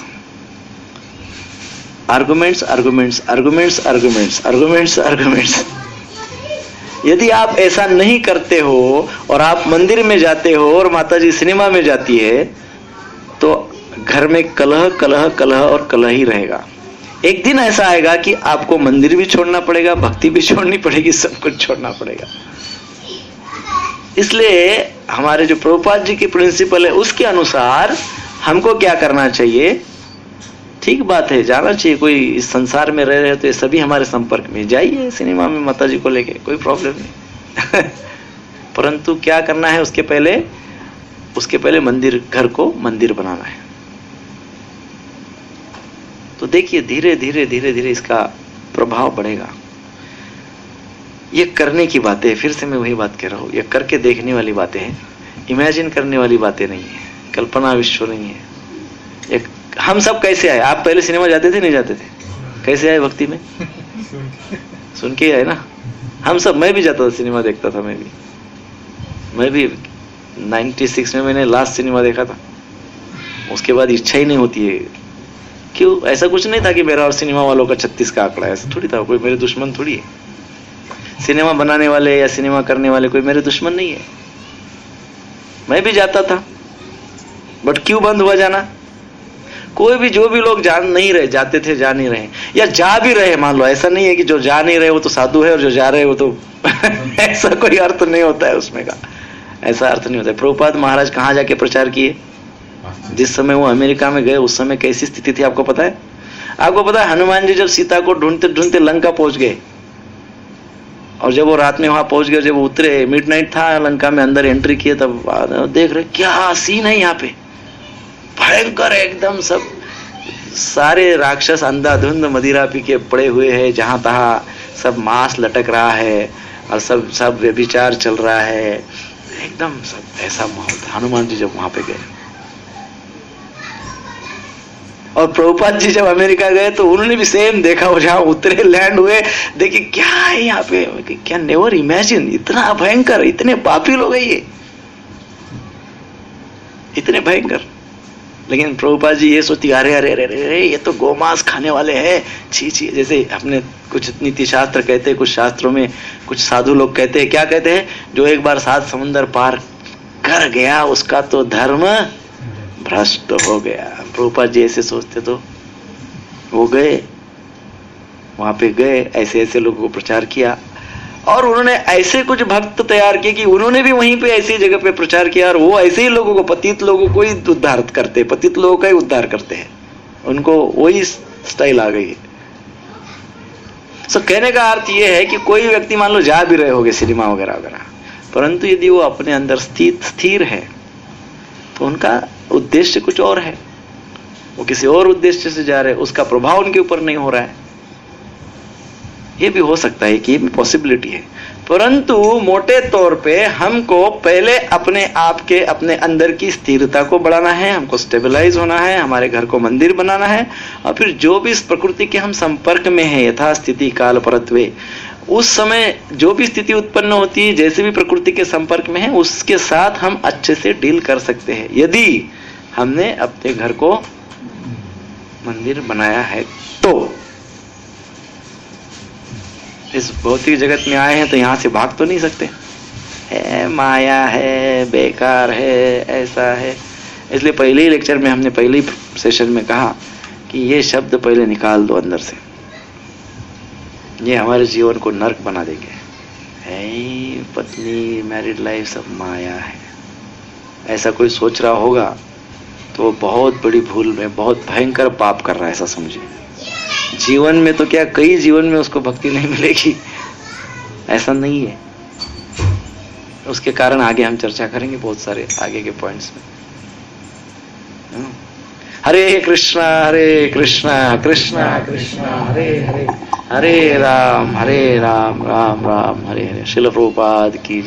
यदि आप ऐसा नहीं करते हो और आप मंदिर में जाते हो और माताजी सिनेमा में जाती है, तो घर में कलह और कलह ही रहेगा। एक दिन ऐसा आएगा कि आपको मंदिर भी छोड़ना पड़ेगा, भक्ति भी छोड़नी पड़ेगी, सब कुछ छोड़ना पड़ेगा। इसलिए हमारे जो प्रभुपाद जी की प्रिंसिपल है उसके अनुसार हमको क्या करना चाहिए? ठीक बात है, जाना चाहिए। कोई इस संसार में रह रहे तो ये सभी हमारे संपर्क में, जाइए सिनेमा में माता जी को लेके, कोई प्रॉब्लम नहीं। परंतु क्या करना है? उसके पहले मंदिर, घर को मंदिर बनाना है। तो देखिए धीरे धीरे इसका प्रभाव बढ़ेगा। ये करने की बातें, फिर से मैं वही बात कह रहा हूं, ये करके देखने वाली बातें हैं, इमेजिन करने वाली बातें नहीं है, कल्पना विश्व नहीं है। एक हम सब कैसे आए? आप पहले सिनेमा जाते थे, नहीं जाते थे? कैसे आए भक्ति में? सुन के आए ना। हम सब, मैं भी जाता था सिनेमा, देखता था। मैं भी 96 में मैंने लास्ट सिनेमा देखा था। उसके बाद इच्छा ही नहीं होती है। क्यों? ऐसा कुछ नहीं था कि मेरा और सिनेमा वालों का 36 का आंकड़ा है, ऐसा थोड़ी था। कोई मेरे दुश्मन थोड़ी है। सिनेमा बनाने वाले या सिनेमा करने वाले कोई मेरे दुश्मन नहीं है, मैं भी जाता था, बट क्यों बंद हुआ जाना? कोई भी जो भी लोग जान नहीं रहे, जाते थे, जा नहीं रहे, या जा भी रहे, मान लो, ऐसा नहीं है कि जो जा नहीं रहे वो तो साधु है और जो जा रहे वो तो ऐसा कोई अर्थ नहीं होता है उसमें का, ऐसा अर्थ नहीं होता है। प्रभुपाद महाराज कहाँ जाके प्रचार किए? जिस समय वो अमेरिका में गए उस समय कैसी स्थिति थी आपको पता है? आपको पता है हनुमान जी जब सीता को ढूंढते ढूंढते लंका पहुंच गए, और जब वो रात में वहां पहुंच गए, जब वो उतरे, मिडनाइट था, लंका में अंदर एंट्री किए, तब देख रहे क्या सीन है यहाँ पे, भयंकर एकदम, सब सारे राक्षस अंधाधुंध मदिरा पी के पड़े हुए हैं, जहां तहां सब मांस लटक रहा है और सब व्यभिचार चल रहा है, एकदम सब ऐसा माहौल था। हनुमान जी जब वहां पे गए, और प्रभुपाद जी जब अमेरिका गए तो उन्होंने भी सेम देखा, वो जहां उतरे, लैंड हुए, देखिए क्या है यहाँ पे, क्या नेवर इमेजिन, इतना भयंकर, इतने पापी लोग हैं ये, इतने भयंकर। लेकिन प्रभुपाद जी ये सोचती, अरे अरे अरे अरे ये तो गोमांस खाने वाले हैं, छी छी। जैसे अपने कुछ नीति शास्त्र कहते हैं, कुछ शास्त्रों में कुछ साधु लोग कहते हैं, क्या कहते हैं, जो एक बार 7 समुंदर पार कर गया उसका तो धर्म भ्रष्ट हो गया। प्रभुपाद जी ऐसे सोचते, तो वो गए, वहां पे गए, ऐसे ऐसे लोगों को प्रचार किया, और उन्होंने ऐसे कुछ भक्त तैयार किए कि उन्होंने भी वहीं पे ऐसी जगह पे प्रचार किया, और वो ऐसे ही लोगों को, पतित लोगों को ही उद्धार करते, पतित लोगों का ही उद्धार करते हैं, उनको वही स्टाइल आ गई है। सो कहने का अर्थ ये है कि कोई व्यक्ति मान लो जा भी रहे होंगे सिनेमा वगैरह वगैरह, परंतु यदि वो अपने अंदर स्थिर है तो उनका उद्देश्य कुछ और है, वो किसी और उद्देश्य से जा रहे हैं, उसका प्रभाव उनके ऊपर नहीं हो रहा है। ये भी हो सकता है कि ये भी पॉसिबिलिटी है, परंतु मोटे तौर पे हमको पहले अपने आप के, अपने अंदर की स्थिरता को बढ़ाना है, हमको स्टेबलाइज होना है, हमारे घर को मंदिर बनाना है, और फिर जो भी इस प्रकृति के हम संपर्क में है, यथा स्थिति काल परत्वे, उस समय जो भी स्थिति उत्पन्न होती है, जैसे भी प्रकृति के संपर्क में है, उसके साथ हम अच्छे से डील कर सकते हैं, यदि हमने अपने घर को मंदिर बनाया है। तो इस भौतिक जगत में आए हैं तो यहां से भाग तो नहीं सकते, है माया है, बेकार है, ऐसा है। इसलिए पहले ही लेक्चर में हमने, पहले ही सेशन में कहा कि ये शब्द पहले निकाल दो अंदर से, ये हमारे जीवन को नर्क बना देंगे। है पत्नी, मैरिड लाइफ सब माया है, ऐसा कोई सोच रहा होगा तो बहुत बड़ी भूल में, बहुत भयंकर पाप कर रहा है, ऐसा समझिए। जीवन में तो क्या, कई जीवन में उसको भक्ति नहीं मिलेगी, ऐसा नहीं है। उसके कारण आगे हम चर्चा करेंगे बहुत सारे आगे के पॉइंट्स में। हरे कृष्णा कृष्णा कृष्णा हरे हरे, हरे राम राम राम हरे हरे। श्रील प्रभुपाद की